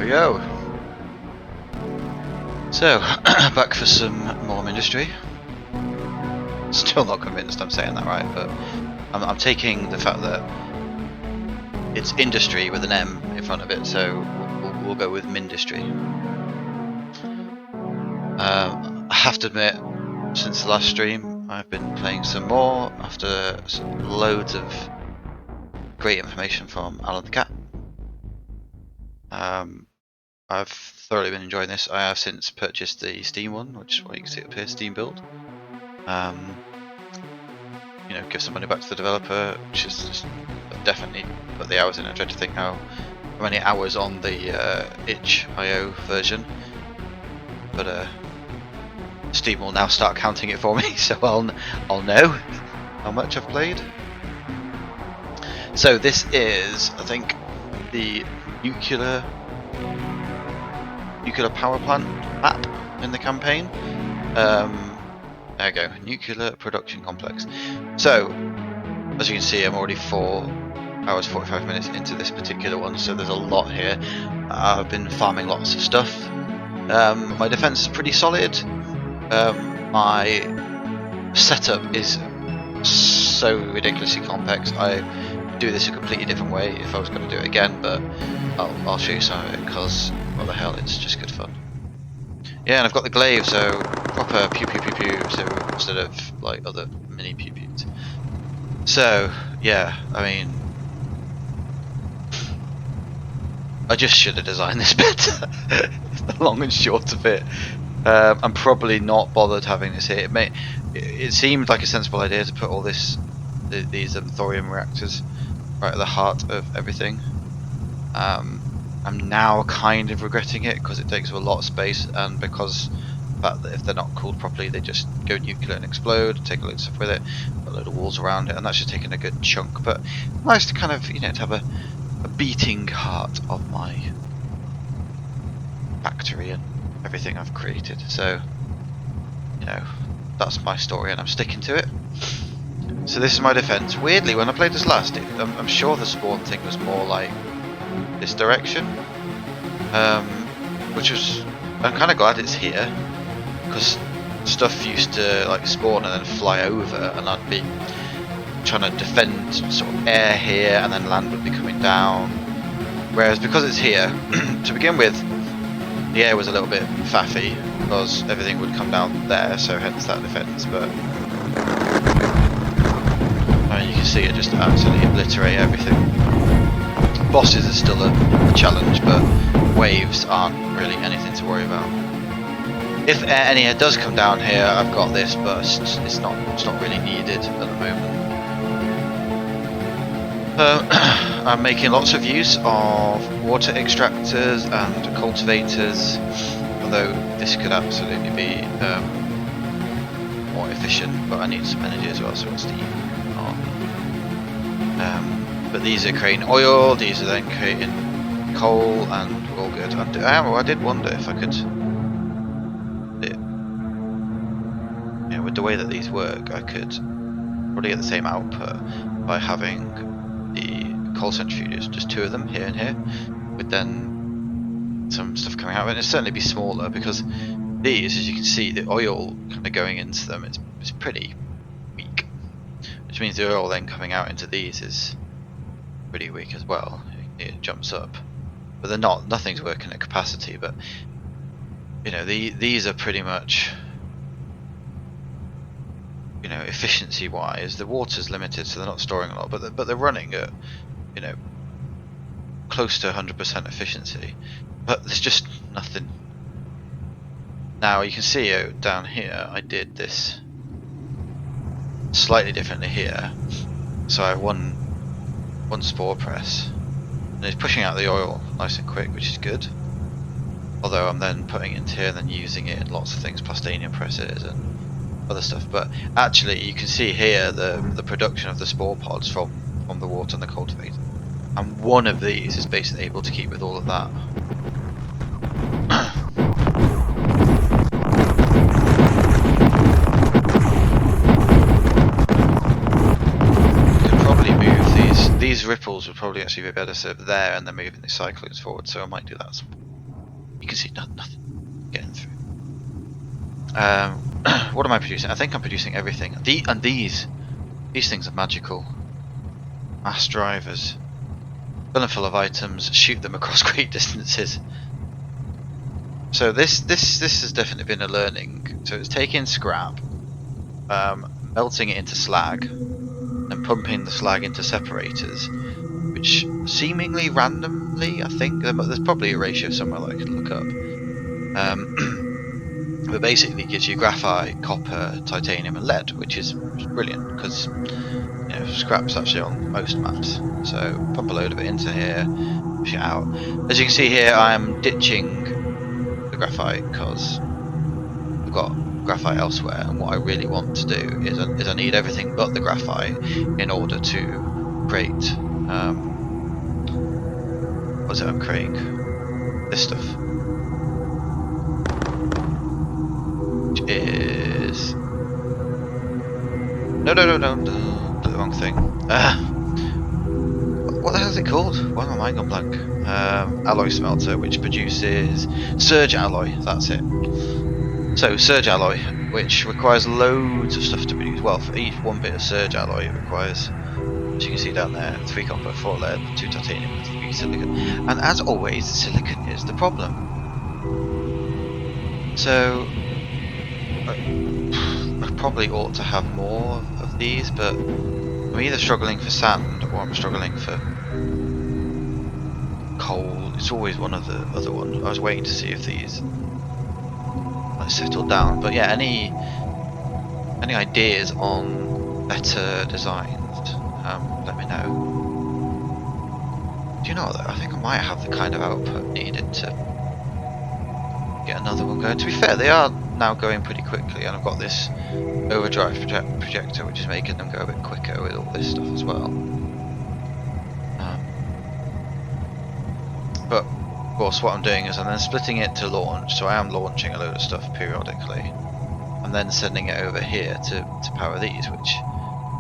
go. So, back for some more Mindustry. Still not convinced I'm saying that right, but I'm taking the fact that it's industry with an M in front of it, so we'll go with Mindustry. I have to admit, since the last stream, I've been playing some more after loads of great information from Alan the Cat. I've thoroughly been enjoying this. I have since purchased the Steam one, which is what you can see up here, Steam build. You know, give some money back to the developer, which is just definitely put the hours in. I tried to think how many hours on the itch.io version, but Steam will now start counting it for me, so I'll know how much I've played. So this is, I think, the nuclear power plant map in the campaign. There we go, nuclear production complex. So, as you can see, I'm already 4 hours 45 minutes into this particular one, so there's a lot here. I've been farming lots of stuff. My defense is pretty solid. My setup is so ridiculously complex. I do this a completely different way if I was going to do it again, but I'll show you some of it because, what the hell, it's just good fun. Yeah, and I've got the glaive, so proper pew pew pew pew, so instead of like other mini pew pews. So yeah, I mean, I just should have designed this better. The long and short of it. I'm probably not bothered having this here. It seemed like a sensible idea to put all these thorium reactors right at the heart of everything. I'm now kind of regretting it because it takes up a lot of space, and because the fact that if they're not cooled properly they just go nuclear and explode, take a load of stuff with it, put a load of walls around it, and that's just taking a good chunk. But nice to kind of, you know, to have a beating heart of my factory and everything I've created. So, you know, that's my story and I'm sticking to it. So this is my defense. Weirdly, when I played this last, I'm sure the spawn thing was more like this direction, which was, I'm kind of glad it's here, because stuff used to like spawn and then fly over, and I'd be trying to defend sort of air here, and then land would be coming down. Whereas because it's here, to begin with, the air was a little bit faffy because everything would come down there, so hence that defense. But I mean, you can see it just absolutely obliterate everything. Bosses are still a challenge, but waves aren't really anything to worry about. If any air does come down here, I've got this, but it's not really needed at the moment. I'm making lots of use of water extractors and cultivators, although this could absolutely be more efficient, but I need some energy as well, so it's steam. But these are creating oil, these are then creating coal, and we're all good. I did wonder if I could, you know, with the way that these work, I could probably get the same output by having the coal centrifuges, just 2 of them here and here, with then some stuff coming out of it. It'd certainly be smaller because these, as you can see, the oil kind of going into them, it's pretty weak, which means the oil then coming out into these is pretty weak as well. It jumps up, but they're nothing's working at capacity. But you know, these are pretty much, you know, efficiency wise, the water's limited, so they're not storing a lot, but they're running at, you know, close to 100% efficiency, but there's just nothing. Now you can see down here I did this slightly differently here, so I have one spore press, and it's pushing out the oil nice and quick, which is good. Although I'm then putting it into here and then using it in lots of things, plastinium presses and other stuff. But actually, you can see here the production of the spore pods from the water and the cultivator, and one of these is basically able to keep with all of that. These ripples would probably actually be better served there, and then moving the cyclones forward, so I might do that. can see nothing getting through. What am I producing? I think I'm producing everything. And these things are magical. Mass drivers. Fill them full of items, shoot them across great distances. So this has definitely been a learning. So it's taking scrap, melting it into slag, and pumping the slag into separators, which seemingly randomly, I think, there's probably a ratio somewhere that I could look up. But basically gives you graphite, copper, titanium and lead, which is brilliant because scrap's actually on most maps. So pump a load of it into here, push it out. As you can see here, I am ditching the graphite because I've got graphite elsewhere, and what I really want to do is I need everything but the graphite in order to create what's it I'm creating? This stuff. Which is no, the wrong thing. What the hell is it called? Why am I mind gone blank? Alloy smelter, which produces surge alloy. That's it. So surge alloy, which requires loads of stuff to produce. Well, for each one bit of surge alloy, it requires, as you can see down there, 3 copper, 4 lead, 2 titanium, and 3 silicon. And as always, silicon is the problem. So I probably ought to have more of these, but I'm either struggling for sand or I'm struggling for coal. It's always one of the other ones. I was waiting to see if these like settled down. But yeah, any ideas on better designs? Let me know. Do you know though? I think I might have the kind of output needed to get another one going. To be fair, they are now going pretty quickly, and I've got this overdrive projector, which is making them go a bit quicker with all this stuff as well. But of course, what I'm doing is I'm then splitting it to launch. So I am launching a load of stuff periodically, and then sending it over here to power these, which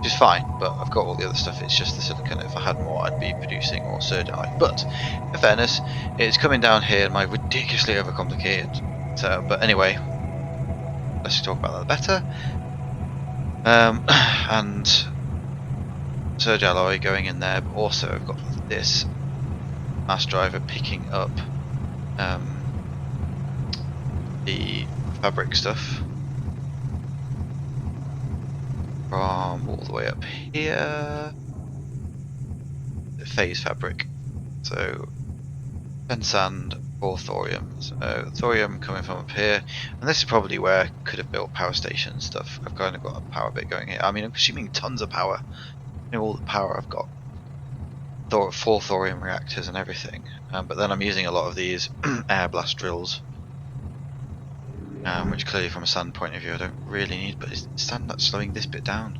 is fine. But I've got all the other stuff. It's just the silicon. If I had more, I'd be producing more surge alloy. But in fairness, it's coming down here in my ridiculously overcomplicated setup. But anyway, let's talk about that better. And surge alloy going in there, but also I've got this mass driver picking up the fabric stuff from all the way up here, the phase fabric. So 10 sand, 4 thorium. So thorium coming from up here, and this is probably where I could have built power station stuff. I've kind of got a power bit going here. I mean, I'm consuming tons of power. All the power I've got. 4 thorium reactors and everything, but then I'm using a lot of these air blast drills, which clearly from a sand point of view I don't really need, but it's sand that's slowing this bit down.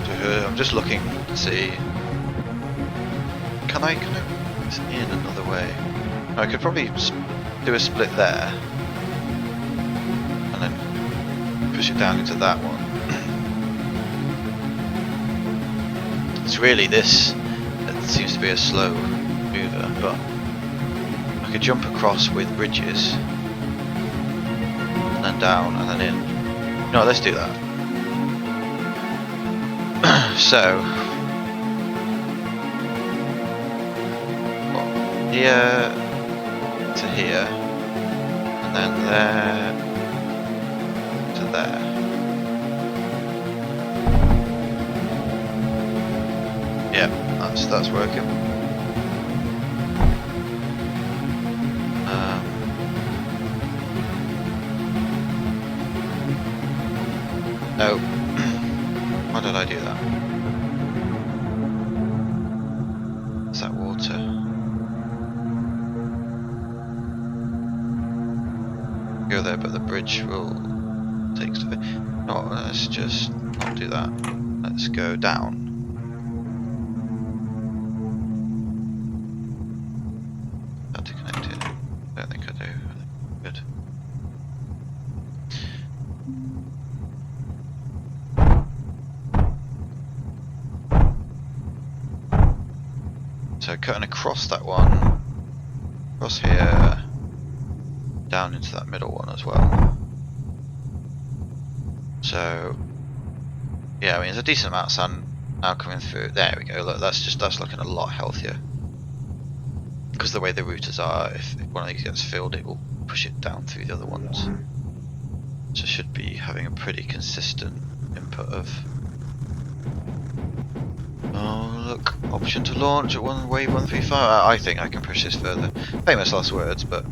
So I'm just looking to see, can I put this in another way? I could probably do a split there, and then push it down into that one. It's really this that seems to be a slow mover, but I could jump across with bridges and then down and then in. No, let's do that. So here to here, and then there to there. Yeah, that's working. No. Why did I do that? Is that water? Go there, but the bridge will take stuff. No, let's just not do that. Let's go down. How to connect it? I don't think I do. I think good. So cutting across that one, across here, down into that middle one as well. So yeah, I mean, there's a decent amount of sun now coming through. There we go. Look, that's looking a lot healthier. Because the way the routers are, if one of these gets filled, it will push it down through the other ones. So should be having a pretty consistent input of. Oh look, option to launch at wave 135. I think I can push this further. Famous last words, but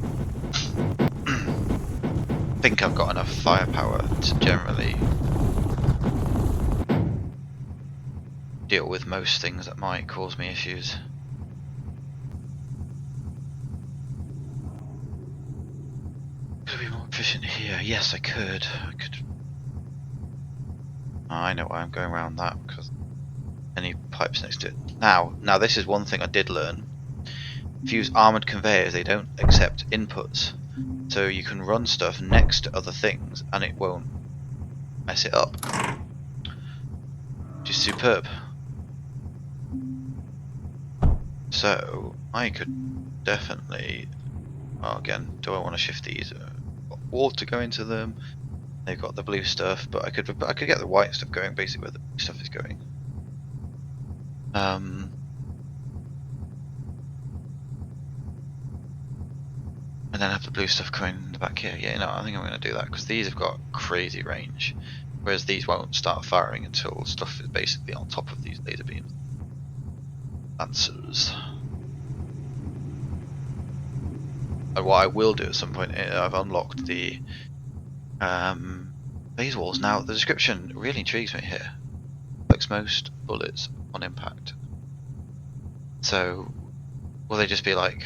I think I've got enough firepower to generally deal with most things that might cause me issues. Could I be more efficient here? Yes, I could. Oh, I know why I'm going around that, because any pipes next to it. Now this is one thing I did learn. If you use armoured conveyors, they don't accept inputs. So you can run stuff next to other things and it won't mess it up. Which is superb. So I could definitely, well, again, do I want to shift these? Water go into them. They've got the blue stuff, but I could get the white stuff going basically where the blue stuff is going. And then have the blue stuff coming in the back here. Yeah, no, I think I'm going to do that because these have got crazy range, whereas these won't start firing until stuff is basically on top of these laser beams. Lancers. And what I will do at some point, I've unlocked the laser walls. Now, the description really intrigues me here. Looks most bullets on impact. So, will they just be like,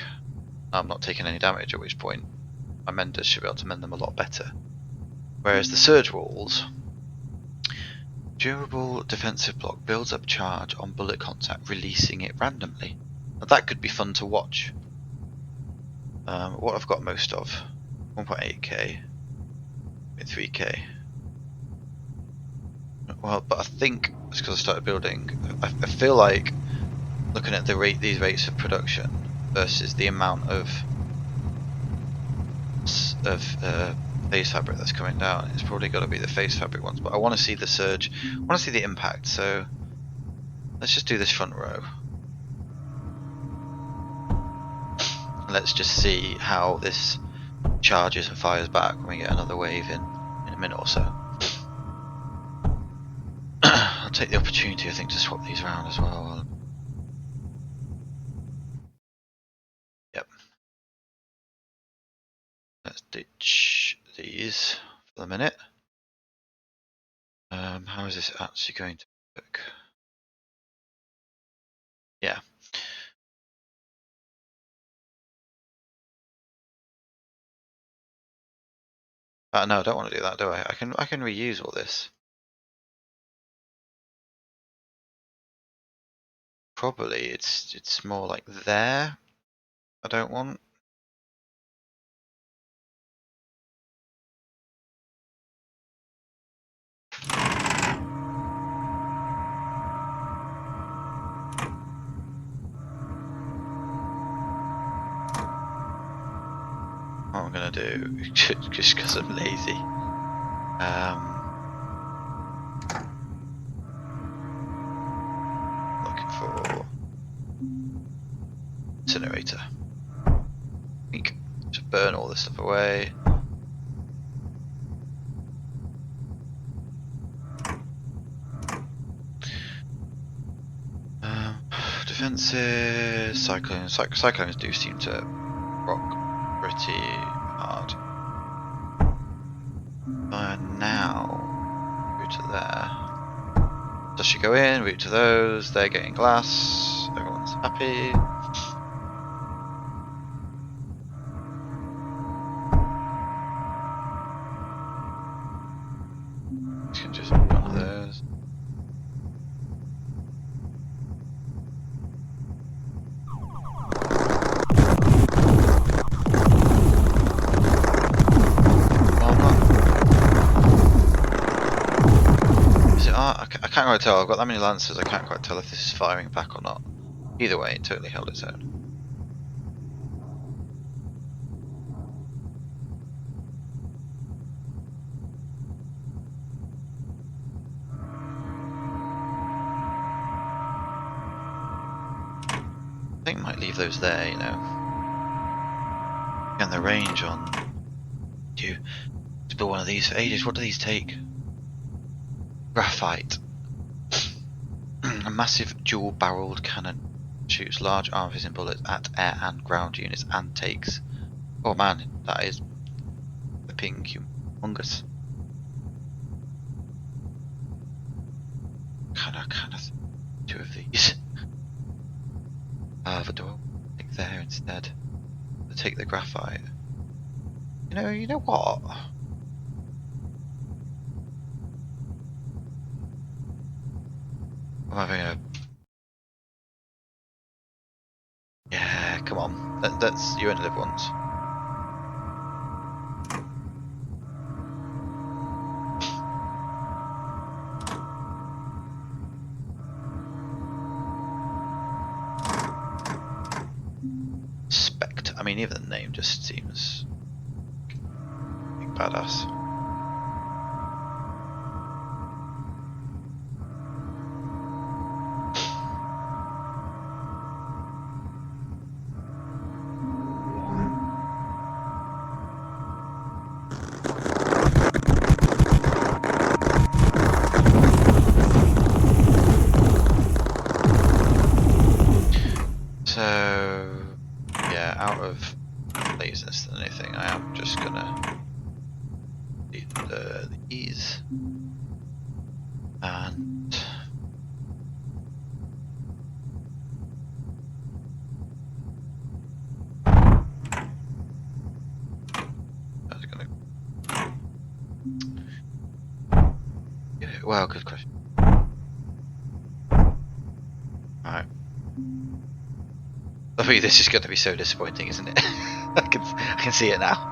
I'm not taking any damage, at which point my menders should be able to mend them a lot better. Whereas the surge walls, durable defensive block builds up charge on bullet contact, releasing it randomly. Now that could be fun to watch. What I've got most of, 1.8k, 3k. Well, but I think it's because I started building. I feel like looking at these rates of production versus the amount of phase fabric that's coming down, it's probably got to be the phase fabric ones. But I want to see the surge. I want to see the impact. So let's just do this front row. Let's just see how this charges and fires back when we get another wave in a minute or so. I'll take the opportunity, I think, to swap these around as well. Yep. Let's ditch these for the minute. How is this actually going to work? Yeah. No, I don't want to do that, do I? I can reuse all this. Probably it's more like there. I don't want. What I'm gonna do, just because I'm lazy. Looking for incinerator. Just burn all this stuff away. Defensive cyclones. Cyclones do seem to rock pretty hard. Now, route to there. Does she go in? Route to those. They're getting glass. Everyone's happy. You can just one of those. I can't quite tell. I've got that many lancers. I can't quite tell if this is firing back or not. Either way, it totally held its own. I think I might leave those there, you know. And the range on you to build one of these for ages. What do these take? Graphite. A massive dual-barreled cannon shoots large arm-piercing bullets at air and ground units and takes. Oh man, that is flipping humongous. Kind of two of these. But do I take there instead? I take the graphite. You know what? I'm having a. Yeah, come on. That's you only live once. Spect. I mean, even the name just seems badass. So, yeah, out of laziness than anything, I am just gonna do these and that's gonna. Well, good question. Right. I think this is going to be so disappointing, isn't it? I can see it now.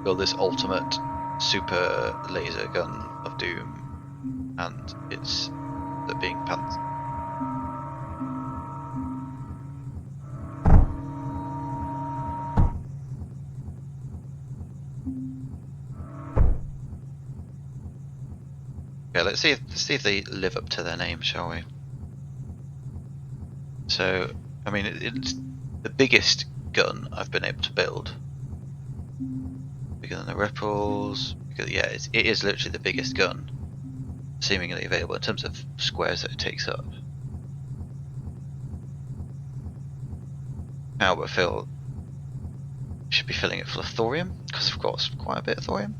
Build this ultimate super laser gun of doom, and it's the being pants. Okay, let's see if they live up to their name, shall we? So, I mean, it's the biggest gun I've been able to build. Bigger than the Ripples. Because, yeah, it is literally the biggest gun seemingly available in terms of squares that it takes up. Now, but should be filling it full of thorium because we've got quite a bit of thorium.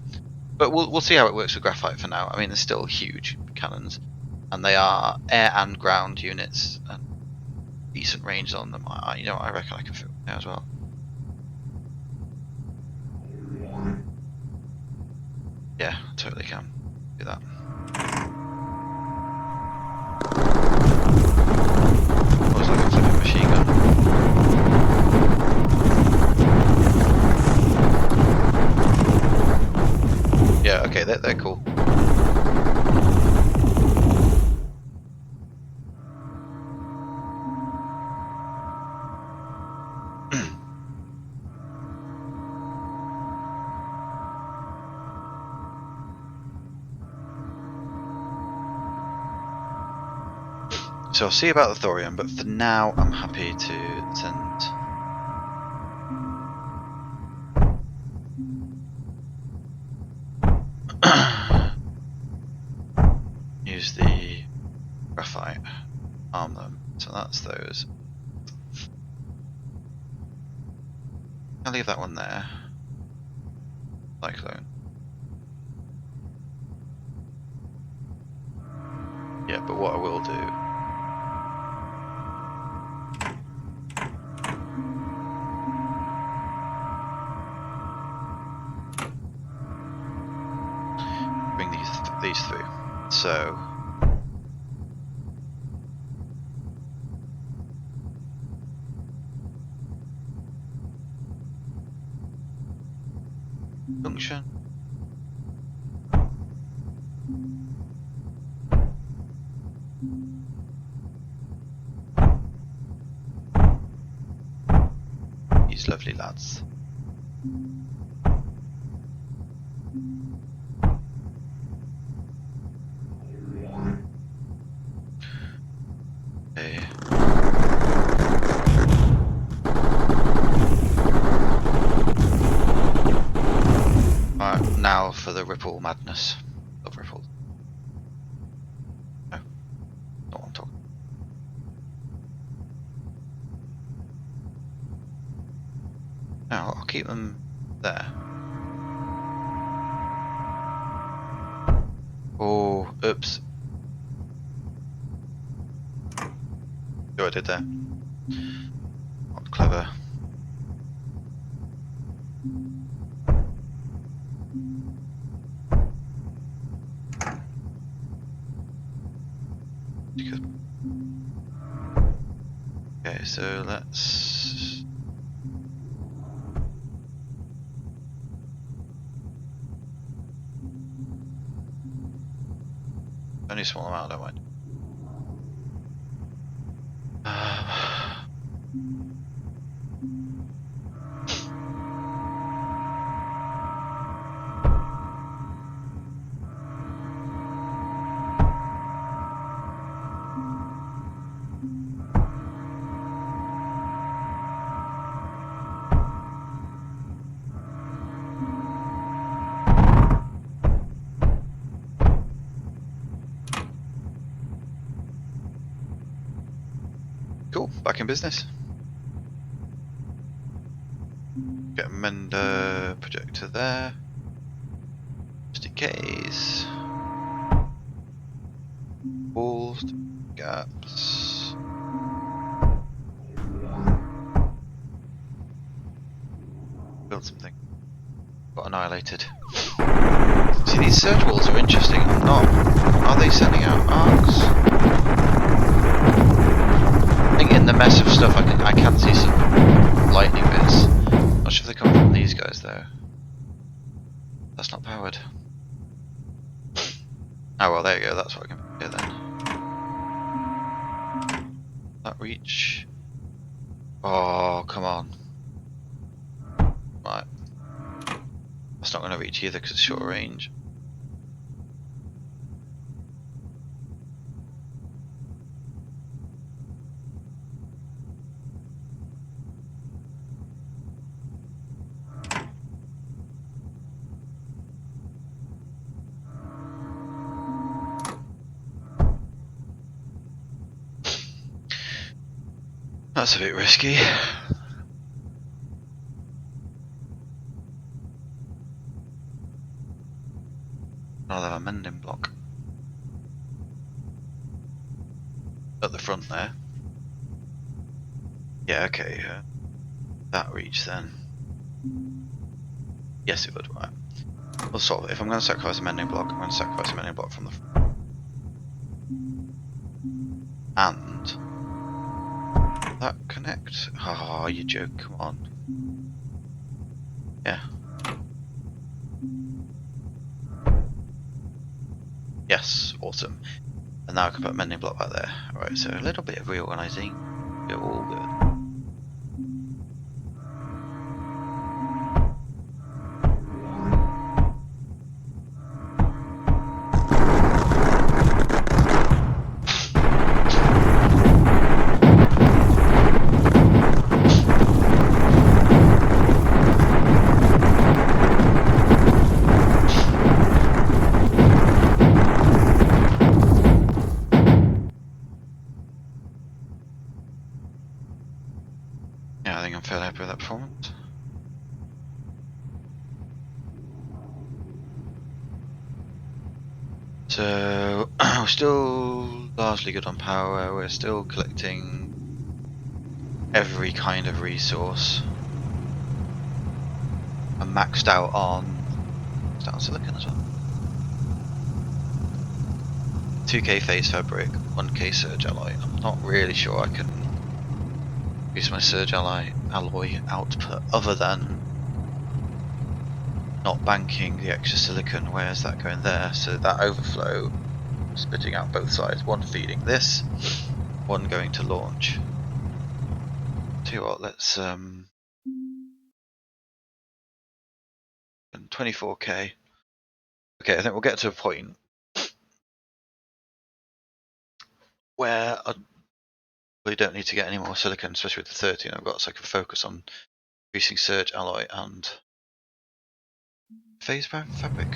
But we'll see how it works with graphite for now. I mean, they're still huge cannons, and they are air and ground units, and decent range on them. I reckon I can fit there as well. Yeah, totally can do that. Looks like a flipping machine gun. Yeah, okay, they're cool. So I'll see about the thorium, but for now I'm happy to send. Use the graphite, arm them. So that's those. I'll leave that one there. Cyclone. Yeah, but what I will do. Bring these through. So. Function. lovely lads. Okay. Alright, now for the ripple madness of ripples. No, not what I'm talking. No, I'll keep them there. Oh, oops. See what I did there? Not clever. Okay, so let's... Only a small amount, don't mind. Cool, back in business. Get a Mender projector there, just in case. Walls, gaps. Build something. Got annihilated. See, these surge walls are interesting. I'm not. Are they sending out arcs? I think in the mess of stuff I can see some lightning bits. Not sure if they come from these guys though. That's not powered. Oh well, there you go. That's what I can do then. That reach. Oh, come on. Right. That's not going to reach either because it's short range. That's a bit risky. I'll have a mending block at the front there. Yeah, okay. That reach then. Yes, it would. Right. We'll solve it. If I'm going to sacrifice a mending block, I'm going to sacrifice a mending block from the front. And that connect. Oh, you joke! Come on. Yeah. Yes, awesome. And now I can put a mending block back there. Alright, so a little bit of reorganizing. We're all good. Yeah, I think I'm fairly happy with that performance. So, we're still largely good on power, we're still collecting every kind of resource. I'm maxed out on silicon as well. 2k phase fabric, 1k surge alloy. I'm not really sure I can use my surge alloy output other than not banking the extra silicon. Where's that going there? So that overflow splitting out both sides, one feeding this, one going to launch. Tell you what, let's 24k. Okay, I think we'll get to a point where I really don't need to get any more silicon, especially with the 13 I've got, so I can focus on increasing surge, alloy, and phase fabric.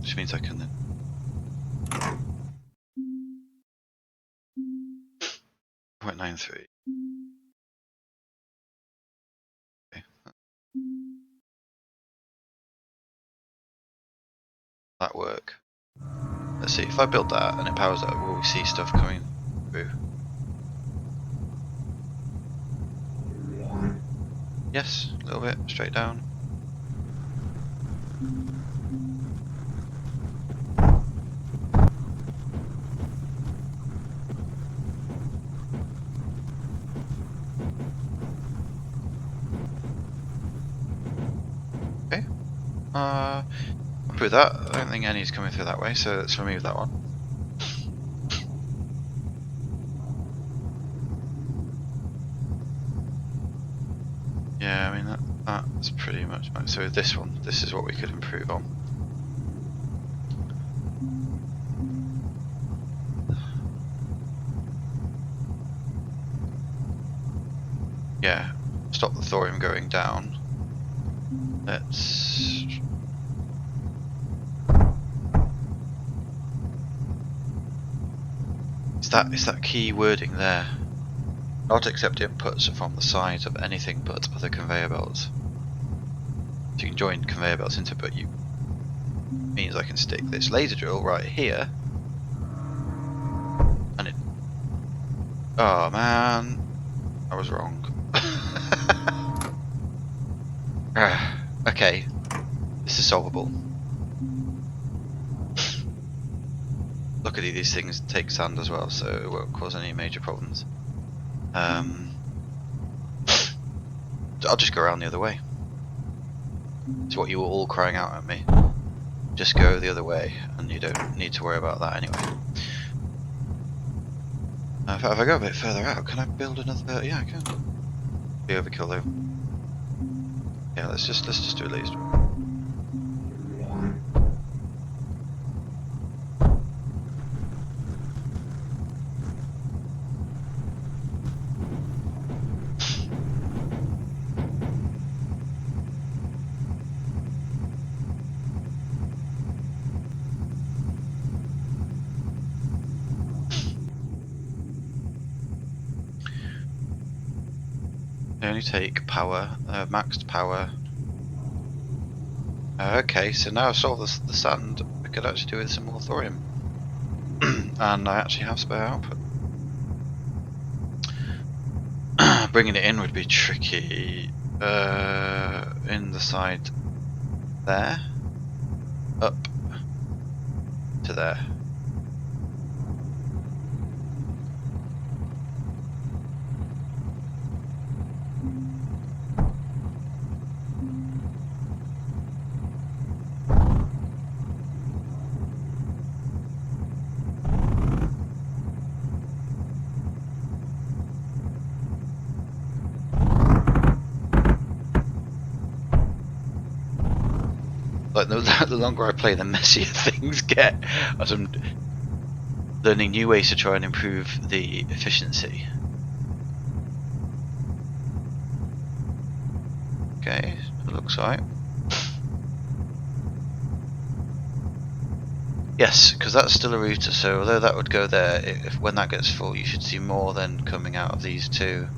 Which means I can then 0.93. Okay. That work. Let's see if I build that and it powers that. Will we see stuff coming through? Yes, a little bit straight down. Okay. Happy with that. I don't think any's coming through that way, so let's remove that one. Yeah, I mean that's pretty much right. So this one, this is what we could improve on. Yeah, stop the thorium going down. Let's is that key wording there? Not accept inputs from the sides of anything but other conveyor belts. So you can join conveyor belts into, but you means I can stick this laser drill right here, and it. Oh man, I was wrong. Okay, this is solvable. Luckily these things take sand as well, so it won't cause any major problems. I'll just go around the other way. It's what you were all crying out at me. Just go the other way, and you don't need to worry about that anyway. If I go a bit further out, can I build another? Yeah, I can. Be overkill though. Yeah, let's just do a laser. They only take power, maxed power. Okay, so now I've solved the sand, I could actually do with some more thorium. And I actually have spare output. Bringing it in would be tricky. In the side there, up to there. Like the longer I play, the messier things get, as I'm learning new ways to try and improve the efficiency. Okay, it looks right. Yes, because that's still a router, so although that would go there, if when that gets full, you should see more then coming out of these two.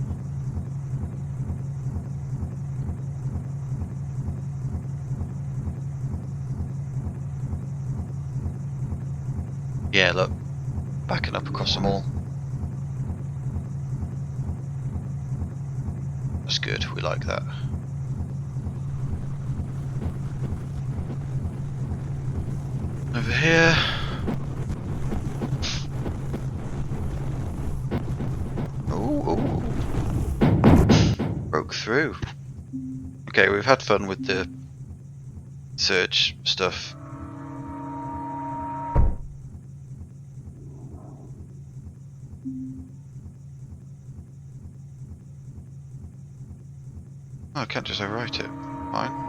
Yeah, look, backing up across them all. That's good, we like that. Over here. Oh, broke through. Okay, we've had fun with the surge stuff. Oh, I can't just overwrite it. Fine.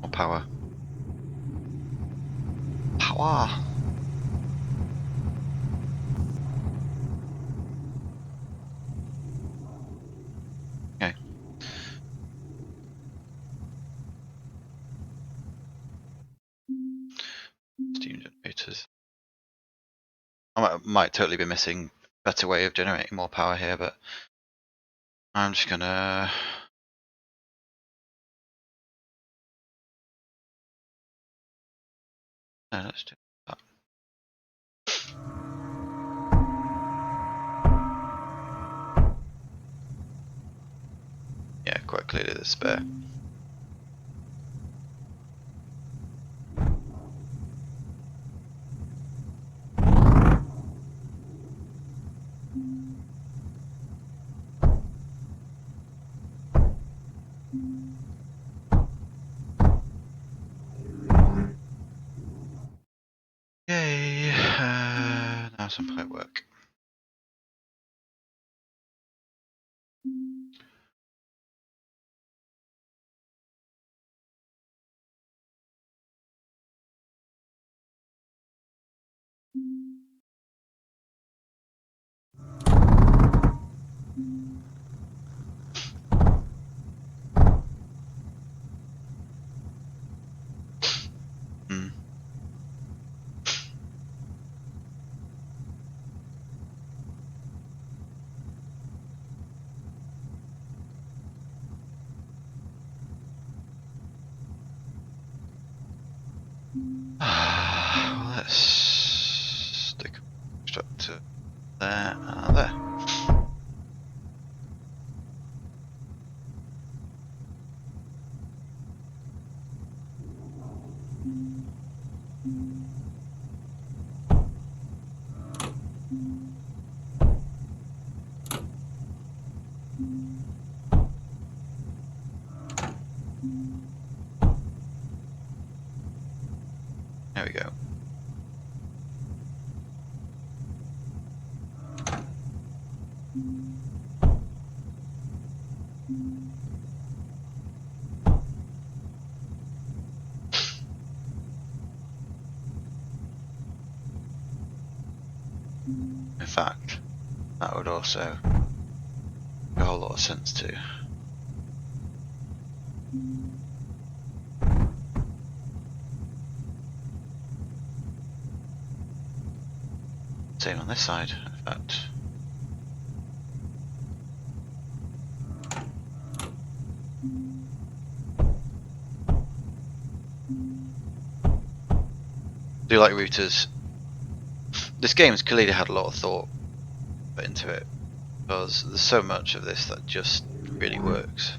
More power. Power! Okay. Steam generators. I might totally be missing a better way of generating more power here, but I'm just gonna... No, let's do that. Yeah, quite clearly there's spare. Yay! Now some pipe work. Hmm. Well, let's stick a constructor there and there. There we go. In fact, that would also make a whole lot of sense too. Same on this side, in fact. I do like routers. This game's clearly had a lot of thought put into it, because there's so much of this that just really works.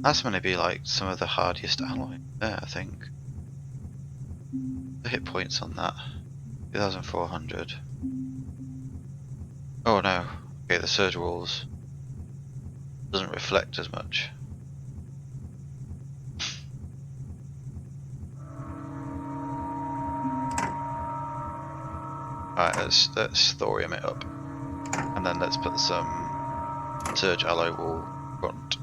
That's going to be like some of the hardest alloy there, I think. The hit points on that, 2,400. Oh no, okay, the surge walls doesn't reflect as much. Alright, let's thorium it up, and then let's put some surge alloy wall front.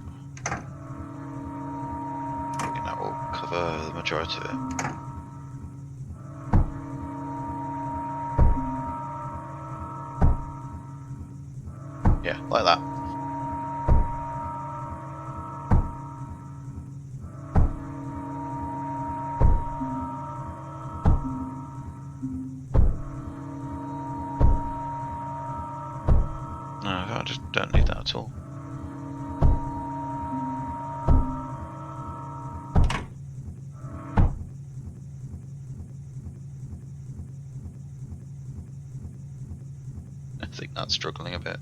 for the majority of it. Yeah, like that. No, I just don't need that at all. I think that's struggling a bit.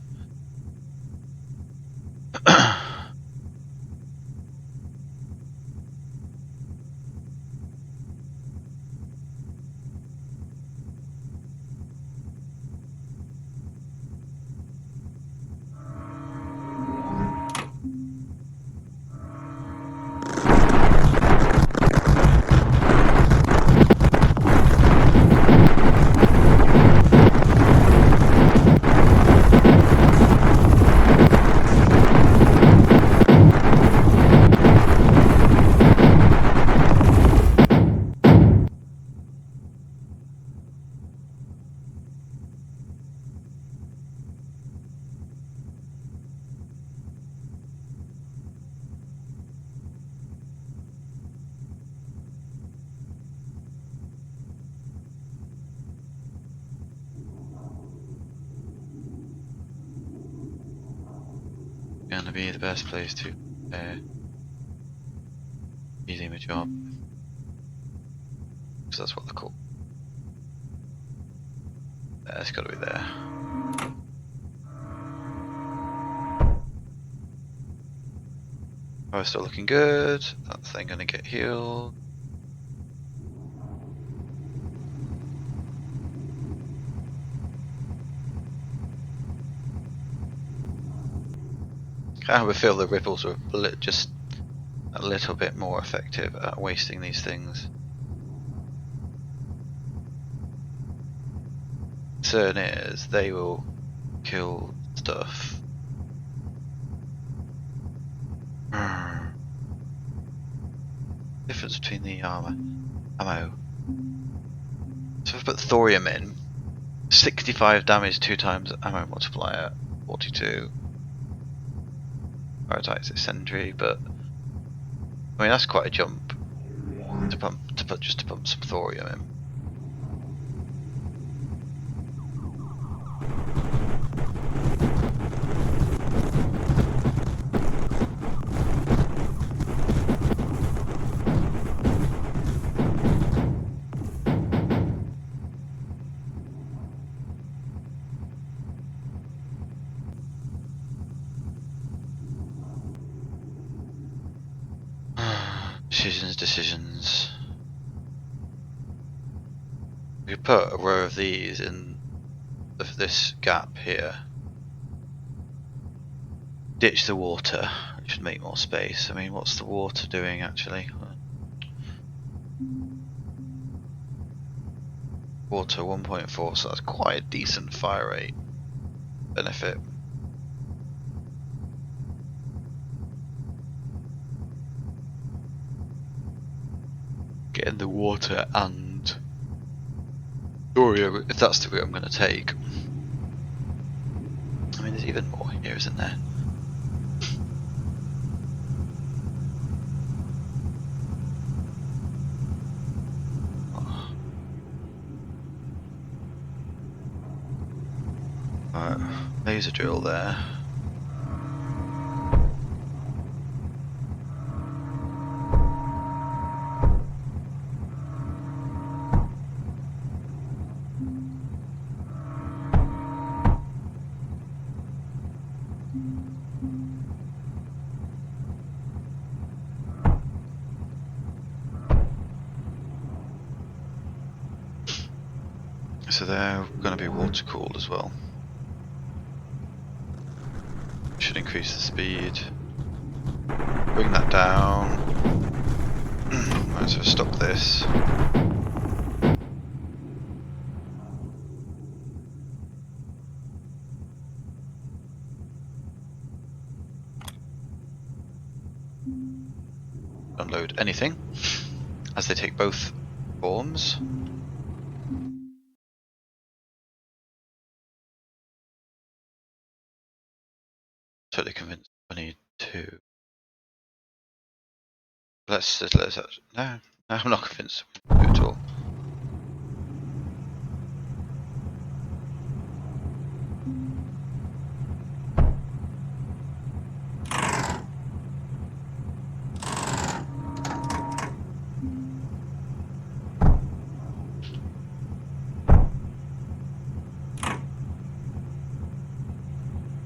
Gonna be the best place to easy my job, because that's what they're called. It's got to be there. Oh, still looking good. That thing gonna get healed. I would feel the ripples were just a little bit more effective at wasting these things. Concern is they will kill stuff. Difference between the ammo. So if I put thorium in, 65 damage 2 times ammo multiplier, 42. Prioritize eccentric, but I mean that's quite a jump to pump some thorium in. Decisions. We could put a row of these in this gap here. Ditch the water, which should make more space. I mean, what's the water doing actually? Water 1.4, so that's quite a decent fire rate benefit. Getting the water and thorium, if that's the route I'm going to take. I mean, there's even more here, isn't there? Alright, laser drill there. So they're going to be water cooled as well. Should increase the speed. Bring that down. Might as well stop this. Unload anything. as they take both forms. Totally convinced I need two. Let's no, I'm not convinced at all.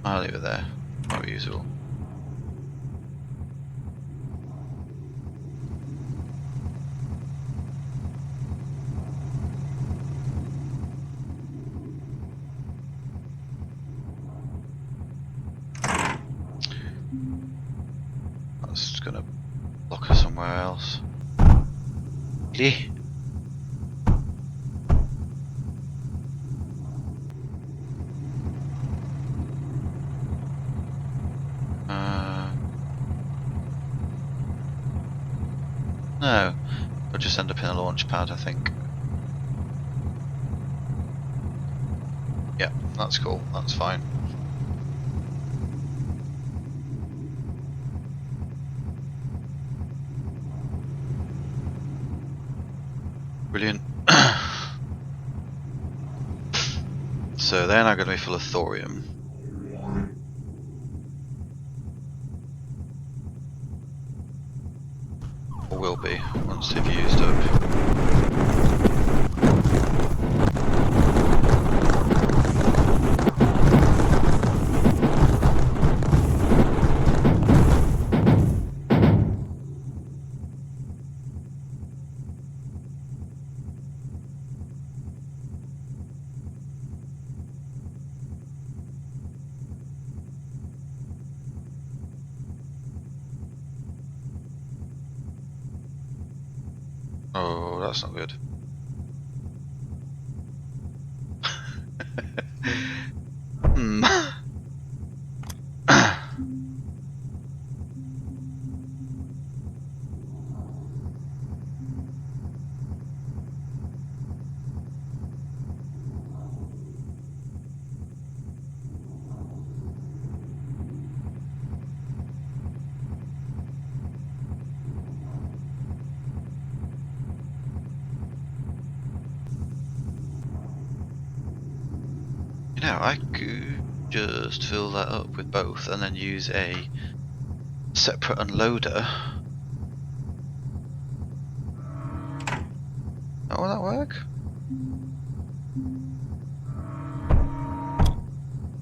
I'll leave it there. Might be useful. That's gonna block us somewhere else. Really? No. I'll just end up in a launch pad, I think. Yeah, that's cool. That's fine. Brilliant. So they're now going to be full of thorium. Or will be, once they've used up. Oh, that's not good. Hmm. You know, I could just fill that up with both and then use a separate unloader. Oh, will that work?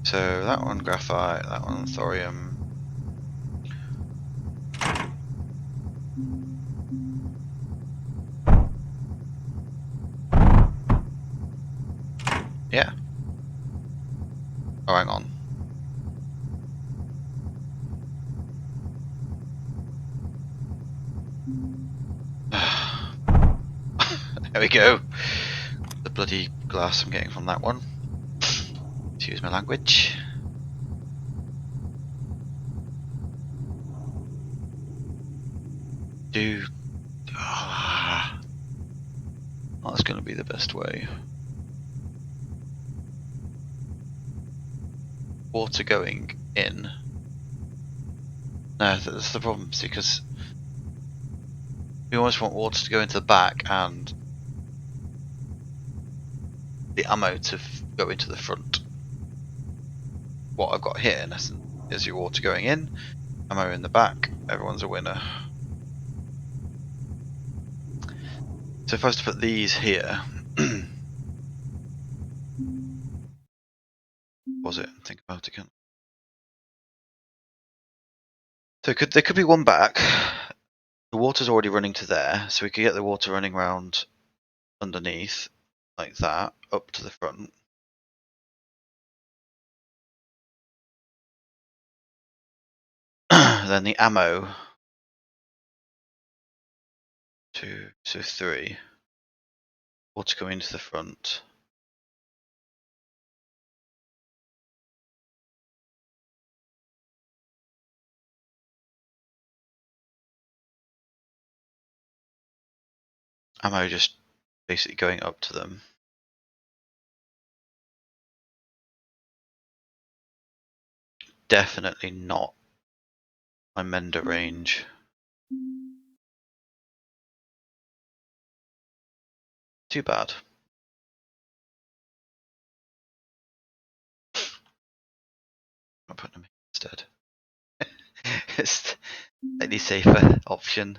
So that one graphite, that one thorium. Yeah. Oh, hang on. There we go. The bloody glass I'm getting from that one. Excuse my language. That's going to be the best way. Water going in. No, that's the problem, see, because we almost want water to go into the back and the ammo to go into the front. What I've got here, in essence, is your water going in, ammo in the back, everyone's a winner. So if I was to put these here, was it? Think about it again. So there could be one back. The water's already running to there, so we could get the water running around underneath, like that, up to the front. Then the ammo, 2, so 3. Water coming into the front. ammo just basically going up to them. Definitely not my Mender range. Too bad. I'll put them instead. It's slightly safer option.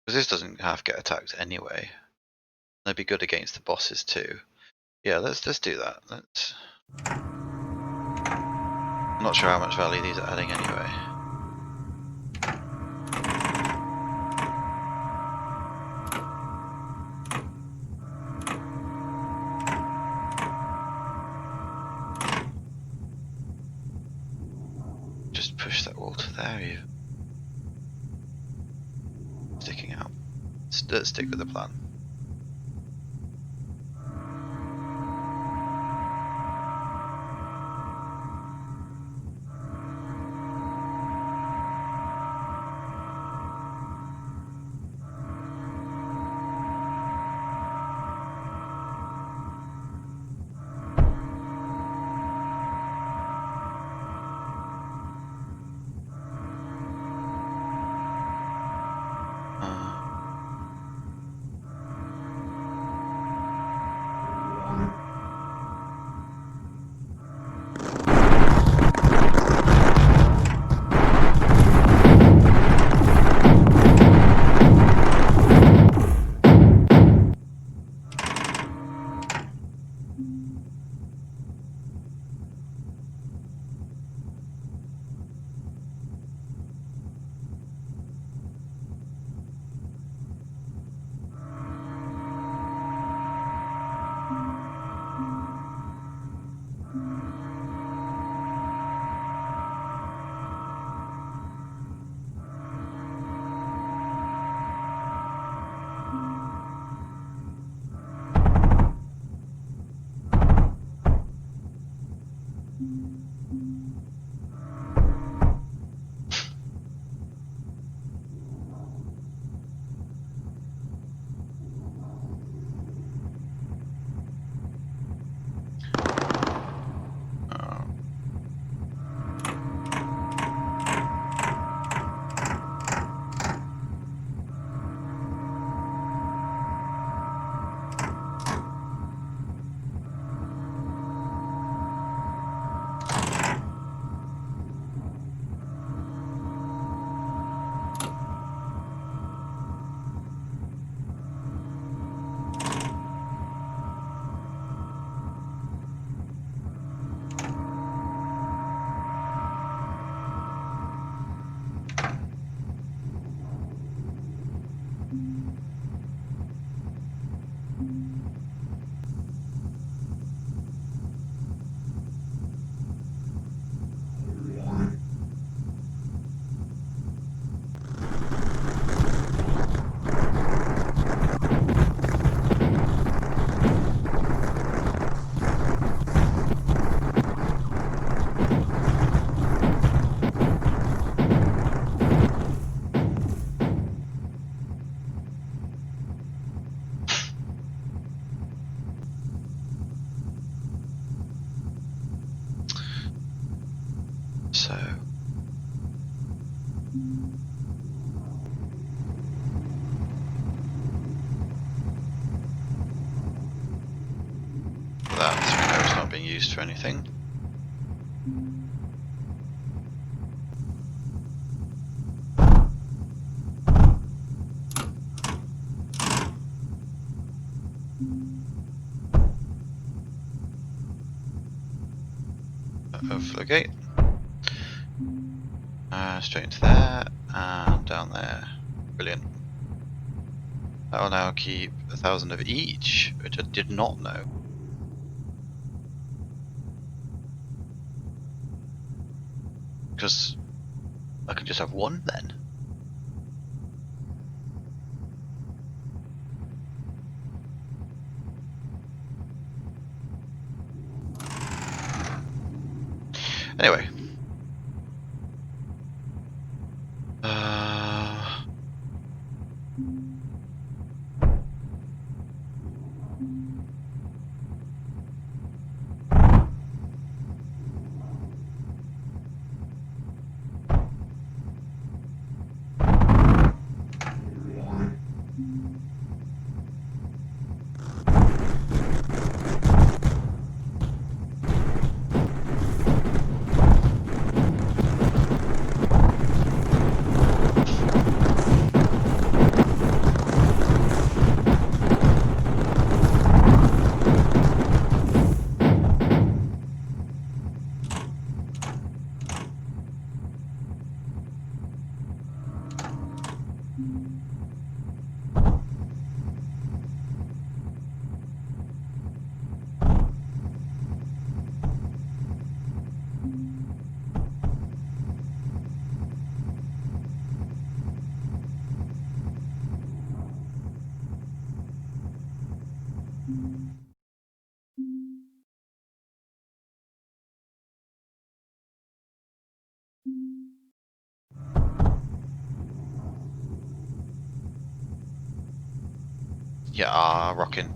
Because this doesn't half get attacked anyway. They'd be good against the bosses too. Yeah, let's do that. I'm not sure how much value these are adding anyway. Just push that wall to there even. Sticking out. Let's stick with the plan. So that, so we know it's not being used for anything. Overflow gate. Straight into there and down there. Brilliant. That will now keep 1,000 of each, which I did not know. Because I can just have one then. Anyway. Yeah, rocking.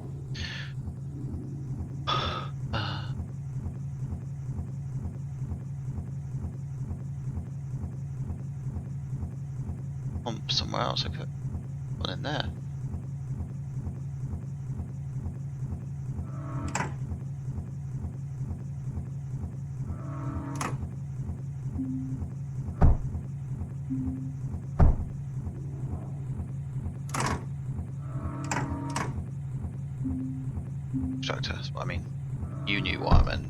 Pump somewhere else. I could put one in there. Extractor, that's what I mean. You knew what I meant.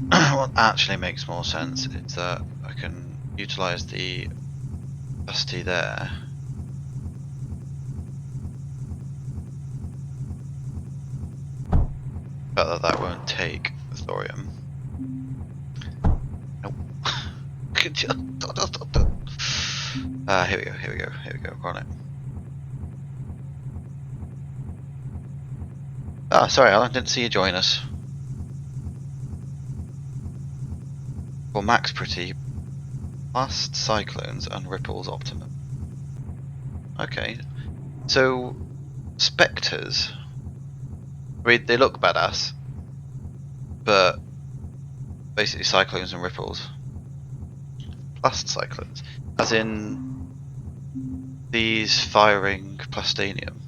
What actually makes more sense is that I can utilize the capacity there. But that won't take thorium. Nope. Here we go, here we go, here we go, we're on it. Ah, sorry Alan, didn't see you join us. Well, Max pretty. Blast, cyclones, and ripples optimum. Okay, so spectres. I mean, they look badass, but basically cyclones and ripples. Blast cyclones, as in these firing plastanium.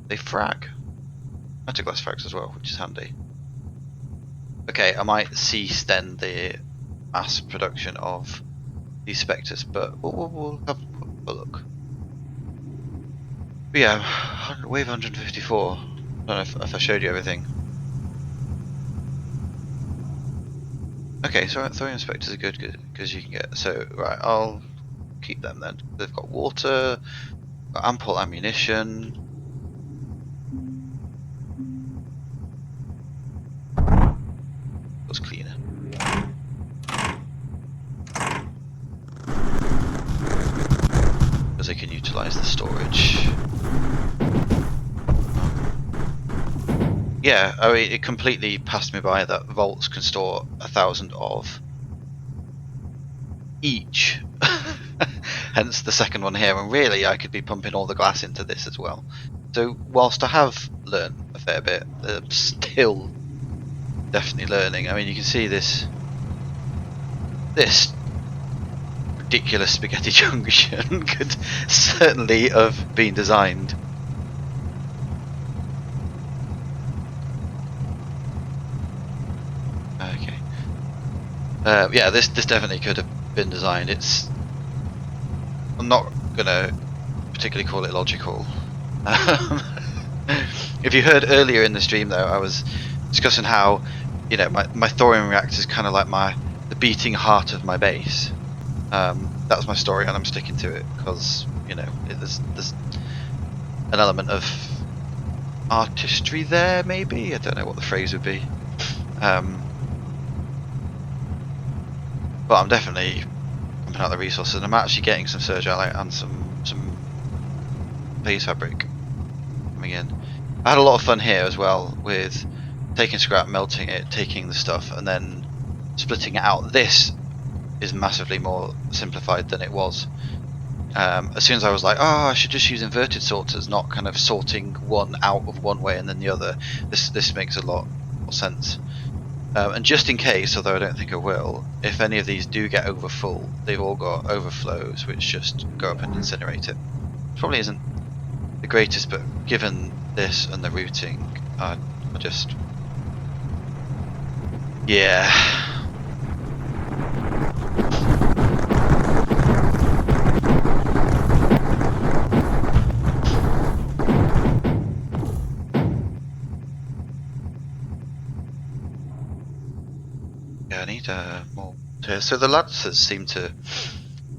They frag. Magic glass frags as well, which is handy. Okay, I might cease then the mass production of these spectres, but we'll have a look. But yeah, wave 154. I don't know if I showed you everything. Okay, so thorium spectres are good because you can get. So right, I'll keep them then. They've got water, got ample ammunition. Looks cleaner. Because they can utilise the storage. Yeah, I mean, it completely passed me by that vaults can store 1,000 of each. Hence the second one here, and really I could be pumping all the glass into this as well. So whilst I have learned a fair bit, I'm still definitely learning. I mean, you can see this ridiculous spaghetti junction could certainly have been designed. Okay. Yeah, this definitely could have been designed. I'm not gonna particularly call it logical. If you heard earlier in the stream, though, I was discussing how, you know, my thorium reactor is kind of like the beating heart of my base. That's my story, and I'm sticking to it because, you know, there's an element of artistry there. Maybe, I don't know what the phrase would be. But I'm definitely pumping out the resources, and I'm actually getting some surge alloy and some phase fabric coming in. I had a lot of fun here as well with taking scrap, melting it, taking the stuff, and then splitting it out. This is massively more simplified than it was. As soon as I was like, oh, I should just use inverted sorters, not kind of sorting one out of one way and then the other, this makes a lot more sense. And just in case, although I don't think I will, if any of these do get over full, they've all got overflows which just go up and incinerate it. Probably isn't the greatest, but given this and the routing, I just... yeah. Yeah, I need more here. So the lancers seem to...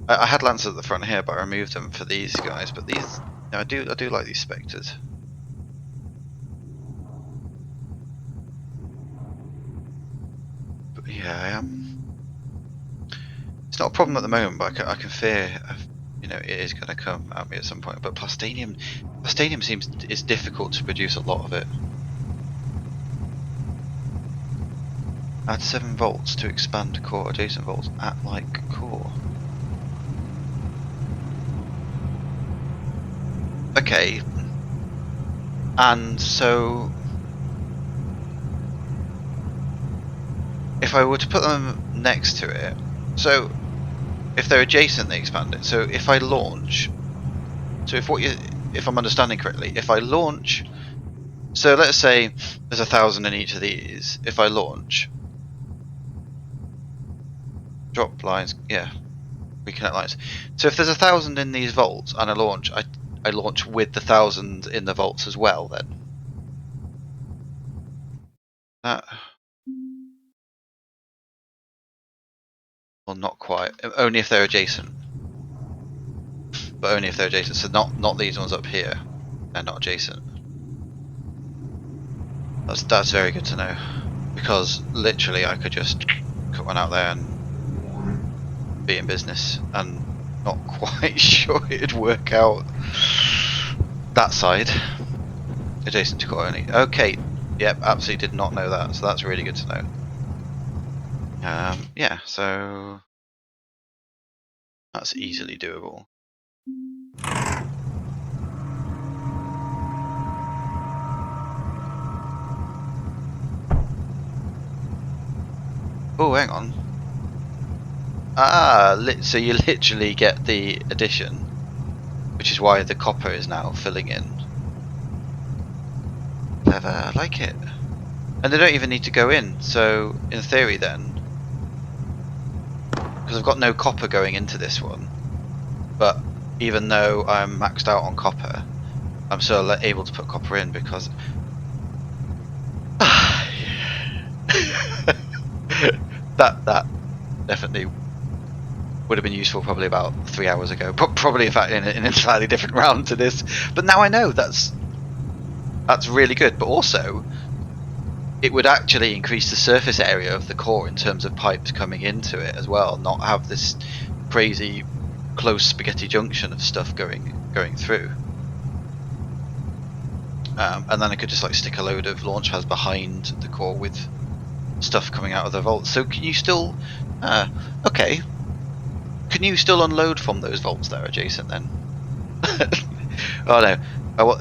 I had lancers at the front here, but I removed them for these guys. But these, no, I do like these spectres. But yeah, I am. It's not a problem at the moment, but I can fear, you know, it is going to come at me at some point. But plastanium seems is difficult to produce a lot of it. Add 7 volts to expand core adjacent volts at like core. Okay. And so if I were to put them next to it, so if they're adjacent, they expand it. So if I launch, so if I'm understanding correctly, if I launch, so let's say there's 1,000 in each of these. If I launch, drop lines, yeah, reconnect lines. So if there's 1,000 in these volts and I launch, I launch with the 1,000 in the volts as well. Then that, well, not quite. Only if they're adjacent. But only if they're adjacent. So not these ones up here. They're not adjacent. That's very good to know, because literally I could just cut one out there and be in business, and not quite sure it'd work out that side. Adjacent to core only. Okay, yep, absolutely did not know that, so that's really good to know. Yeah, so that's easily doable. Oh, hang on. So you literally get the addition, which is why the copper is now filling in. Clever, I like it. And they don't even need to go in, so in theory then, because I've got no copper going into this one, but even though I'm maxed out on copper, I'm still able to put copper in because that definitely would have been useful probably about 3 hours ago. Probably in fact in an entirely different round to this. But now I know that's really good. But also, it would actually increase the surface area of the core in terms of pipes coming into it as well. Not have this crazy close spaghetti junction of stuff going through. And then I could just like stick a load of launch pads behind the core with stuff coming out of the vaults. So can you still? Okay. Can you still unload from those vaults that are adjacent then? Oh no.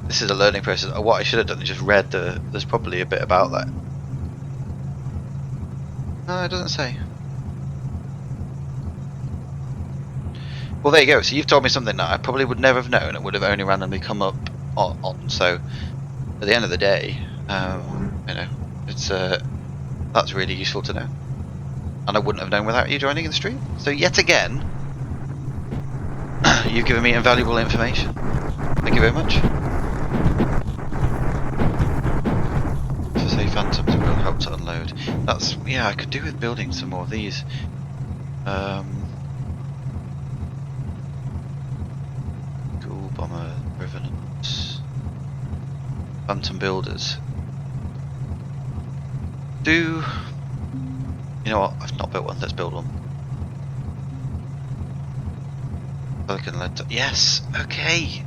This is a learning process. What I should have done is just read there's probably a bit about that. No, it doesn't say. Well, there you go. So you've told me something that I probably would never have known. It would have only randomly come up on. So at the end of the day, you know, it's that's really useful to know, and I wouldn't have known without you joining the stream. So yet again, you've given me invaluable information. Thank you very much. To say phantoms will help to unload. That's, yeah, I could do with building some more of these. Ghoul bomber, revenants, phantom builders. You know what? I've not built one. Let's build one. Pelican lead. Yes. Okay.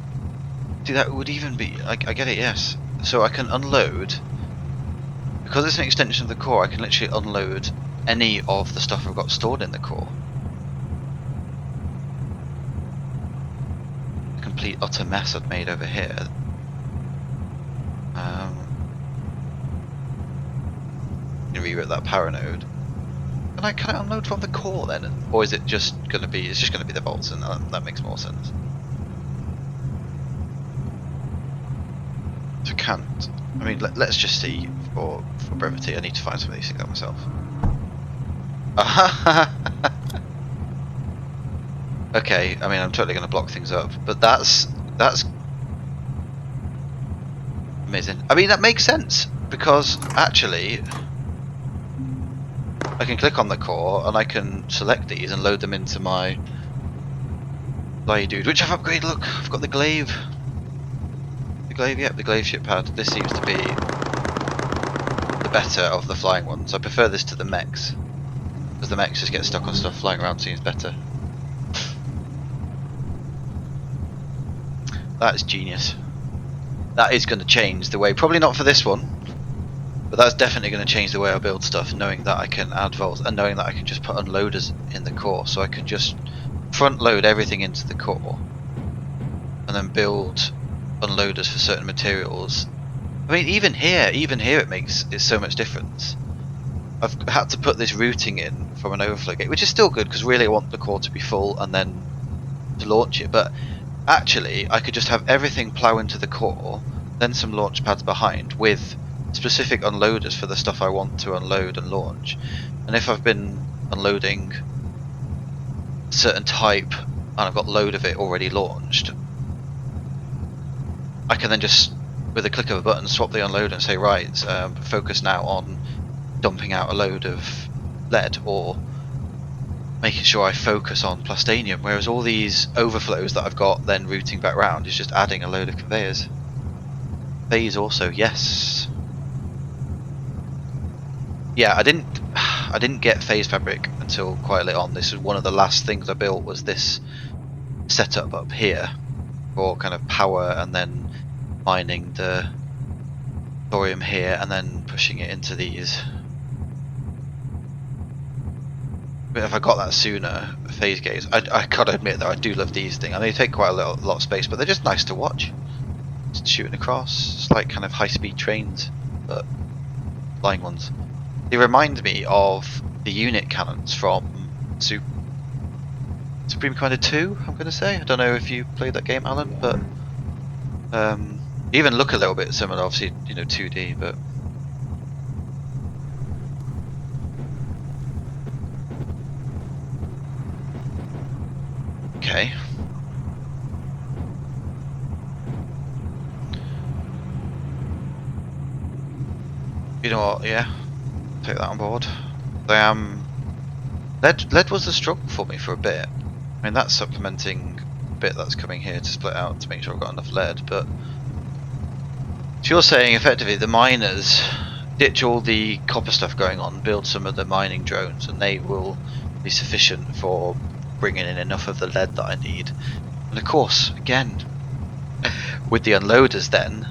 See, that would even be. I get it. Yes. So I can unload. Because it's an extension of the core, I can literally unload any of the stuff I've got stored in the core. The complete utter mess I've made over here. Rewrite that power node. Can I unload from the core then, or is it just going to be? It's just going to be the bolts, and that makes more sense. So I can't. I mean, let's just see. For brevity, I need to find some of these things out myself. Okay, I mean, I'm totally going to block things up, but that's amazing. I mean, that makes sense because actually, I can click on the core and I can select these and load them into my dude, which I've upgraded. Look, I've got the glaive. The glaive, yep, the glaive ship pad. This seems to be the better of the flying ones. I prefer this to the mechs, because the mechs just get stuck on stuff. Flying around seems better. That is genius. That is going to change the way, probably not for this one, but that's definitely going to change the way I build stuff, knowing that I can add volts and knowing that I can just put unloaders in the core, so I can just front load everything into the core and then build unloaders for certain materials. I mean, even here it's so much difference. I've had to put this routing in from an overflow gate, which is still good because really I want the core to be full and then to launch it, but actually I could just have everything plow into the core, then some launch pads behind with specific unloaders for the stuff I want to unload and launch. And if I've been unloading a certain type and I've got a load of it already launched, I can then just, with a click of a button, swap the unloader and say, right, focus now on dumping out a load of lead, or making sure I focus on plastanium, whereas all these overflows that I've got then routing back round is just adding a load of conveyors. Phase also, yes. Yeah, I didn't get phase fabric until quite late on. This is one of the last things I built, was this setup up here for kind of power and then mining the thorium here and then pushing it into these. But if I got that sooner, phase gates, I gotta admit though, I do love these things. I mean, they take quite a lot of space, but they're just nice to watch. Just shooting across, it's like kind of high-speed trains, but flying ones. They remind me of the unit cannons from Supreme Commander 2, I'm gonna say. I don't know if you played that game, Alan, but even look a little bit similar, obviously, you know, 2D, but okay. You know what, yeah, take that on board. Lead was a struggle for me for a bit. I mean, that's supplementing a bit that's coming here to split out to make sure I've got enough lead, but so you're saying effectively the miners ditch all the copper stuff going on, build some of the mining drones, and they will be sufficient for bringing in enough of the lead that I need. And of course, again, with the unloaders then,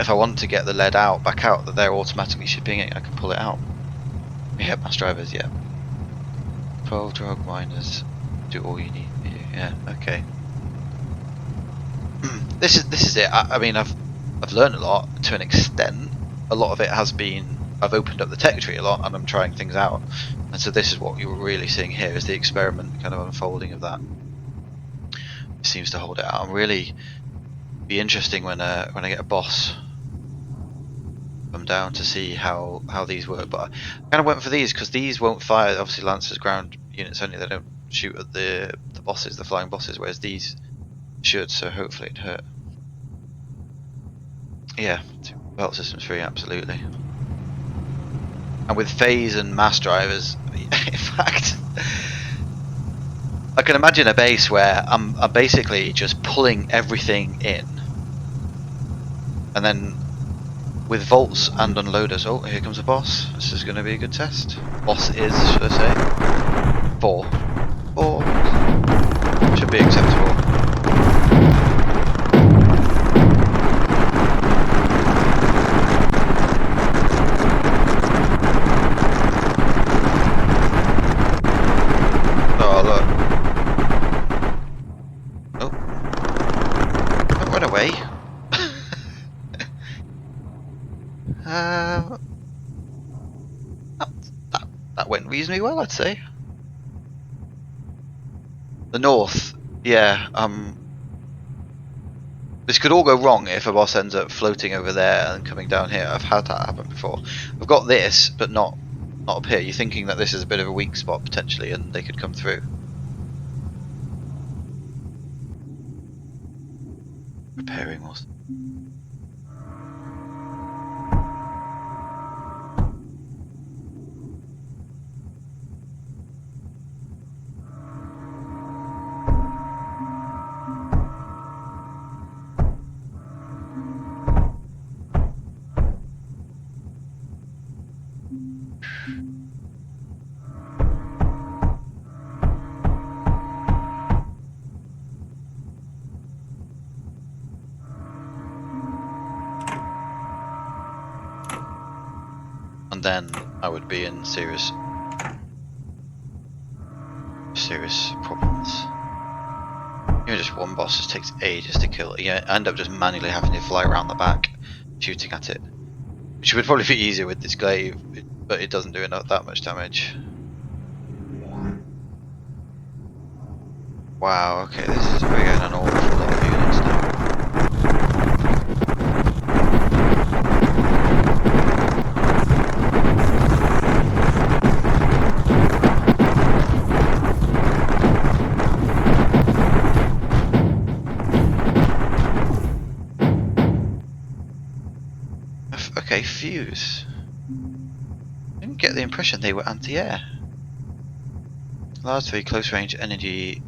if I want to get the lead out, back out, that they're automatically shipping it, I can pull it out. Yeah, mass drivers, yeah. 12 drug miners, do all you need to do, yeah, okay. This is it. I mean, I've learned a lot to an extent. A lot of it has been, I've opened up the tech tree a lot and I'm trying things out. And so this is what you're really seeing here, is the experiment kind of unfolding of that. It seems to hold it out. I'm really be interesting when I get a boss come down to see how these work. But I kind of went for these because these won't fire. Obviously, Lancers ground units only. They don't shoot at the bosses, the flying bosses, whereas these should, so hopefully it'd hurt. Yeah, belt systems free, absolutely. And with phase and mass drivers, in fact, I can imagine a base where I'm basically just pulling everything in, and then with vaults and unloaders. Oh, here comes a boss. This is going to be a good test. Boss is, should I say? 4. 4 should be acceptable. Oh look! Oh, don't run away. That went reasonably well, I'd say. The north, yeah. This could all go wrong if a boss ends up floating over there and coming down here. I've had that happen before. I've got this, but not up here. You're thinking that this is a bit of a weak spot potentially, and they could come through. Repairing was. And then I would be in serious problems. Even just one boss just takes ages to kill. You end up just manually having to fly around the back, shooting at it, which would probably be easier with this glaive, but it doesn't do that much damage. Wow. Okay, this is we're getting an awful lot of units now. Okay, fuse. I didn't get the impression they were anti-air. Allows 3 close range energy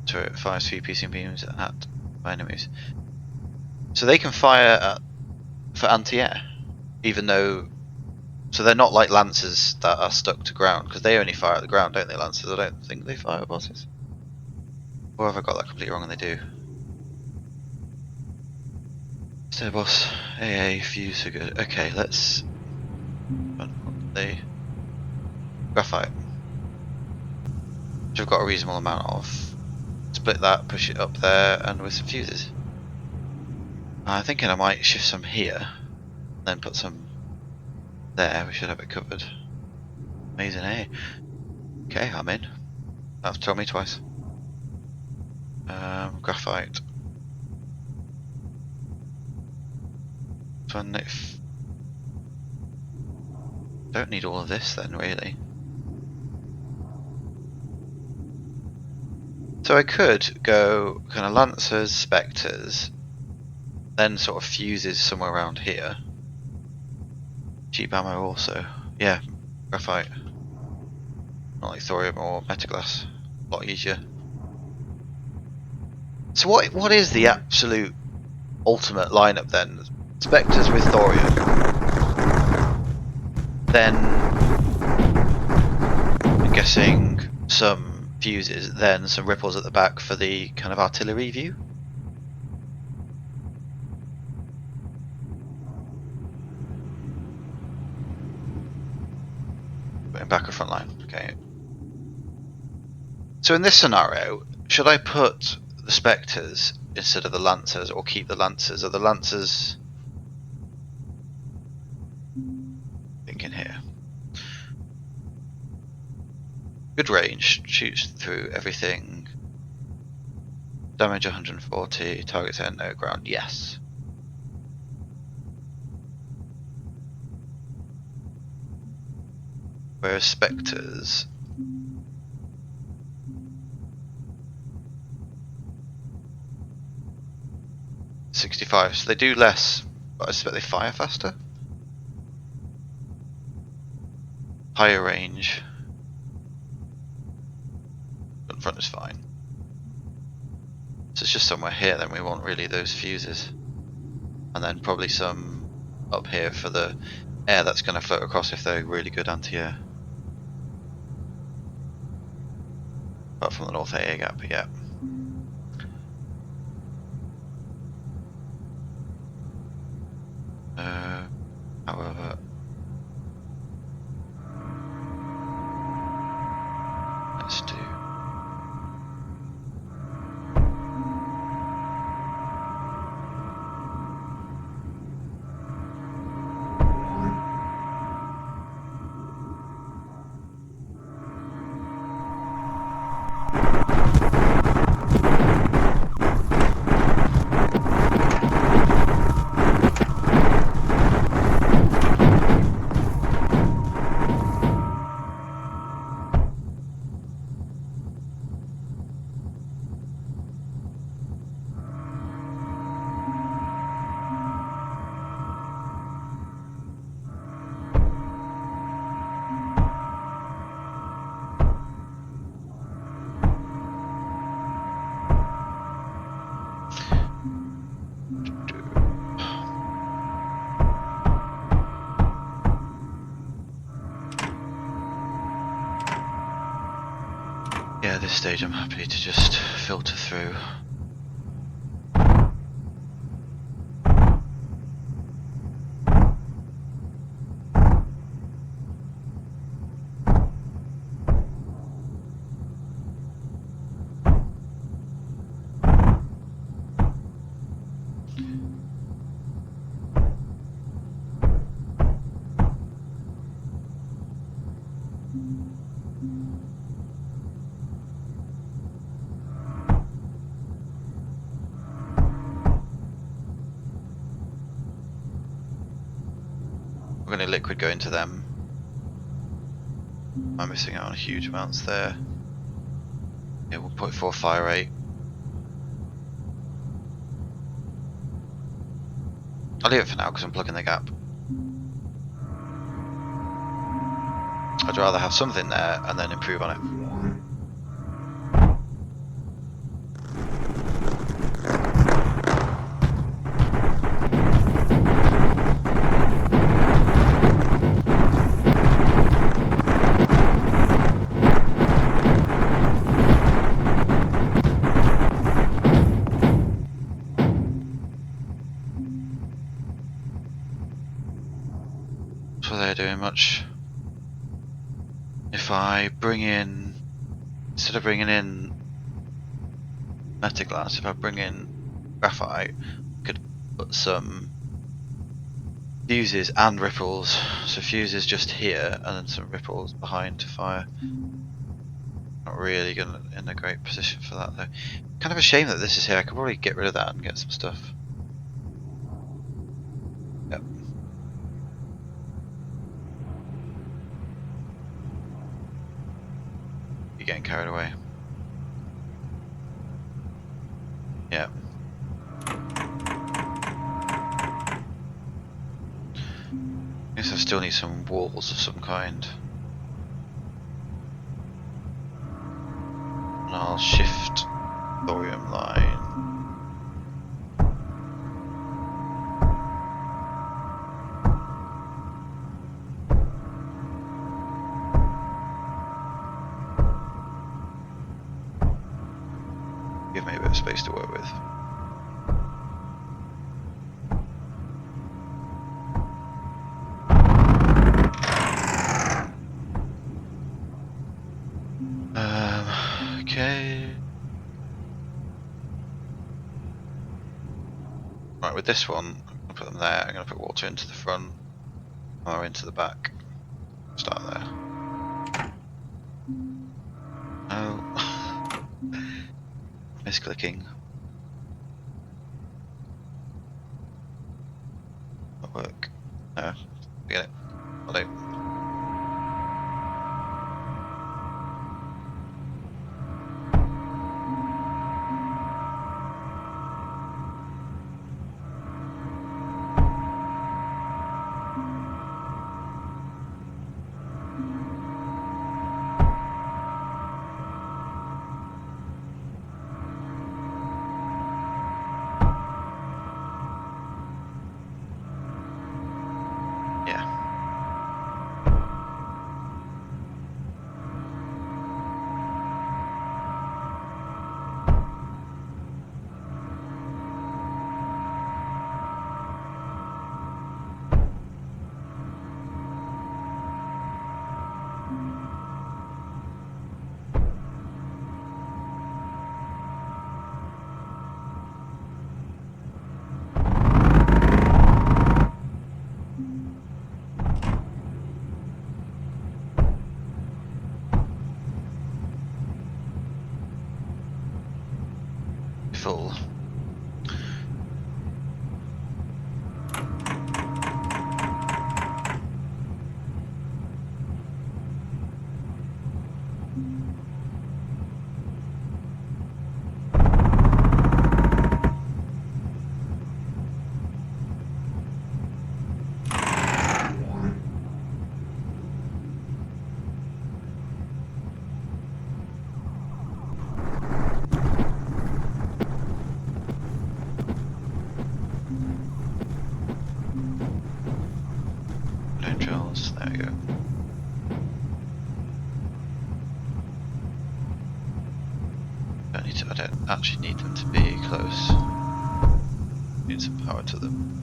turret fires 3 piercing beams at enemies. So they can fire for anti-air, even though. So they're not like lancers that are stuck to ground, because they only fire at the ground, don't they? Lancers, I don't think they fire at bosses. Or have I got that completely wrong? And they do. Stay boss, AA, fuse are good. Okay, let's. The graphite, which I've got a reasonable amount of. Split that, push it up there, and with some fuses. I'm thinking I might shift some here, then put some there. We should have it covered. Amazing, eh? Okay, I'm in. That's told me twice. Graphite. Fun if. Don't need all of this then, really. So I could go kind of lancers, spectres, then sort of fuses somewhere around here. Cheap ammo also. Yeah, graphite. Not like thorium or metaglass. A lot easier. So what is the absolute ultimate lineup then? Spectres with thorium. Then I'm guessing some fuses, then some ripples at the back for the kind of artillery view. Back or front line, okay. So in this scenario, should I put the spectres instead of the lancers, or keep the lancers? Are the lancers thinking here? Good range, shoots through everything. Damage 140, targets at no ground, yes. Whereas spectres, 65, so they do less, but I suspect they fire faster. Higher range. Gun front is fine. So it's just somewhere here then we want really those fuses. And then probably some up here for the air that's going to float across if they're really good anti-air. Apart from the North AA gap, yeah. However, let's do. Yeah, at this stage I'm happy to just filter through. We're going to liquid go into them. I'm missing out on huge amounts there. Yeah, 1.4 fire rate. I'll leave it for now because I'm plugging the gap. I'd rather have something there and then improve on it. So they're doing much. If I bring in, instead of bringing in metaglass, if I bring in graphite, I could put some fuses and ripples. So fuses just here and then some ripples behind to fire. Not really in a great position for that though. Kind of a shame that this is here. I could probably get rid of that and get some stuff. Yep. You're getting carried away. Yeah. Guess I still need some walls of some kind. And I'll shift thorium line. Give me a bit of space to work with. Okay. Right, with this one, I'm going to put them there. I'm going to put water into the front or into the back. Start there. Oh. Misclicking. Not work. No. Forget it. I'll do. full. No drills, there we go. I don't actually need them to be close. Need some power to them.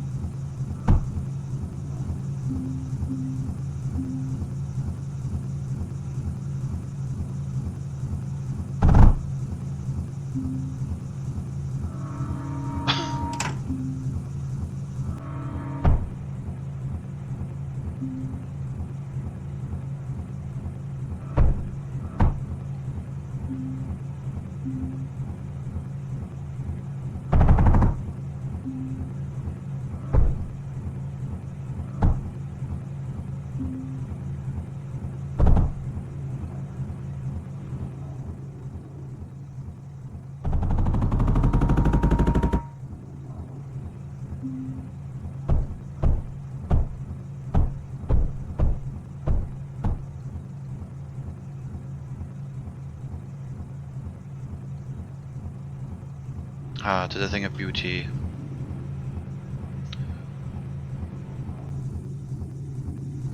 Ah, to the thing of beauty.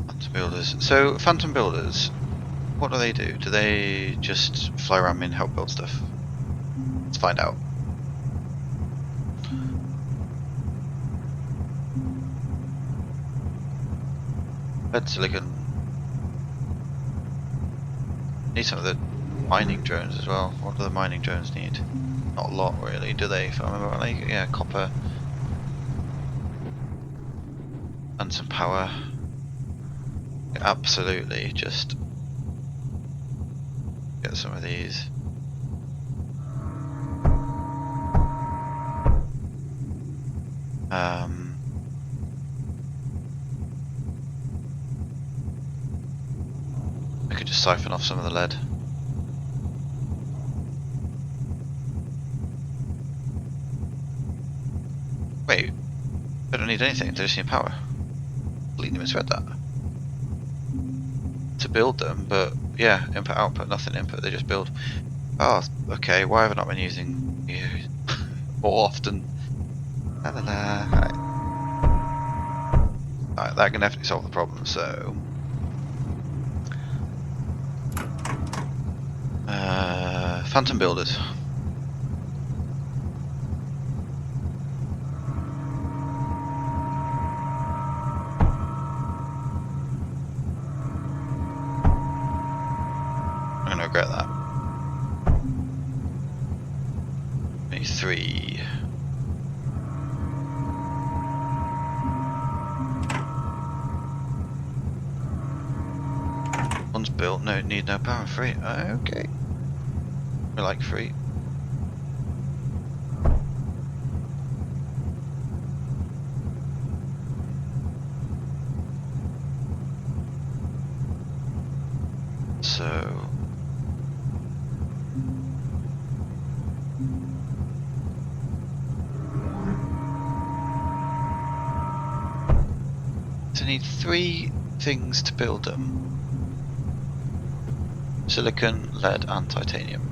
Phantom builders. So, phantom builders, what do they do? Do they just fly around me and help build stuff? Let's find out. Lead silicon. Need some of the mining drones as well. What do the mining drones need? Not a lot really, do they? If I remember rightly, yeah, copper and some power. Absolutely, just get some of these. I could just siphon off some of the lead. Wait, I don't need anything, they just need power. Completely misread that. To build them, but yeah, input output, nothing input, they just build. Oh, okay, why have I not been using you more often? La la la. Alright, that can definitely solve the problem, so phantom builders. I'm gonna regret that. Need 3. One's built, no need no power, 3. Okay. We like 3. So I need 3 things to build them. Silicon, lead and titanium.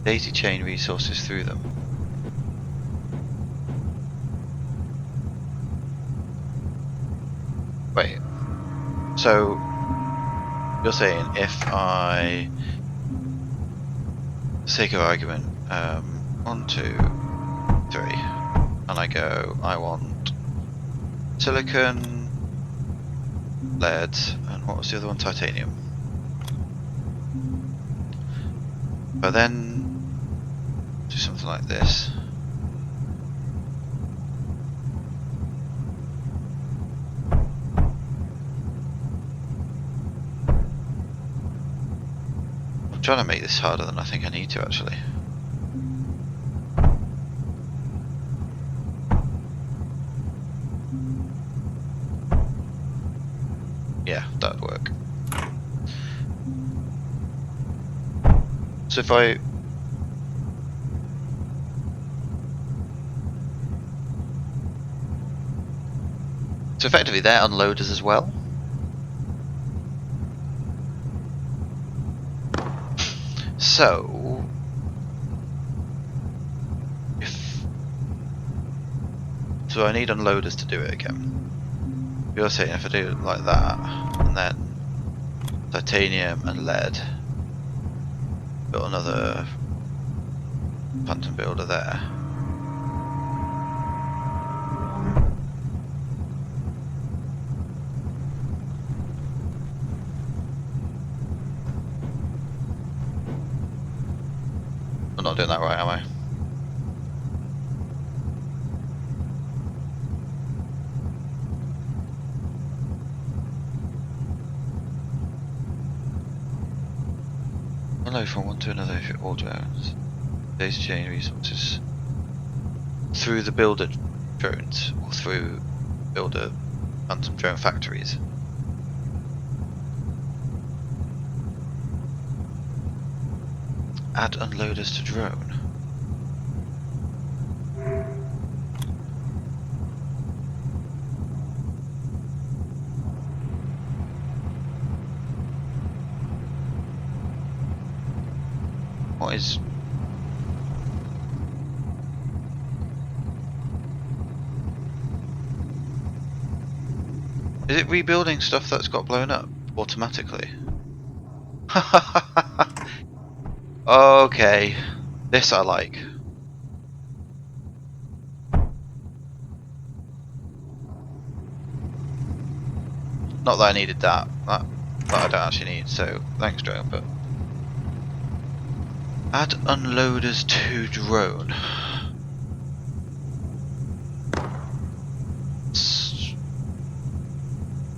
Daisy chain resources through them. Wait, so you're saying if I, for sake of argument, 1, 2, 3, and I go, I want silicon, lead, and what was the other one? Titanium. But then do something like this. I'm trying to make this harder than I think I need to actually. Yeah, that'd work. So if I... So effectively they're unloaders as well. So... So I need unloaders to do it again. You're saying if I do it like that, and then titanium and lead, got another phantom builder there. I'm not doing that right, am I? Unload from one to another if it all drones. Daisy chain resources through the builder drones or through builder phantom drone factories. Add unloaders to drone. What is... Is it rebuilding stuff that's got blown up automatically? Okay, this I like. Not that I needed that. That I don't actually need, so thanks drone, but... Add unloaders to drone.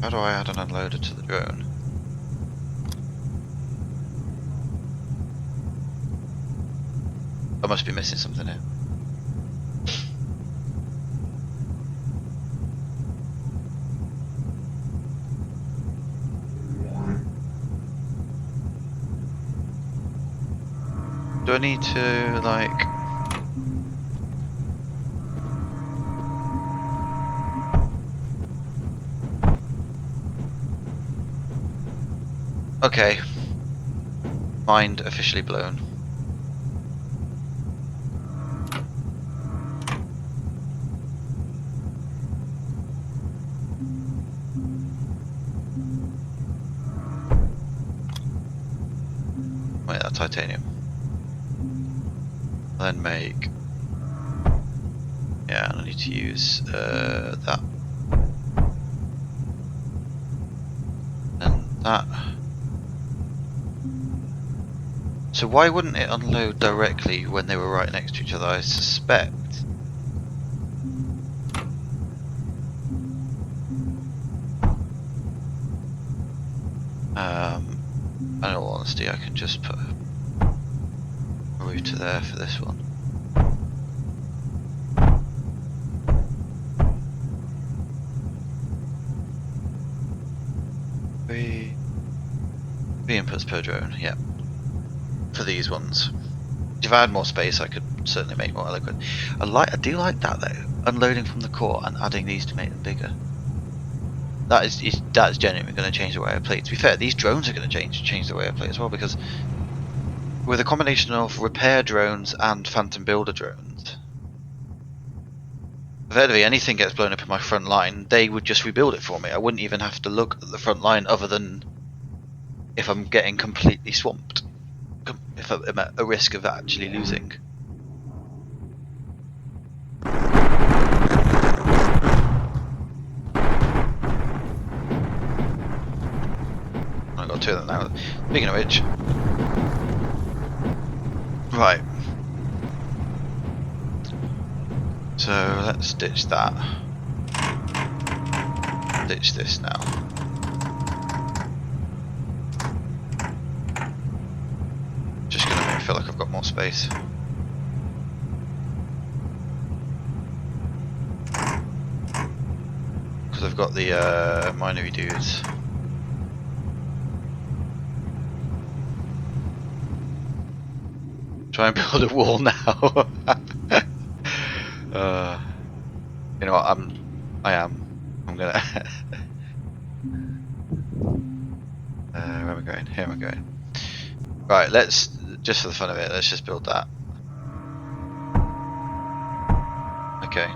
How do I add an unloader to the drone? I must be missing something here. Do I need to, like... Okay. Mind officially blown. Wait, that titanium. Then make... Yeah, and I need to use that. And that. So why wouldn't it unload directly when they were right next to each other? I suspect. In all honesty, I can just put a router there for this one. Three inputs per drone, yeah. For these ones. If I had more space, I could certainly make more eloquent. I do like that though. Unloading from the core and adding these to make them bigger. That's genuinely going to change the way I play. To be fair, these drones are going to change the way I play as well, because with a combination of repair drones and phantom builder drones, effectively anything gets blown up in my front line, they would just rebuild it for me. I wouldn't even have to look at the front line other than if I'm getting completely swamped. If I'm at a risk of actually losing. I got two of them now. Speaking of which, right. So let's ditch that. Ditch this now. base. Because I've got the minery dudes. Try and build a wall now. You know what? I'm gonna. Where am I going? Here am I going. Right, let's just for the fun of it, let's just build that. Okay.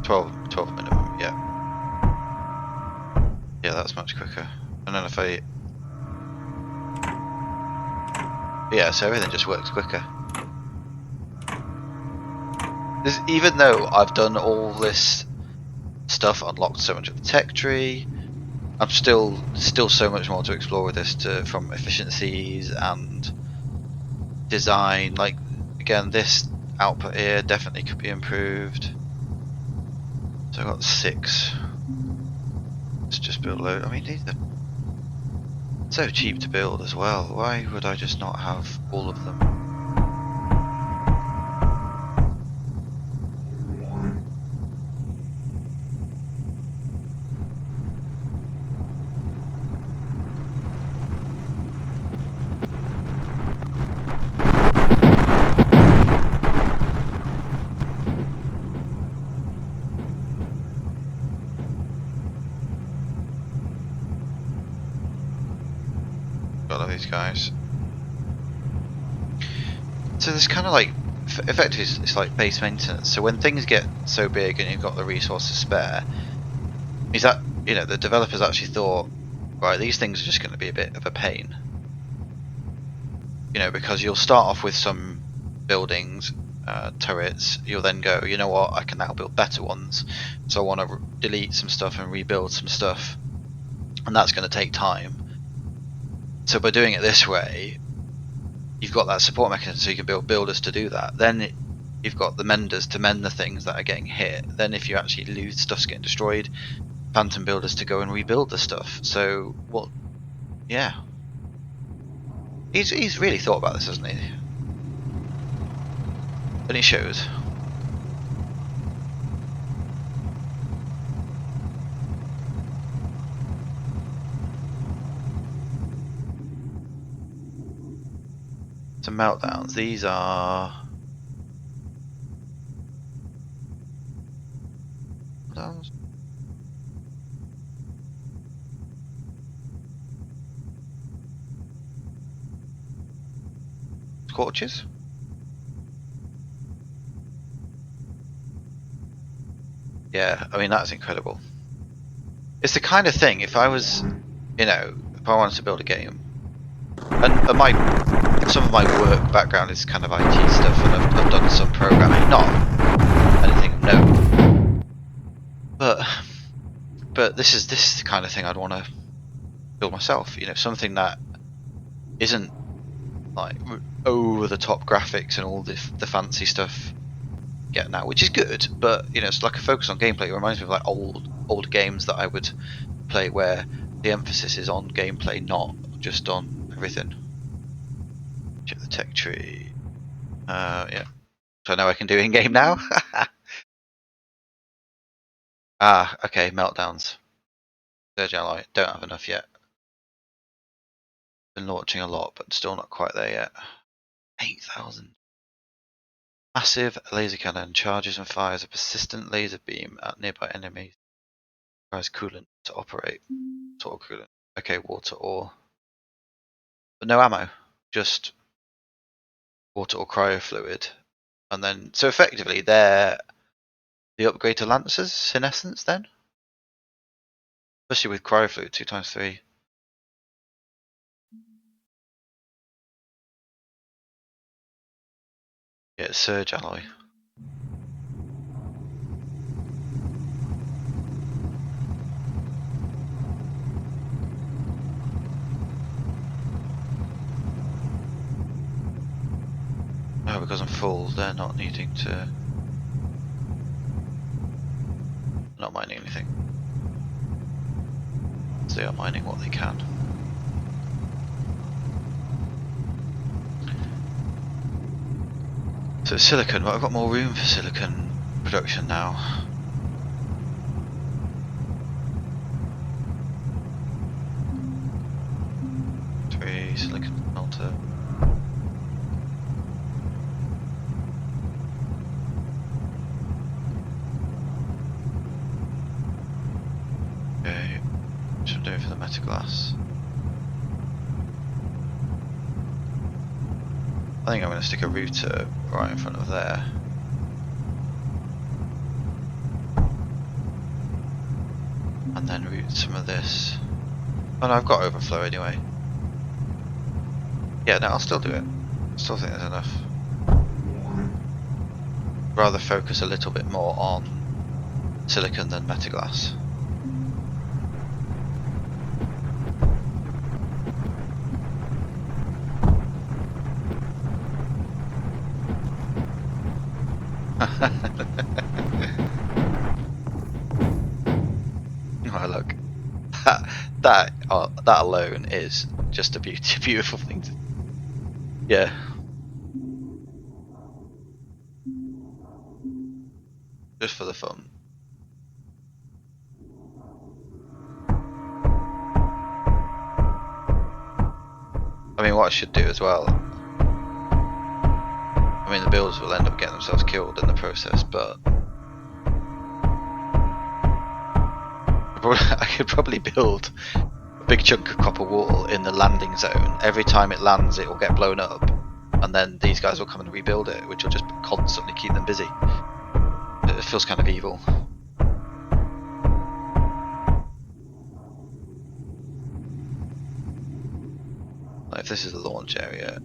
12 minimum. Yeah. Yeah, that's much quicker. And then if I. Yeah, so everything just works quicker. Even though I've done all this stuff, unlocked so much of the tech tree, I'm still so much more to explore with this, from efficiencies and design. Like again, this output here definitely could be improved. So I've got 6. Let's just build a load. I mean, these are so cheap to build as well. Why would I just not have all of them? Got all these guys. So there's kind of like, effectively it's like base maintenance. So when things get so big and you've got the resources spare, is that, you know, the developers actually thought, right, these things are just going to be a bit of a pain. You know, because you'll start off with some buildings, turrets, you'll then go, you know what, I can now build better ones. So I want to delete some stuff and rebuild some stuff. And that's going to take time. So by doing it this way, you've got that support mechanism, so you can build builders to do that. Then you've got the menders to mend the things that are getting hit. Then if you actually lose stuff's getting destroyed, phantom builders to go and rebuild the stuff. So, well, yeah. He's really thought about this, hasn't he? And it shows. Some meltdowns. These are meltdowns. Scorches. Yeah, I mean that's incredible. It's the kind of thing, if I was, you know, if I wanted to build a game, and some of my work background is kind of IT stuff, and I've done some programming, not anything, no. But this is the kind of thing I'd want to build myself. You know, something that isn't like over the top graphics and all the fancy stuff get now, which is good. But you know, it's like a focus on gameplay. It reminds me of like old games that I would play where the emphasis is on gameplay, not just on everything. Check the tech tree. Yeah. So now I can do in game now. Ah, okay. Meltdowns. Surge ally. Don't have enough yet. Been launching a lot, but still not quite there yet. 8,000. Massive laser cannon charges and fires a persistent laser beam at nearby enemies. Requires coolant to operate. Sort of coolant. Okay, water ore. But no ammo. Just water or cryo fluid. And then, so effectively, they're the upgrade to Lancers in essence, then? Especially with cryo fluid, 2x3. Yeah, it's surge alloy. Oh, because I'm full, they're not needing to. Not mining anything. So they are mining what they can. So silicon, well, I've got more room for silicon production now. Silicon smelter. Okay, what should I do for the metal glass? I think I'm going to stick a router right in front of there. And then route some of this. Oh no, I've got overflow anyway. Yeah, no, I'll still do it. Still think there's enough. Rather focus a little bit more on silicon than metaglass. Oh look, that alone is just a beautiful thing. Yeah. Just for the fun. I mean, what I should do as well. I mean, the builders will end up getting themselves killed in the process, but I could probably build a big chunk of copper wall in the landing zone. Every time it lands, it will get blown up, and then these guys will come and rebuild it, which will just constantly keep them busy. It feels kind of evil. Like if this is the launch area,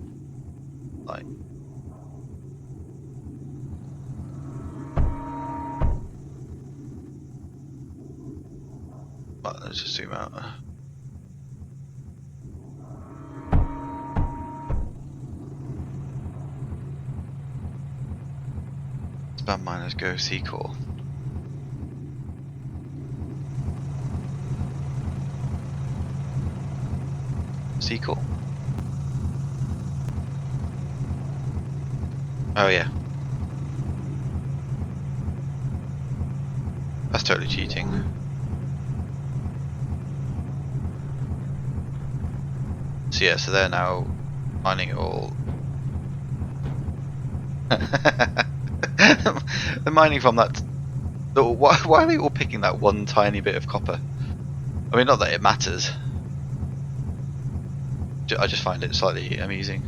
like well, let's just zoom out. Spam miners go C-core. C-core. Oh yeah. That's totally cheating. So yeah, so they're now mining it all. They're mining from that. Why are they all picking that one tiny bit of copper? I mean, not that it matters. I just find it slightly amusing.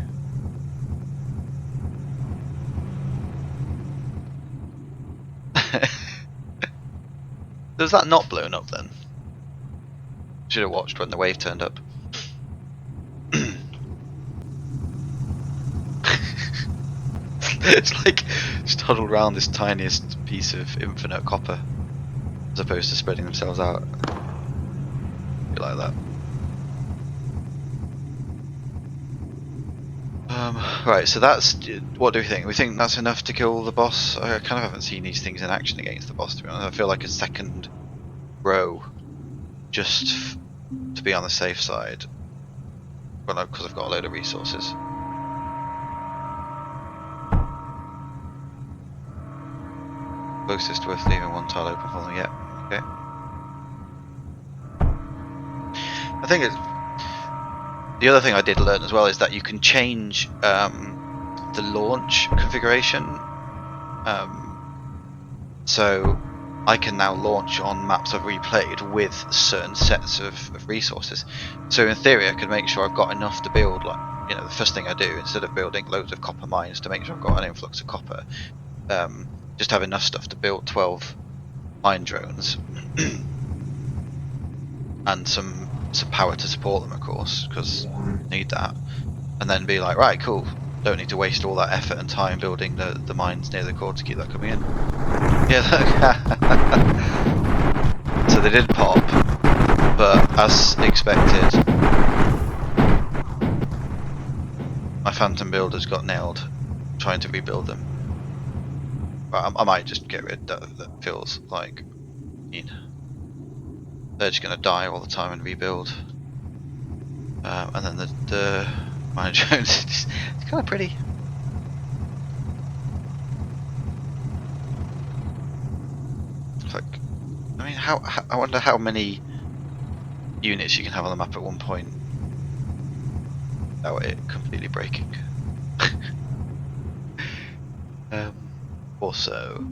Was that not blown up then? Should have watched when the wave turned up. It's like just huddled around this tiniest piece of infinite copper, as opposed to spreading themselves out. Like that. Right, so that's. What do we think? We think that's enough to kill the boss? I kind of haven't seen these things in action against the boss, to be honest. I feel like a second row, just to be on the safe side. Well, because I've got a load of resources. Closest worth leaving one tile open for them. Yeah. Okay. I think it's. The other thing I did learn as well is that you can change the launch configuration. So I can now launch on maps I've replayed with certain sets of resources. So in theory, I could make sure I've got enough to build. Like, you know, the first thing I do, instead of building loads of copper mines to make sure I've got an influx of copper, just have enough stuff to build 12 mine drones and some power to support them, of course, because need that, and then be like, right, cool, don't need to waste all that effort and time building the mines near the core to keep that coming in. Yeah, look. So they did pop, but as expected, my phantom builders got nailed trying to rebuild them. But I might just get rid of that. Feels like they're just going to die all the time and rebuild. And then the mine drones, it's kind of pretty. I mean, I wonder how many units you can have on the map at one point without it completely breaking. Also,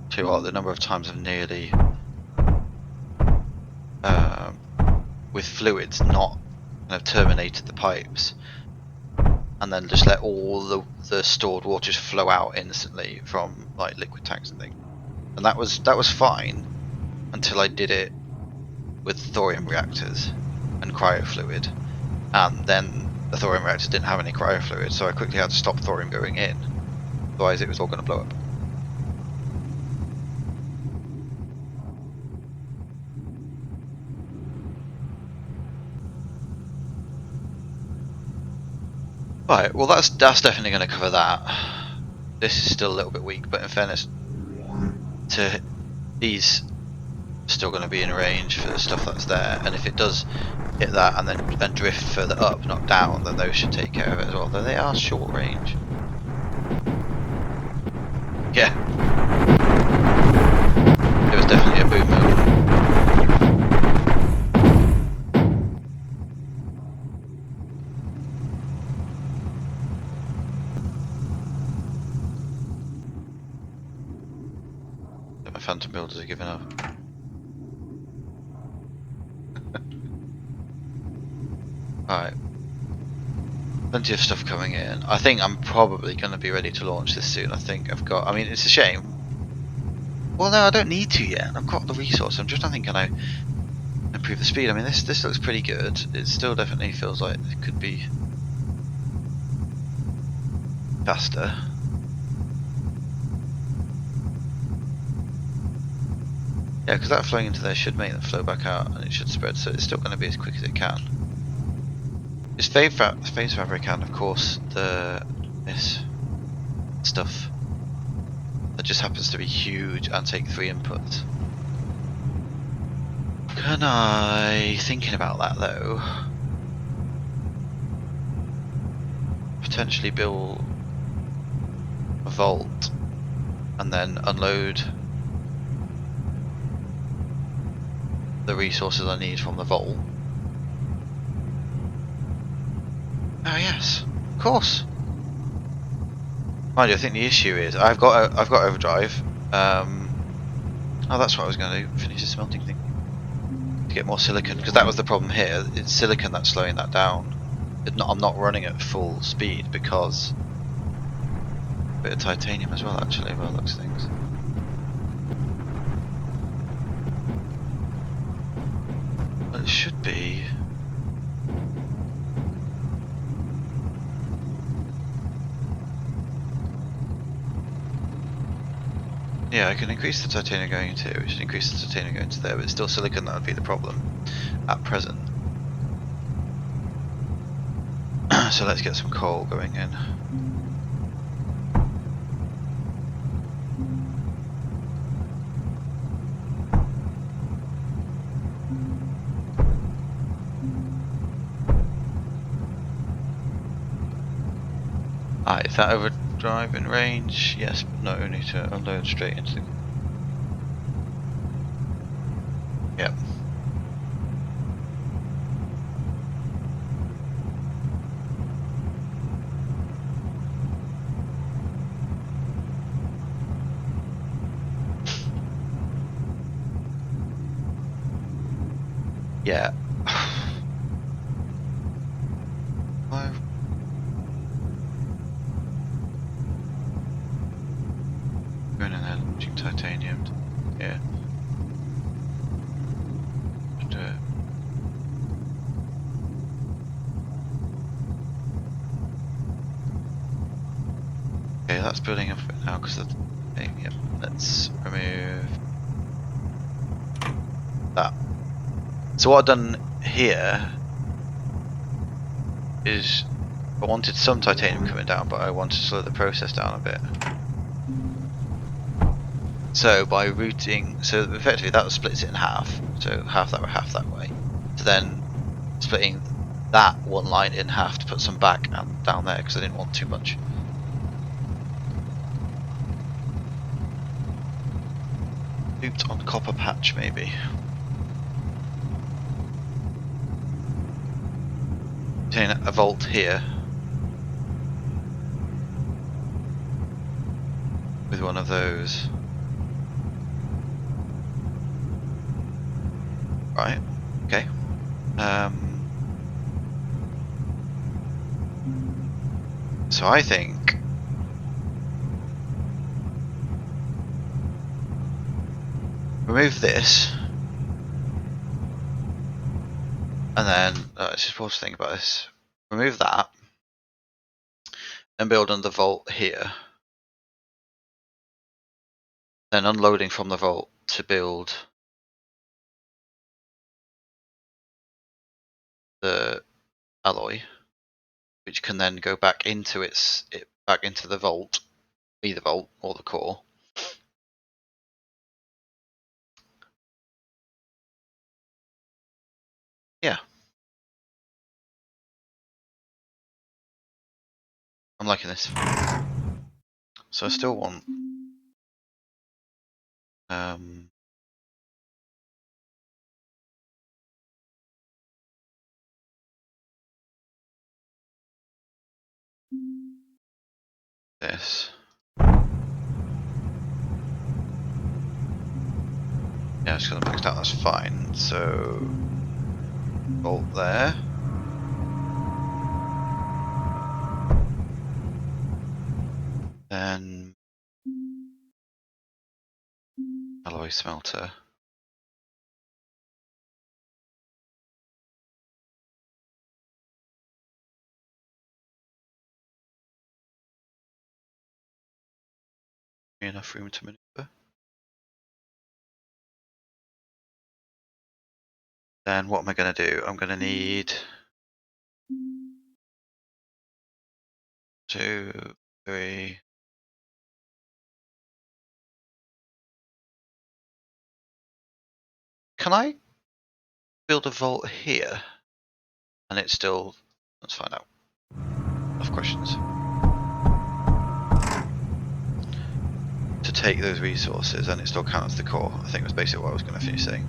too what, the number of times I've nearly with fluids not kind of terminated the pipes and then just let all the stored water just flow out instantly from like liquid tanks and things. And that was fine until I did it with thorium reactors and cryofluid, and then the thorium reactors didn't have any cryofluid, so I quickly had to stop thorium going in, otherwise it was all going to blow up. Right, well that's definitely going to cover that. This is still a little bit weak, but in fairness to these, still going to be in range for the stuff that's there, and if it does hit that and then drift further up, not down, then those should take care of it as well, though they are short range. Yeah, it was definitely a boom move. My phantom builders are giving up. Alright. Plenty of stuff coming in. I think I'm probably going to be ready to launch this soon. I think I've got... I mean, it's a shame. Well, no, I don't need to yet. I've got the resource. I'm just thinking, can I improve the speed? I mean, this looks pretty good. It still definitely feels like it could be faster. Yeah, because that flowing into there should make them flow back out, and it should spread, so it's still going to be as quick as it can. It's phase fabric and of course this stuff that just happens to be huge and take 3 inputs. Can I, thinking about that though, potentially build a vault and then unload the resources I need from the vault? Oh yes, of course. Mind you, I think the issue is I've got overdrive. Oh, that's what I was going to do. Finish the smelting thing to get more silicon, because that was the problem here. It's silicon that's slowing that down. I'm not running at full speed because a bit of titanium as well, actually, by the looks of things. Well, it should be. Yeah, I can increase the titanium going into here, which should increase the titanium going to there, but it's still silicon that would be the problem at present. So let's get some coal going in. Ah, is that overdrive in range? Yes, but not only to unload straight into the... Yep. Yeah. Going in there, launching titanium. Yeah. Just do it. Okay, that's building up a bit now because of the thing. Yep. Let's remove that. So what I've done here is I wanted some titanium coming down, but I wanted to slow the process down a bit. So by routing, so effectively that splits it in half. So half that way, half that way. So then splitting that one line in half to put some back and down there because I didn't want too much. Looped on copper patch maybe. Saying a vault here with one of those. Right. Okay. So I think remove this, and then let's just pause to think about this. Remove that, and build another vault here. Then unloading from the vault to build the alloy, which can then go back into back into the vault, either vault or the core. Yeah, I'm liking this. So I still want this. Yeah, it's got them maxed out, that's fine. So bolt there. Then alloy smelter. Enough room to maneuver. Then what am I going to do? I'm going to need 2, 3. Can I build a vault here? And it's still, let's find out. Enough questions. To take those resources and it still counts the core. I think that's basically what I was going to finish saying.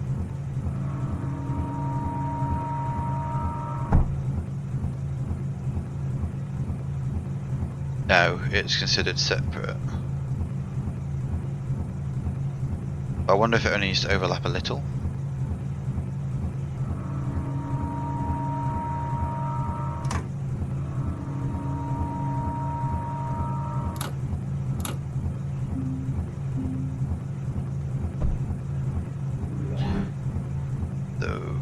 No, it's considered separate. I wonder if it only needs to overlap a little. Though.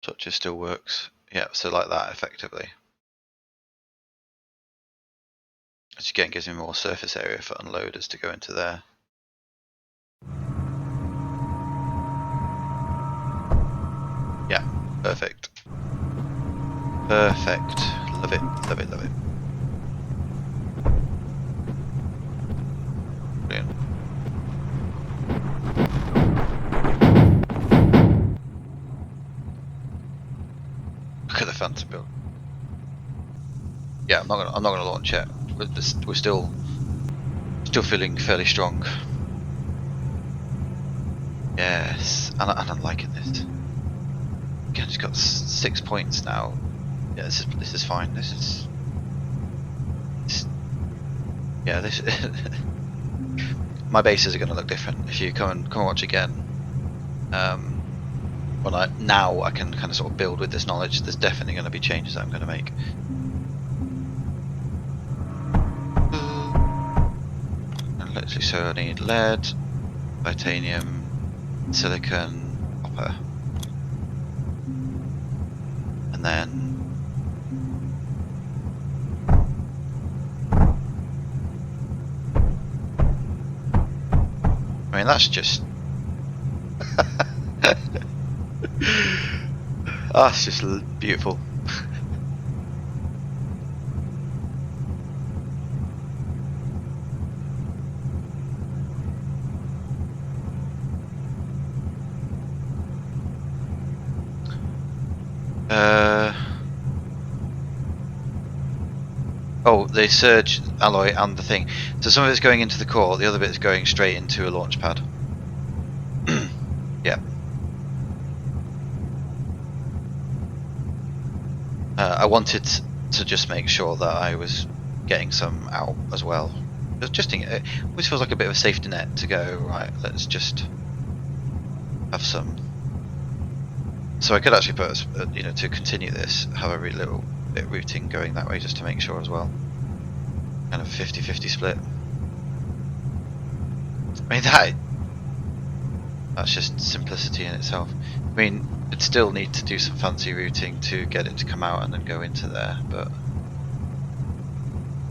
Touches still works. Yeah, so like that effectively. Which again gives me more surface area for unloaders to go into there. Yeah, perfect. Perfect. Love it, love it, love it. Brilliant. Look at the phantom build. Yeah, I'm not gonna launch it. We're still feeling fairly strong. Yes, and I'm liking this. Again, it's got 6 points now. Yeah, this is fine. This is yeah. This my bases are going to look different if you come and watch again. When I can kind of sort of build with this knowledge. There's definitely going to be changes that I'm going to make. And literally, so I need lead, titanium, silicon, copper, and then I mean that's just that's just beautiful. Oh, the surge alloy and the thing. So some of it's going into the core, the other bit is going straight into a launch pad. Yeah. I wanted to just make sure that I was getting some out as well. Just it always feels like a bit of a safety net to go, right, let's just have some. So I could actually put, you know, to continue this, have a really little bit of routing going that way just to make sure as well. Kind of 50-50 split. I mean, that's just simplicity in itself. I mean, it'd still need to do some fancy routing to get it to come out and then go into there, but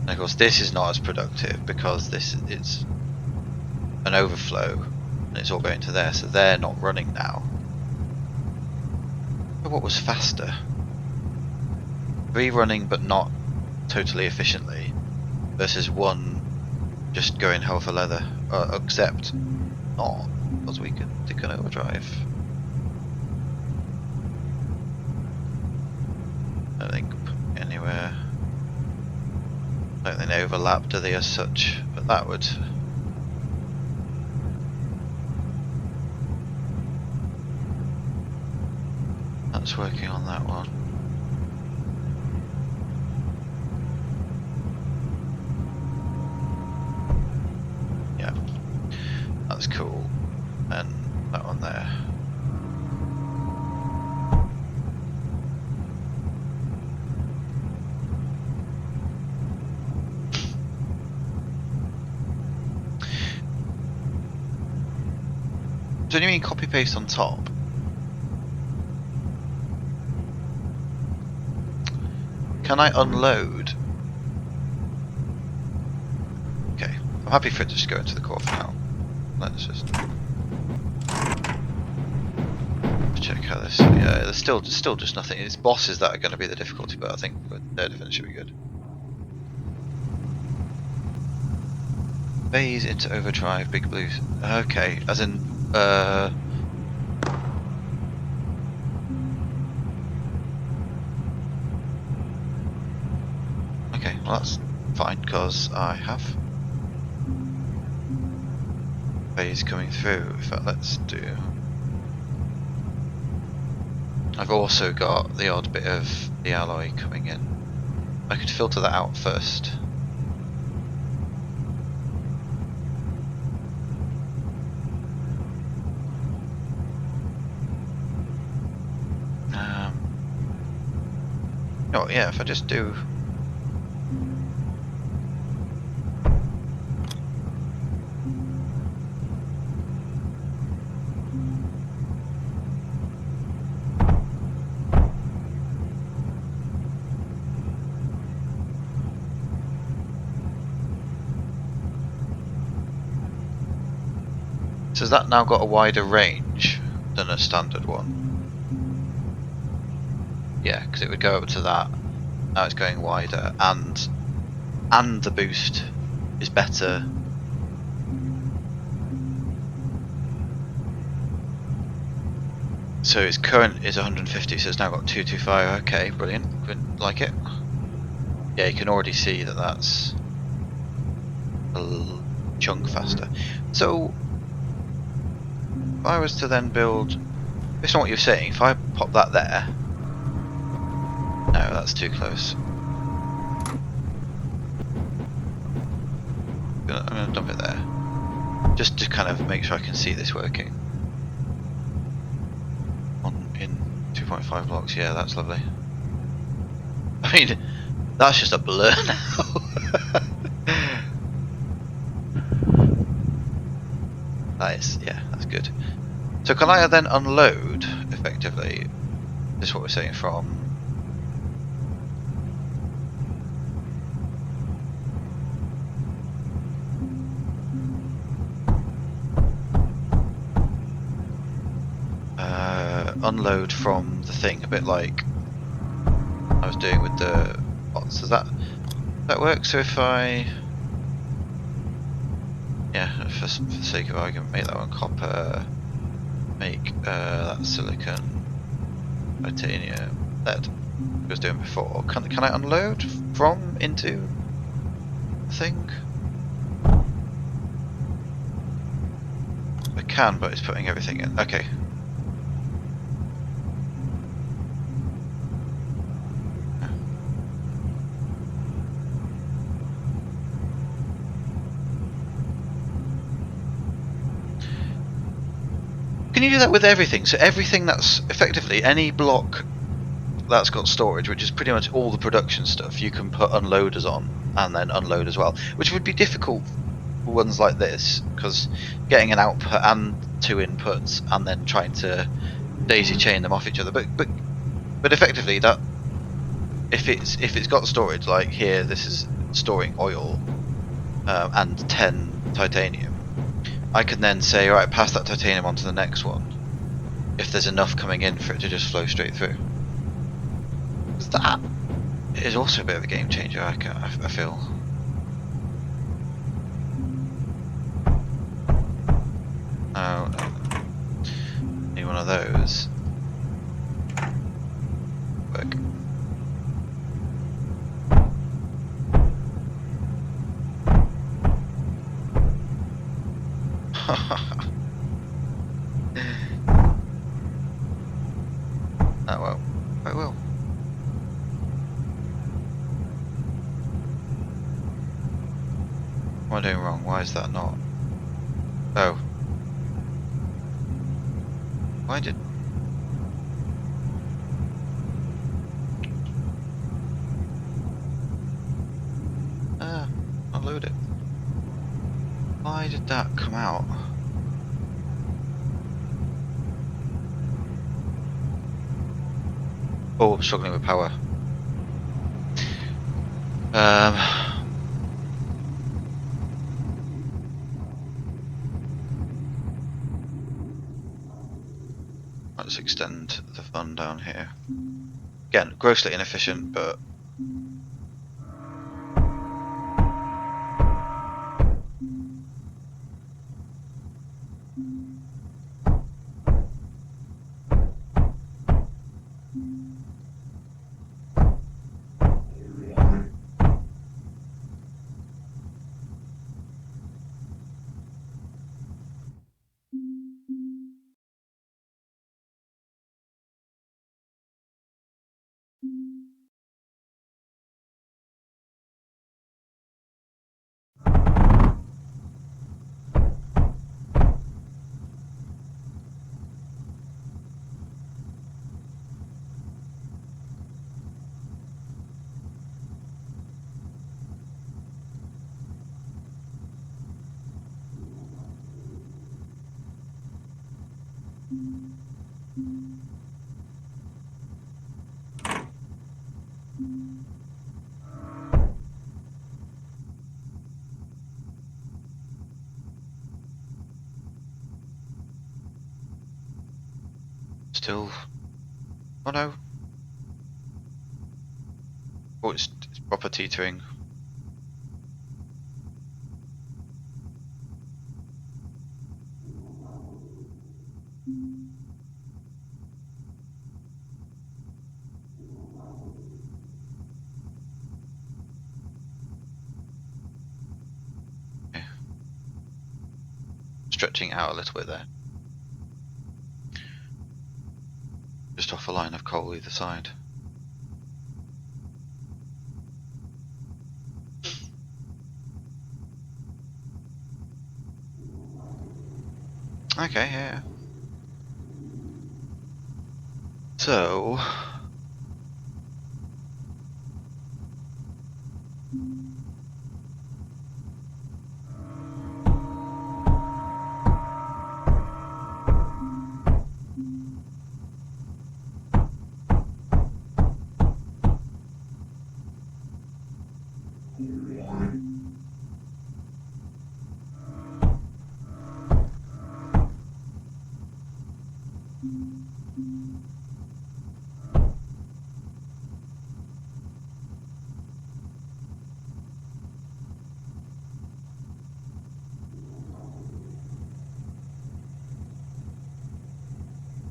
and of course this is not as productive because it's an overflow and it's all going to there, so they're not running now. But what was faster? 3 running but not totally efficiently versus 1 just going hell for leather, except not because we can take an overdrive. I don't think anywhere. I don't think they overlap, do they, as such? But that would. That's working on that one. Yeah, that's cool. And that one there. Do you mean copy paste on top? Can I unload? Okay, I'm happy for it to just go into the core for now. Let's just check how this. Yeah, there's still just nothing. It's bosses that are going to be the difficulty, but I think their defense should be good. Phase into overdrive, big blues. Okay, as in okay, well that's fine because I have phase coming through. In fact, let's do. I've also got the odd bit of the alloy coming in. I could filter that out first. Oh yeah, if I just do. So has that now got a wider range than a standard one? Yeah, because it would go up to that. Now it's going wider, and the boost is better. So its current is 150, so it's now got 225. Okay, brilliant. Like it. Yeah, you can already see that that's a chunk faster. So if I was to then build, based on what you're saying, if I pop that there, no, that's too close. I'm gonna dump it there, just to kind of make sure I can see this working. In 2.5 blocks, yeah, that's lovely. I mean, that's just a blur now. Nice, yeah, that's good. So can I then unload effectively? This is what we're saying from. Unload from the thing, a bit like I was doing with the bots. Does that work? So if I, yeah, for the sake of argument, make that one copper, make that silicon, titanium. that I was doing before. Can I unload from into the thing? I can, but it's putting everything in. Okay. Can you do that with everything? So everything that's effectively any block that's got storage, which is pretty much all the production stuff, you can put unloaders on and then unload as well, which would be difficult for ones like this because getting an output and two inputs and then trying to daisy chain them off each other. But effectively, that if it's got storage, like here, this is storing oil and 10 titanium. I can then say, all right, pass that titanium on to the next one. If there's enough coming in for it to just flow straight through. Because that is also a bit of a game changer, I feel. Oh, need one of those. Work. Oh well, I will. What am I doing wrong? Why is that not? Oh. Why did... unload it. Why did that come out? Oh, I'm struggling with power. Let's extend the fun down here. Again, grossly inefficient, but still... Oh no. Oh, it's proper teetering. Okay. Stretching out a little bit there. Just off a line of coal either side. Okay, yeah. So...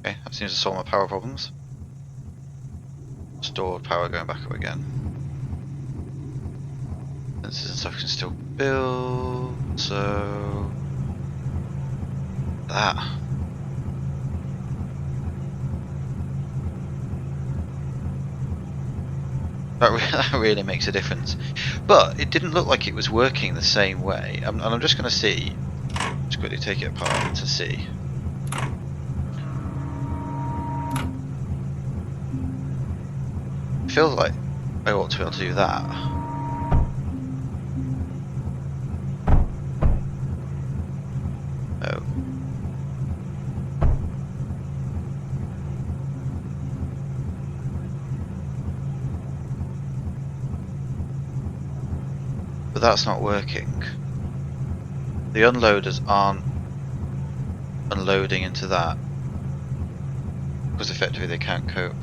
Okay, that seems to solve my power problems. stored power going back up again. Sensors and stuff can still build, so that. That really makes a difference. But it didn't look like it was working the same way. And I'm just going to see, just quickly take it apart to see. It feels like I ought to be able to do that. Oh. But that's not working. The unloaders aren't unloading into that because effectively they can't cope.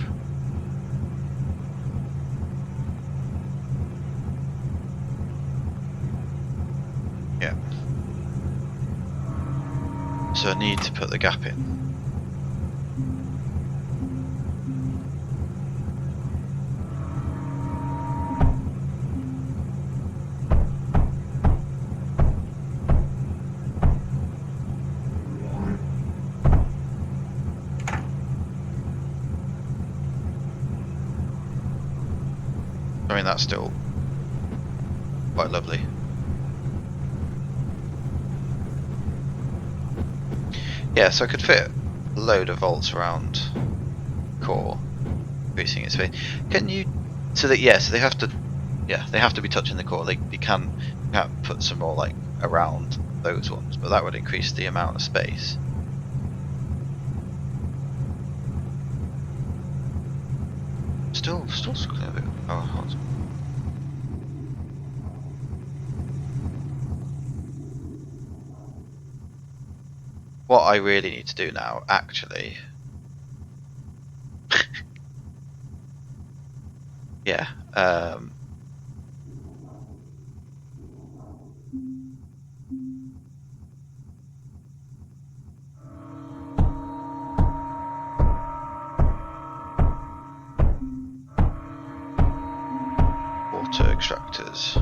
Yeah. So I need to put the gap in. I mean, that's still quite lovely. Yeah, so I could fit a load of volts around core, increasing its speed. Can you? So that so they have to, they have to be touching the core. You can't put some more like around those ones, but that would increase the amount of space. Still struggling a bit. Oh, hold on. What I really need to do now, actually, yeah, water extractors.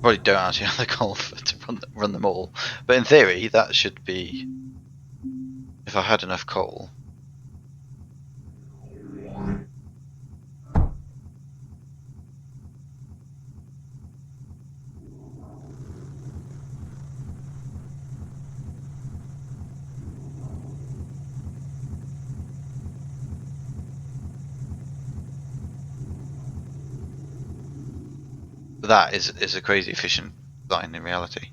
Probably don't actually have the coal to run them all, but in theory that should be, if I had enough coal. That is a crazy efficient design in reality.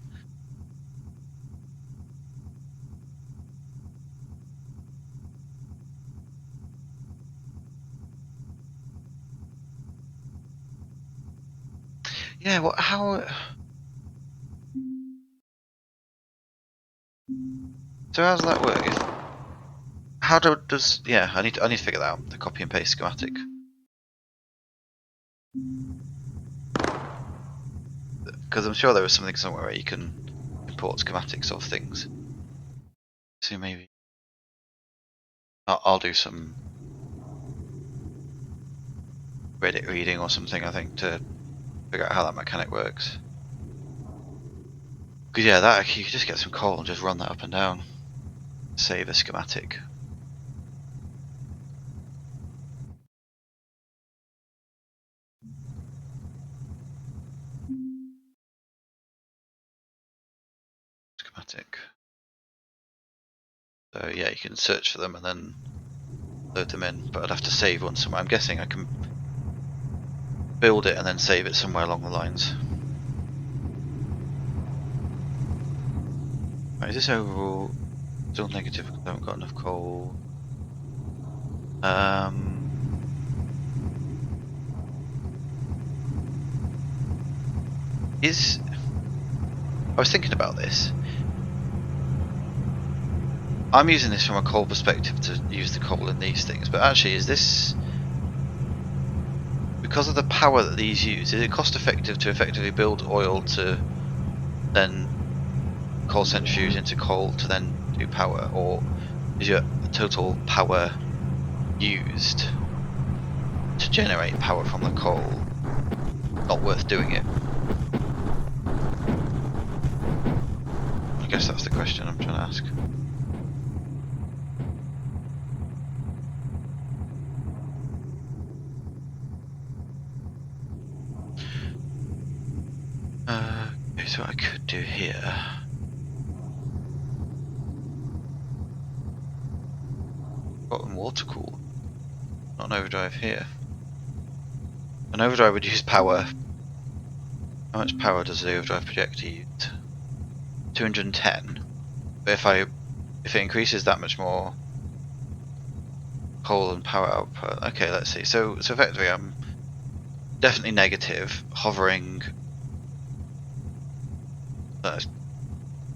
Yeah, how? So how does that work? How does? Yeah, I need to figure that out. The copy and paste schematic. Because I'm sure there was something somewhere where you can import schematics of things. So maybe I'll do some Reddit reading or something, I think, to figure out how that mechanic works. Because yeah, that you could just get some coal and just run that up and down. Save a schematic. Schematic. So yeah, you can search for them and then load them in, but I'd have to save one somewhere. I'm guessing I can build it and then save it somewhere along the lines. Right, is this overall still negative because I haven't got enough coal? I was thinking about this. I'm using this from a coal perspective to use the coal in these things, but actually is this, because of the power that these use, is it cost effective to effectively build oil to then coal centrifuge into coal to then do power, or is your total power used to generate power from the coal not worth doing it? I guess that's the question I'm trying to ask. Okay, so what I could do here. Got them water cool. Not an overdrive here. An overdrive would use power. How much power does the overdrive projector use? 210. But if it increases that much more coal and power output, okay, let's see. So effectively, I'm definitely negative, hovering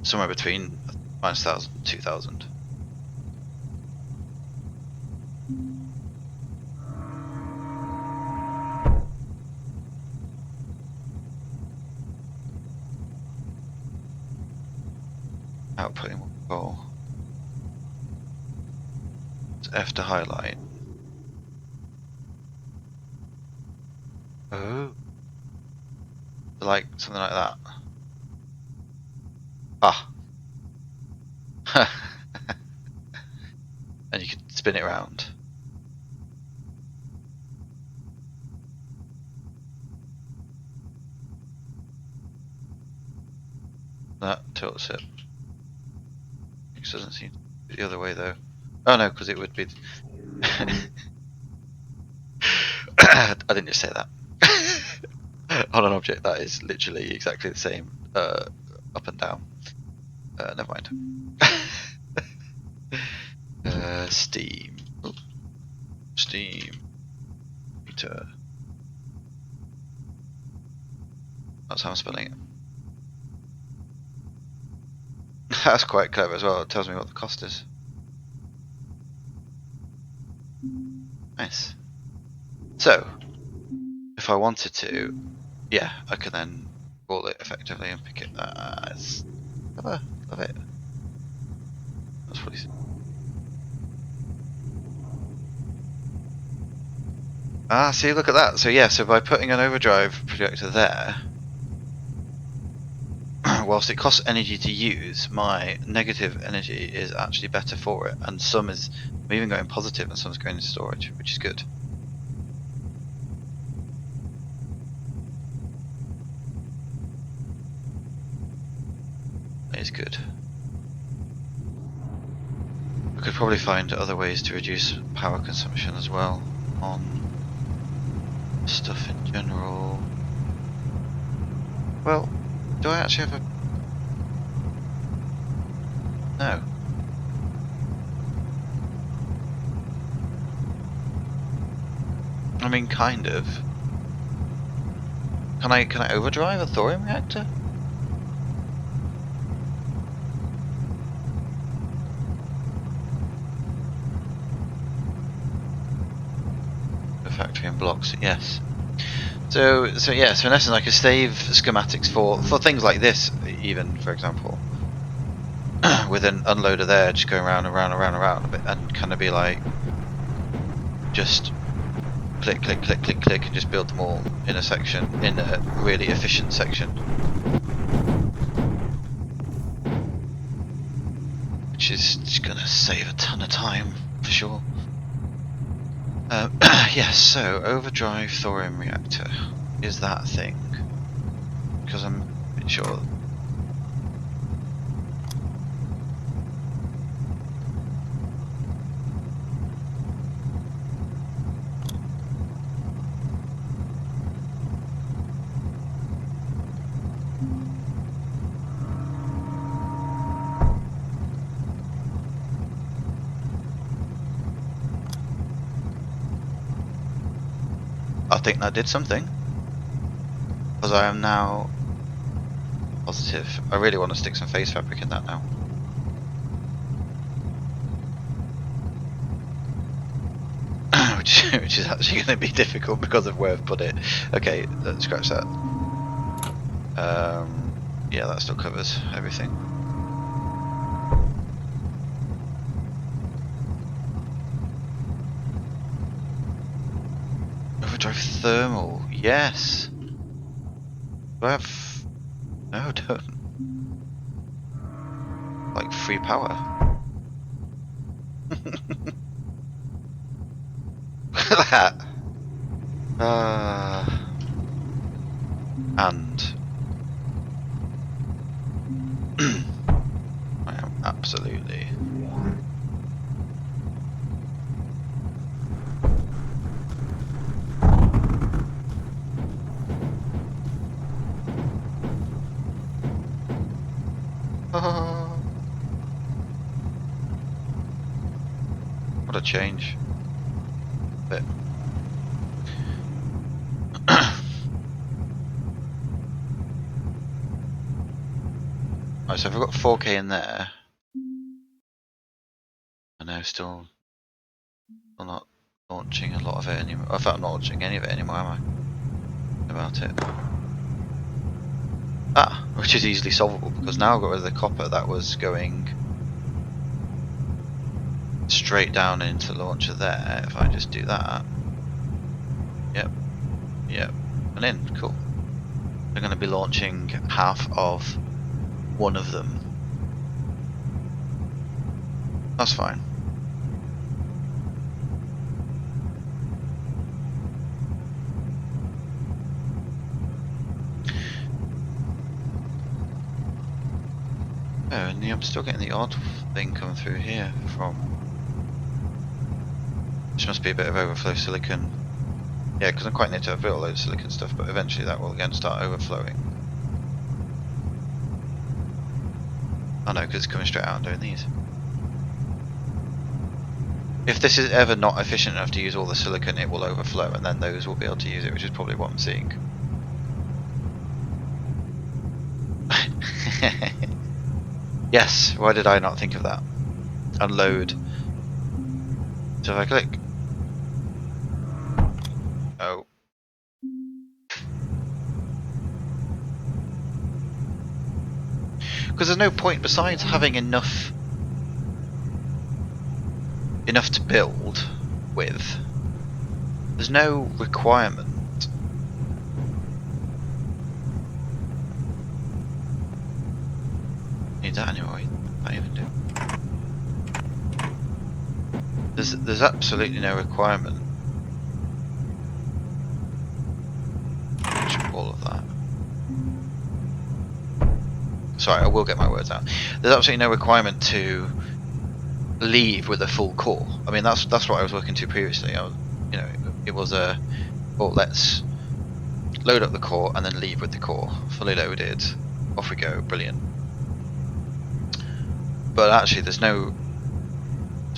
somewhere between -1,000 and 2,000. Outputting more coal. It's F to highlight. Oh. Like something like that. Ah. And you can spin it around. That tilts it. It doesn't seem to be the other way though. Oh no, because it would be. I didn't just say that. On an object that is literally exactly the same, up and down. Never mind. Steam. Oops. Steam. Meter. That's how I'm spelling it. That's quite clever as well. It tells me what the cost is. Nice. So, if I wanted to, yeah, I can then call it effectively and pick it. It's clever. Love it. That's pretty. Ah, see, look at that. So yeah, so by putting an overdrive projector there, whilst it costs energy to use, my negative energy is actually better for it, and some is I'm even going positive, and some's going into storage, which is good. That is good. I could probably find other ways to reduce power consumption as well on stuff in general. Well, do I actually have a... No. I mean, kind of. Can I overdrive a thorium reactor? The factory in blocks, yes. So yeah, so in essence I could save schematics for things like this, even, for example. With an unloader there, just going around and around and around and around a bit, and kind of be like, just click, click, click, click, click, and just build them all in a section, in a really efficient section. Which is just going to save a ton of time, for sure. Yes, so overdrive thorium reactor is that thing. Because I'm a bit sure. I think that did something, because I am now positive. I really want to stick some phase fabric in that now. which is actually going to be difficult because of where I've put it. Okay, let's scratch that. Yeah, that still covers everything. Overdrive thermal, yes. Do I have... No, don't. Like free power. Look at that. And I am absolutely what a change. But right, so if I've got 4K in there, I know still not launching a lot of it anymore. In fact, I'm not launching any of it anymore, am I? About it. Ah, which is easily solvable because now I've got rid of the copper that was going straight down into the launcher there. If I just do that, yep, and in, cool. They're going to be launching half of one of them. That's fine. Oh, and I'm still getting the odd thing coming through here from... Which must be a bit of overflow silicon. Yeah, because I'm quite near to have built a load of silicon stuff, but eventually that will again start overflowing. Oh no, because it's coming straight out and doing these. If this is ever not efficient enough to use all the silicon, it will overflow, and then those will be able to use it, which is probably what I'm seeing. Yes, why did I not think of that? Unload. So if I click... Oh. Because there's no point, besides having enough to build with, there's no requirement. Need that anyway. I even do. There's absolutely no requirement. All of that. Sorry, I will get my words out. There's absolutely no requirement to leave with a full core. I mean, that's what I was working to previously. It was a, well, let's load up the core and then leave with the core fully loaded. Off we go, brilliant. But actually, there's no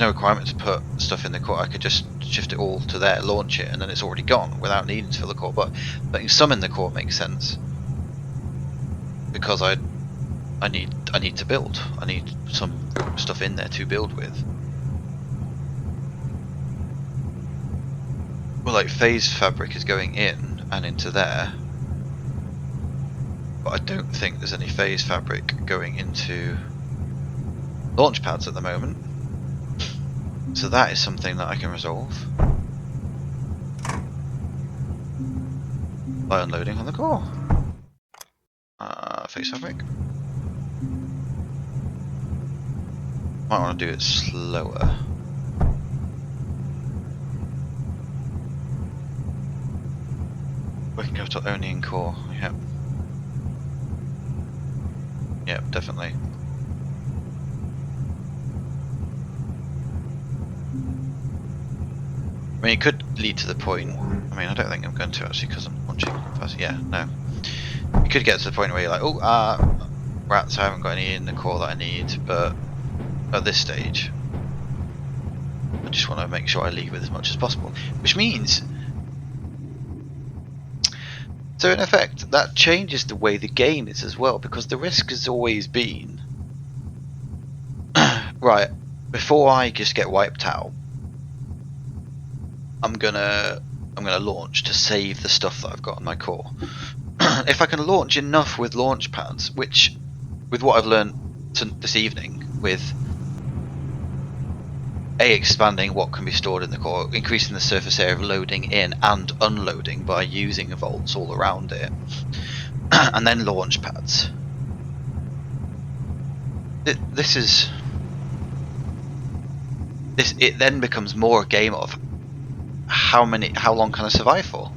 requirement to put stuff in the core. I could just shift it all to there, launch it, and then it's already gone without needing to fill the core. But putting some in the core makes sense because I need to build. I need some stuff in there to build with. Well, like phase fabric is going in and into there, but I don't think there's any phase fabric going into launch pads at the moment. So that is something that I can resolve by unloading on the core. Phase fabric. Might want to do it slower. Working capital only in core. Yep. Yep, definitely. I mean, it could lead to the point. I mean, I don't think I'm going to actually because I'm launching fast. Yeah, no. You could get to the point where you're like, oh, rats, I haven't got any in the core that I need, but at this stage, I just want to make sure I leave with as much as possible. Which means So in effect, that changes the way the game is as well, because the risk has always been right, before I just get wiped out, I'm gonna launch to save the stuff that I've got on my core. If I can launch enough with launch pads, which with what I've learned this evening, with expanding what can be stored in the core, increasing the surface area of loading in and unloading by using vaults all around it, and then launch pads. It then becomes more a game of how long can I survive for?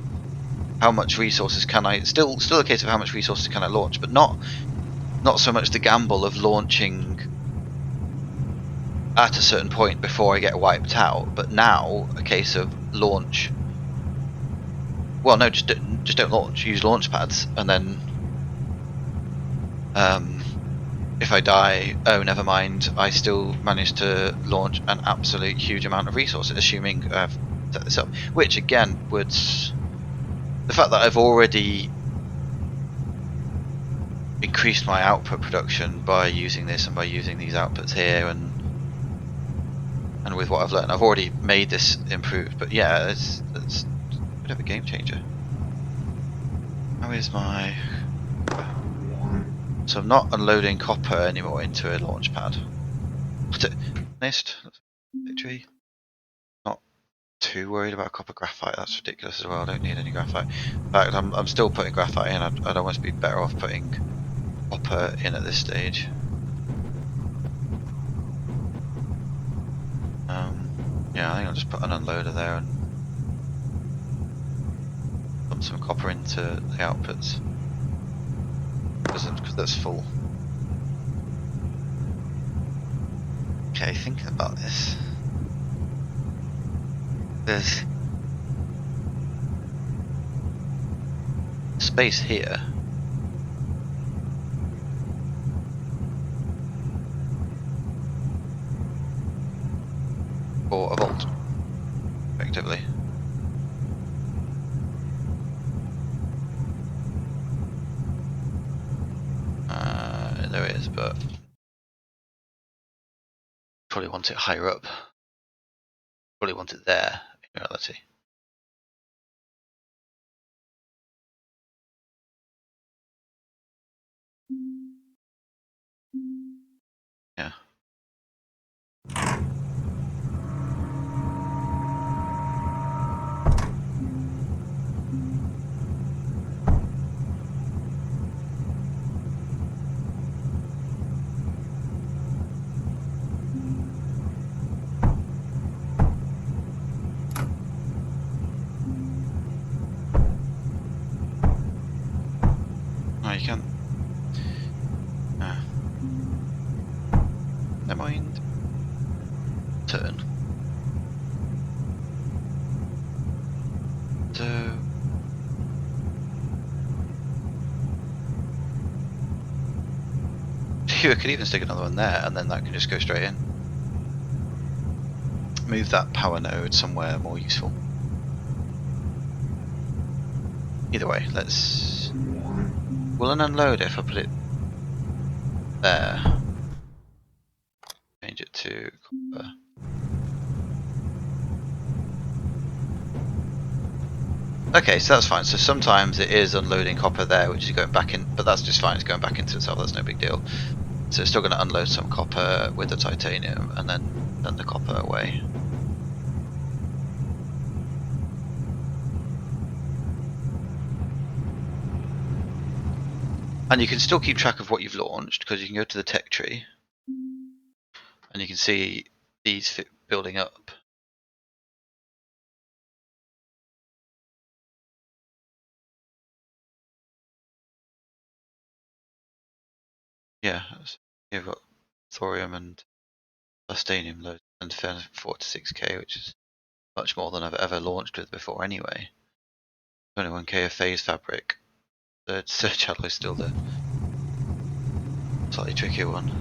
How much resources can I still a case of how much resources can I launch, but not so much the gamble of launching at a certain point before I get wiped out, but now a case of launch. Well, no, just don't launch. Use launch pads, and then if I die, oh, never mind. I still managed to launch an absolute huge amount of resources, assuming I've set this up. Which again would the fact that I've already increased my output production by using this and by using these outputs here, and with what I've learned, I've already made this improved. But yeah, it's a bit of a game changer. How is my... So I'm not unloading copper anymore into a launch pad. Honest, victory. Not too worried about copper graphite. That's ridiculous as well. I don't need any graphite. In fact, I'm still putting graphite in. I'd almost be better off putting copper in at this stage. Yeah, I think I'll just put an unloader there and pump some copper into the outputs because that's full. Okay, thinking about this, there's space here. For a vault, effectively. There is, but probably want it higher up. Probably want it there, in reality. Yeah. Oh, you can't. Never mind. Turn. So. You could even stick another one there, and then that can just go straight in. Move that power node somewhere more useful. Either way, let's. Will an unload if I put it there? Change it to copper. Okay, so that's fine. So sometimes it is unloading copper there, which is going back in, but that's just fine. It's going back into itself. That's no big deal. So it's still going to unload some copper with the titanium, and then the copper away. And you can still keep track of what you've launched, because you can go to the tech tree, and you can see these building up. Yeah, you've got thorium and plutonium loads, and 4 to 6k, which is much more than I've ever launched with before anyway. 21k of phase fabric. The search alloy is still the slightly trickier one.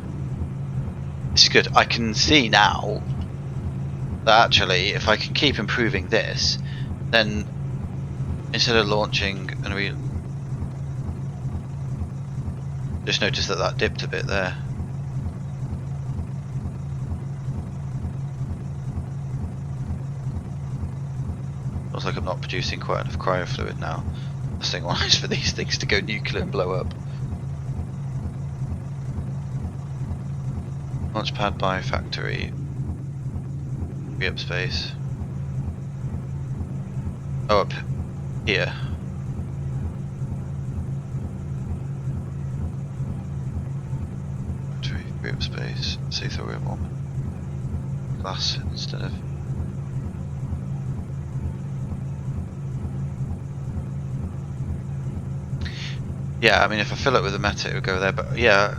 This is good. I can see now that actually, if I can keep improving this, then instead of launching and Just noticed that dipped a bit there. Looks like I'm not producing quite enough cryofluid now. The thing one is for these things to go nuclear and blow up. Launch pad by factory. Free up space. Oh, up here. Factory, free up space. See if we're warm. Glass instead of. Yeah, I mean, if I fill it with the meta, it would go there. But yeah,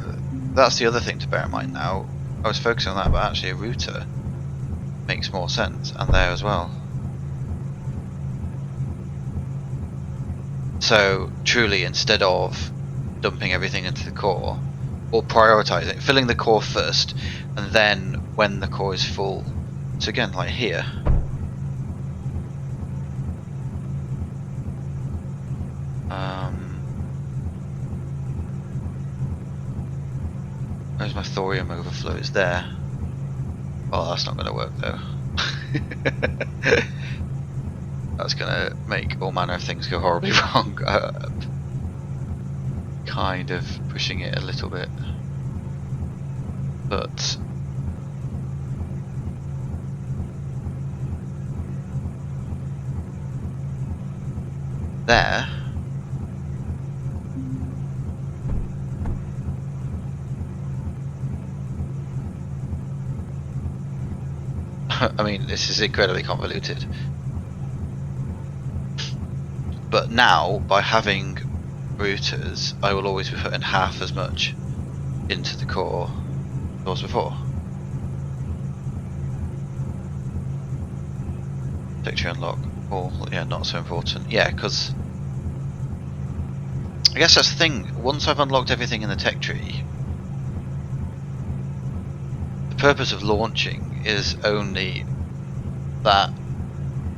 that's the other thing to bear in mind now. I was focusing on that, but actually a router makes more sense, and there as well. So truly, instead of dumping everything into the core, or prioritizing, filling the core first, and then when the core is full, so again, like here. Where's my thorium overflow? It's there. Well, that's not going to work though. That's going to make all manner of things go horribly wrong. Kind of pushing it a little bit. But there. I mean, this is incredibly convoluted. But now, by having routers, I will always be putting half as much into the core as I was before. Tech tree unlock. Oh, yeah, not so important. Yeah, because I guess that's the thing. Once I've unlocked everything in the tech tree, the purpose of launching is only that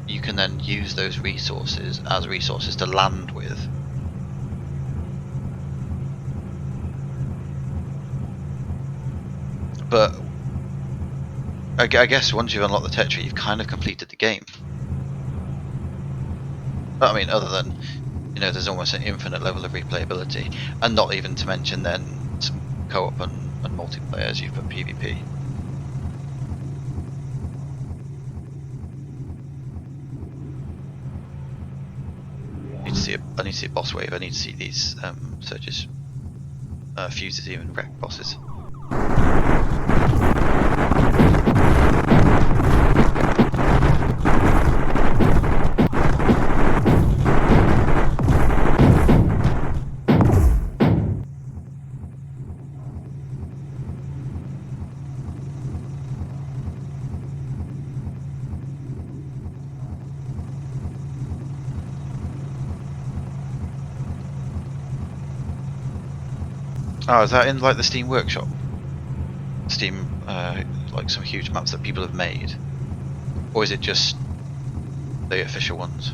you can then use those resources as resources to land with. But I guess once you've unlocked the tech tree, you've kind of completed the game. But I mean, other than, you know, there's almost an infinite level of replayability, and not even to mention then some co-op and multiplayer as you've put PvP. I need to see a boss wave. I need to see these surges, fuses, even wreck bosses. Oh, is that in like the Steam Workshop? Steam, like some huge maps that people have made? Or is it just the official ones?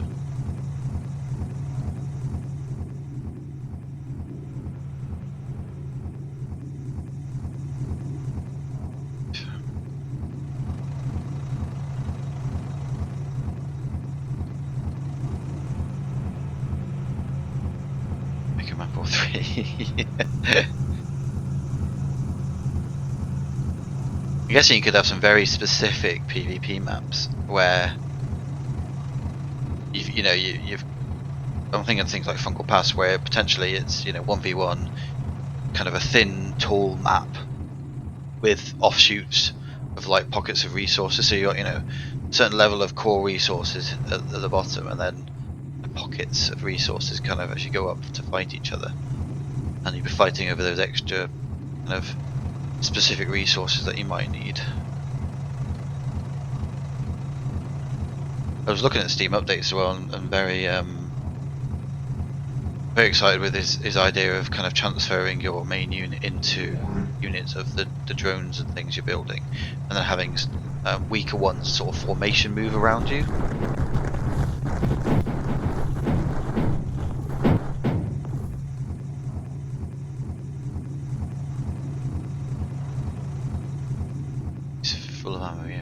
Make a map or three. I'm guessing you could have some very specific PvP maps where you've I'm thinking of things like Fungal Pass, where potentially it's 1v1, kind of a thin, tall map with offshoots of like pockets of resources. So you got a certain level of core resources at the bottom, and then pockets of resources kind of as you go up to fight each other, and you'll be fighting over those extra kind of specific resources that you might need. I was looking at Steam updates as well, and very excited with his idea of kind of transferring your main unit into units of the drones and things you're building, and then having weaker ones sort of formation move around you. full of ammo, yeah.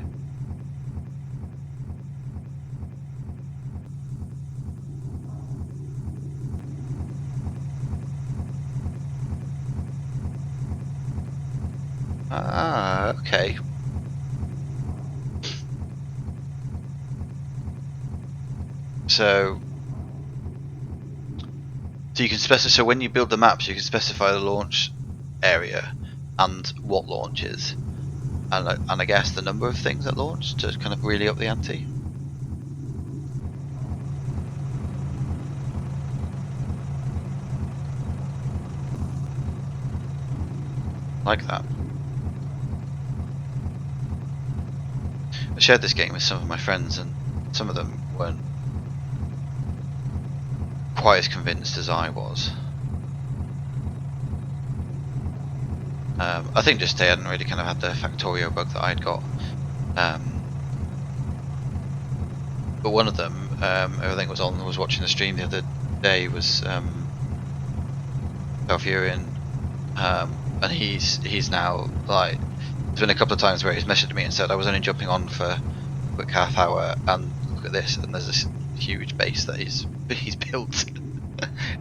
Ah, okay. So you can specify. So when you build the maps, you can specify the launch area and what launches, and I guess the number of things that launch to kind of really up the ante. Like that. I shared this game with some of my friends, and some of them weren't quite as convinced as I was. I think just they hadn't really kind of had the Factorio bug that I'd got. But one of them, who I think was watching the stream the other day, was Valfurian, and he's now like. There's been a couple of times where he's messaged me and said I was only jumping on for a quick half hour, and look at this, and there's this huge base that he's built,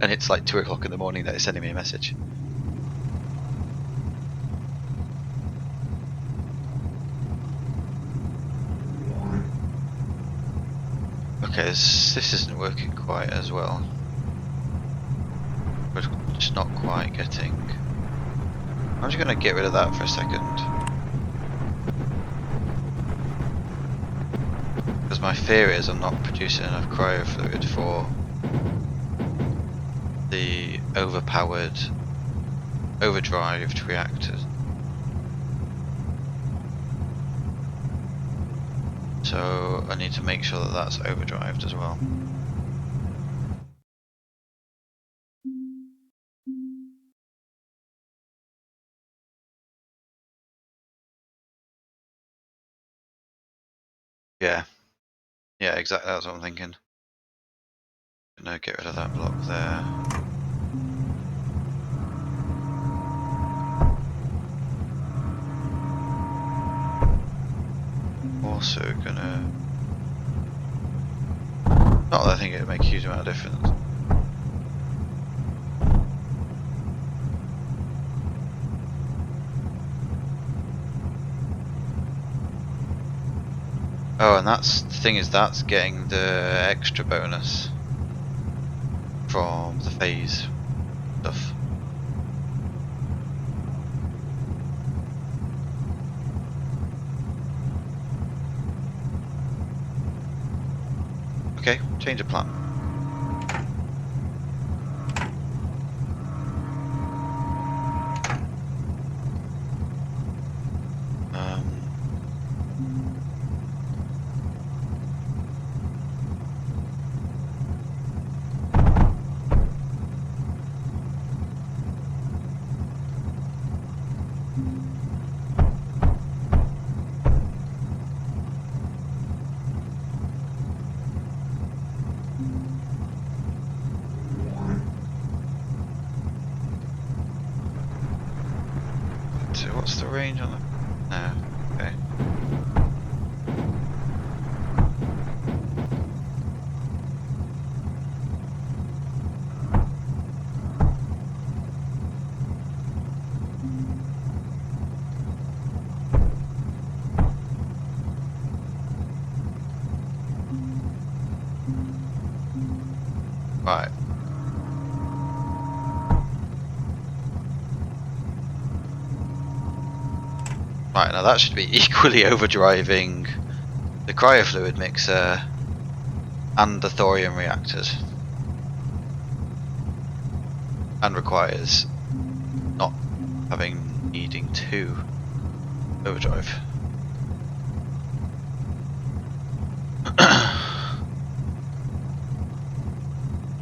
and it's like 2 o'clock in the morning that he's sending me a message. Okay, this isn't working quite as well. We're just not quite getting. I'm just going to get rid of that for a second. Because my fear is I'm not producing enough cryo fluid for the overpowered, overdrived reactors. So I need to make sure that that's overdrived as well. Yeah, yeah, exactly. That's what I'm thinking. No, get rid of that block there. Also gonna. Not that I think it would make a huge amount of difference. Oh, and that's the thing is that's getting the extra bonus from the phase stuff. Okay, change of plan. So what's the range on the? No, okay. Right. Right, now that should be equally overdriving the cryofluid mixer and the thorium reactors. And requires not needing to overdrive.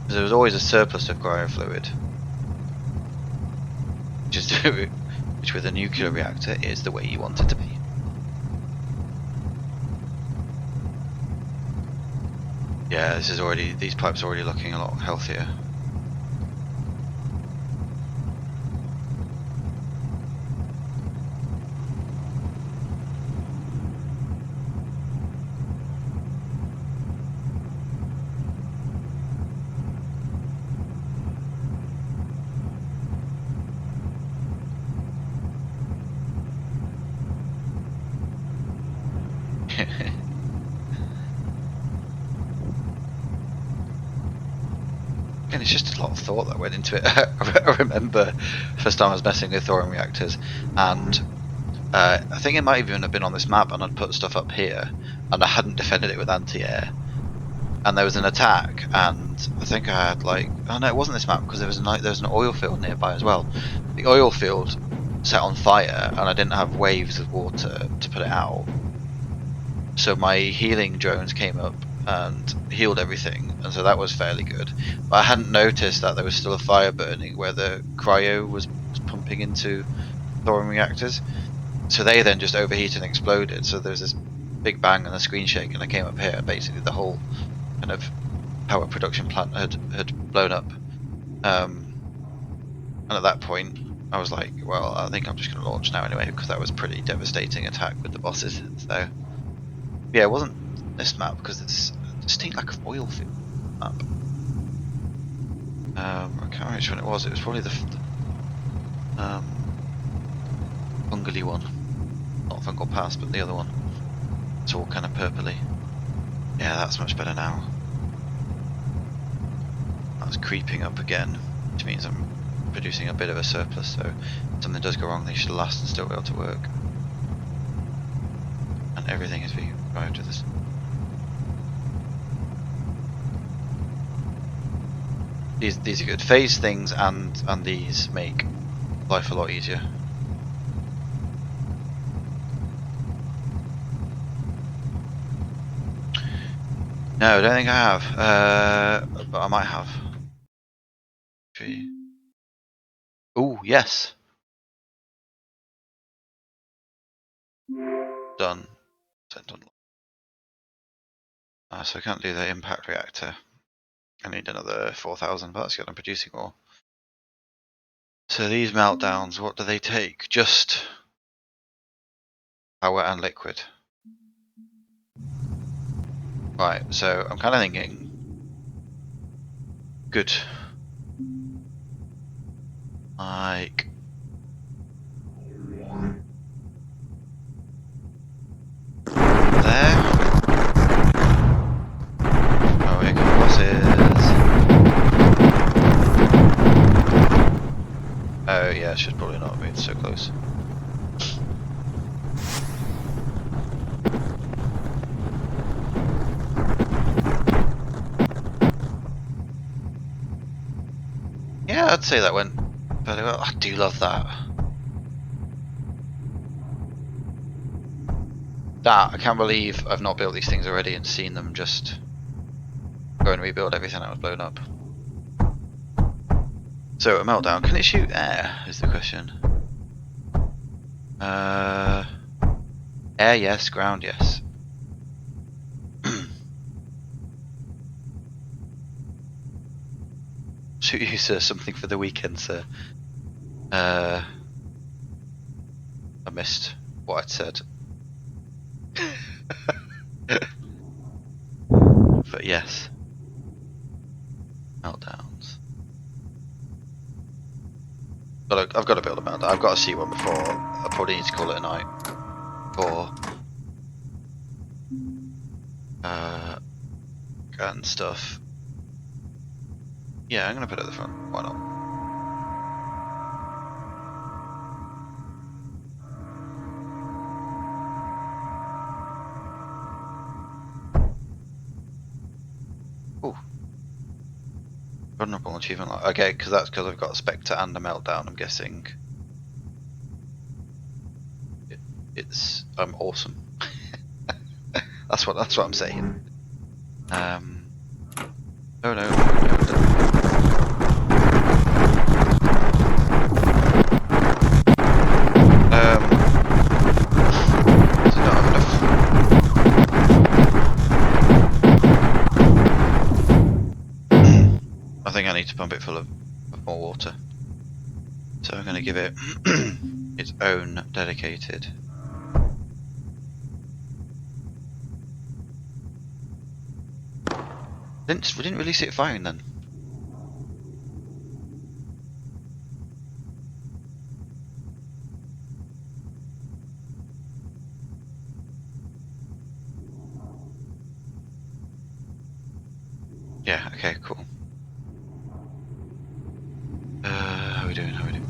There was always a surplus of cryofluid, which with a nuclear reactor is the way you want it to be. Yeah, these pipes are already looking a lot healthier. Again, it's just a lot of thought that went into it. I remember first time I was messing with thorium reactors, and I think it might even have been on this map, and I'd put stuff up here, and I hadn't defended it with anti-air, and there was an attack, and I think I had like, oh no, it wasn't this map because there was an oil field nearby as well. The oil field set on fire, and I didn't have waves of water to put it out, so my healing drones came up and healed everything, and so that was fairly good. But I hadn't noticed that there was still a fire burning where the cryo was pumping into thorium reactors. So they then just overheated and exploded. So there was this big bang and a screen shake, and I came up here, and basically the whole kind of power production plant had blown up. And at that point, I was like, well, I think I'm just going to launch now anyway, because that was a pretty devastating attack with the bosses. So yeah, it wasn't this map because it's distinct like a oil field map. I can't remember which one it was. It was probably the fungally one, not Fungal Pass, but the other one. It's all kind of purpley. Yeah, that's much better now. That's creeping up again, which means I'm producing a bit of a surplus. So if something does go wrong, they should last and still be able to work. And everything is being driven to this. These are good. Phase things and these make life a lot easier. No, I don't think I have. But I might have. Oh, yes. Done. Sent on. So I can't do the impact reactor. I need another 4,000, but that's good. I'm producing more. So these meltdowns, what do they take? Just power and liquid. Right, so I'm kind of thinking, good. Like there. Oh, here come bosses. Oh yeah, should probably not have moved so close. Yeah, I'd say that went fairly well. I do love that. I can't believe I've not built these things already and seen them just go and rebuild everything that was blown up. So a meltdown, can it shoot air is the question. Air yes, ground yes. Shoot you sir, something for the weekend sir. I missed what I'd said. But yes. Meltdowns. But I've got to build a meltdown. I've got to see one before. I probably need to call it a night. Or and stuff. Yeah, I'm gonna put it at the front. Why not? Ooh. Vulnerable achievement. Okay, because that's because I've got a Spectre and a Meltdown, I'm guessing. I'm awesome. that's what I'm saying. Oh no, no, no. Does it not have enough? I think I need to pump it full of more water. So I'm going to give it its own dedicated. We didn't really see it firing then. Yeah, okay, cool. How are we doing? How are we doing?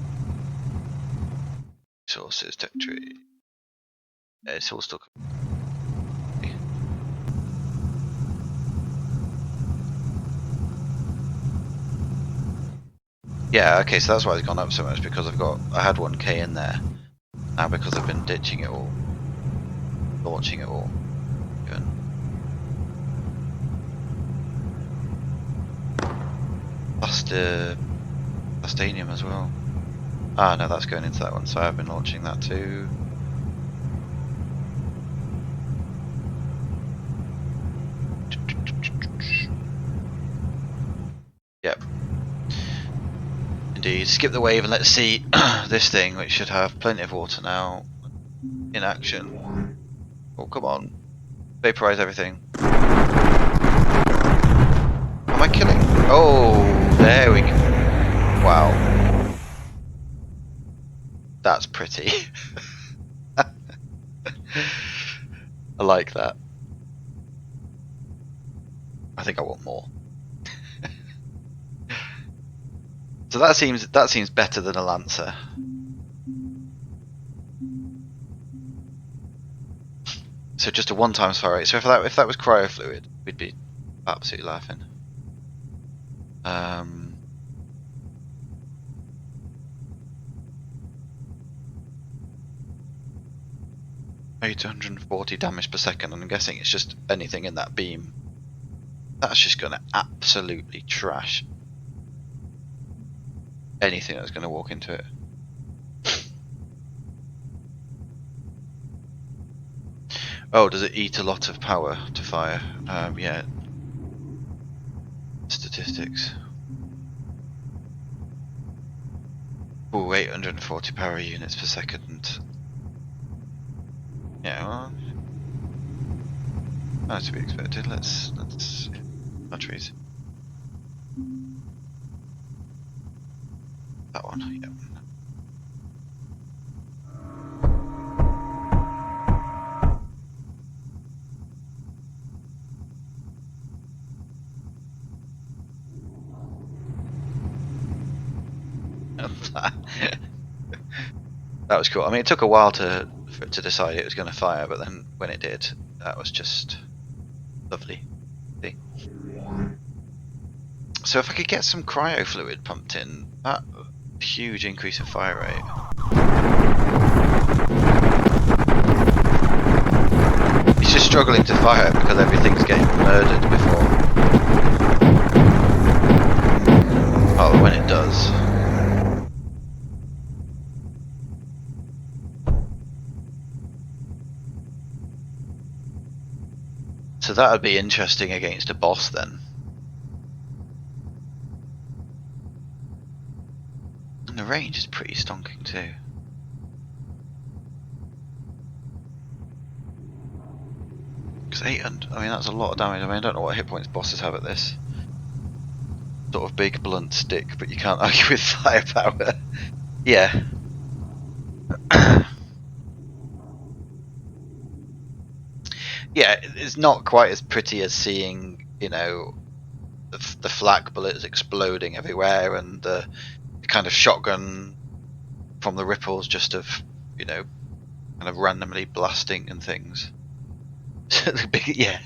Resources, territory. Yeah, it's all still. Yeah, okay, so that's why it's gone up so much, because I had 1k in there. Now because I've been ditching it all. Launching it all. Even. Plastanium as well. Ah, no, that's going into that one, so I've been launching that too. Yep. Indeed. Skip the wave and let's see this thing, which should have plenty of water now, in action. Oh, come on. Vaporize everything. Am I killing? Oh, there we go. Wow. That's pretty. I like that. I think I want more. So that seems better than a Lancer. So just a one-time fire rate. So if that was cryo fluid, we'd be absolutely laughing. 840 damage per second, and I'm guessing it's just anything in that beam. That's just going to absolutely trash anything that's going to walk into it. Oh, does it eat a lot of power to fire? Yeah. Statistics. Oh, 840 power units per second. Yeah, well, that's to be expected. Let's batteries. That one, yeah. That was cool. I mean, it took a while for it to decide it was going to fire, but then when it did, that was just lovely. See? So if I could get some cryo fluid pumped in, that huge increase in fire rate. It's just struggling to fire because everything's getting murdered before. Oh, when it does. So that would be interesting against a boss then. And the range is pretty stonking too. Because 800, I mean that's a lot of damage. I mean I don't know what hit points bosses have at this. Sort of big blunt stick, but you can't argue with firepower. Yeah. Yeah, it's not quite as pretty as seeing, you know, the flak bullets exploding everywhere and the kind of shotgun from the ripples just of, you know, kind of randomly blasting and things. The big, yeah.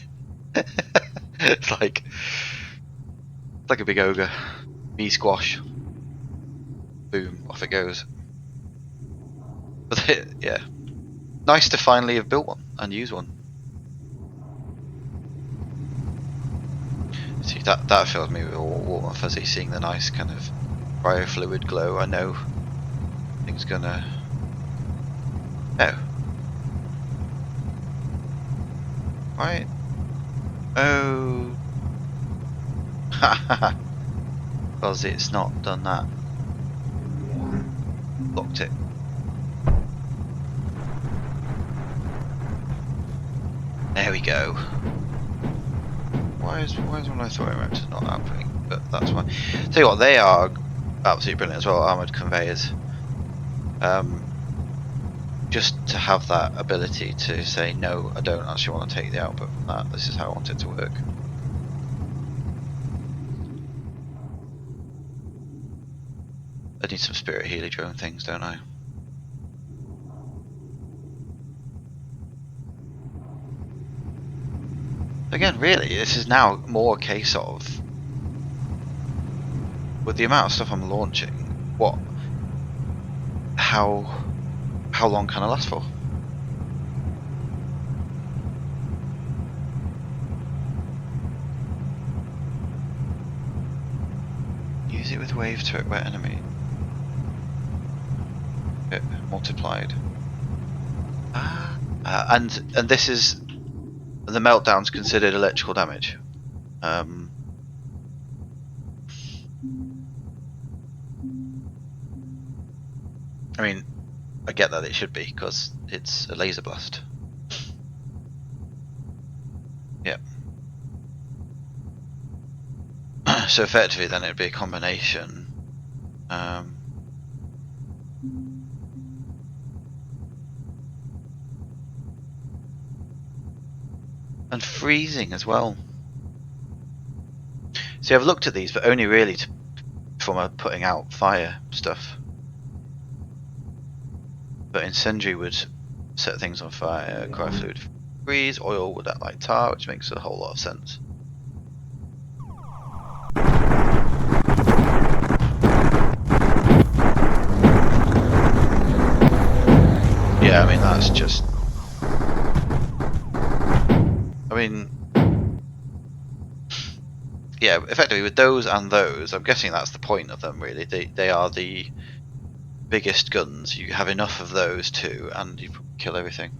It's like a big ogre. Me squash. Boom, off it goes. But yeah. Nice to finally have built one and use one. See, that fills me with all warm and fuzzy, seeing the nice kind of cryo fluid glow. I know things gonna. Oh. Right. Oh. Because it's not done that. Blocked it. There we go. Why is one I thought I meant not outputting? But that's fine. Tell you what, they are absolutely brilliant as well. Armored conveyors. Just to have that ability to say no, I don't actually want to take the output from that. This is how I want it to work. I need some Spirit Healy drone things, don't I? Again, really, this is now more a case of, with the amount of stuff I'm launching, how long can I last for? Use it with wave turret where enemy. It multiplied. And this is the meltdown's considered electrical damage. I mean, I get that it should be because it's a laser blast. Yeah. So effectively, then it'd be a combination. And freezing as well. See, I've looked at these, but only really for my putting out fire stuff. But incendiary would set things on fire, cryofluid freeze, oil would act like tar, which makes a whole lot of sense. Yeah, I mean, that's just... I mean... Yeah, effectively with those and those, I'm guessing that's the point of them, really. They are the biggest guns. You have enough of those too, and you kill everything.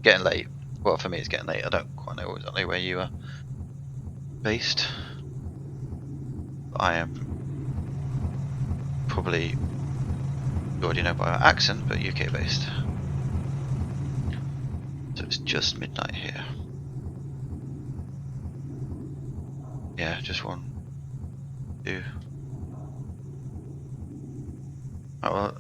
Getting late. Well, for me it's getting late. I don't quite know exactly where you are based. But I am probably, you already know by my accent, but UK based. So it's just midnight here. Yeah, just 1, 2. Oh well.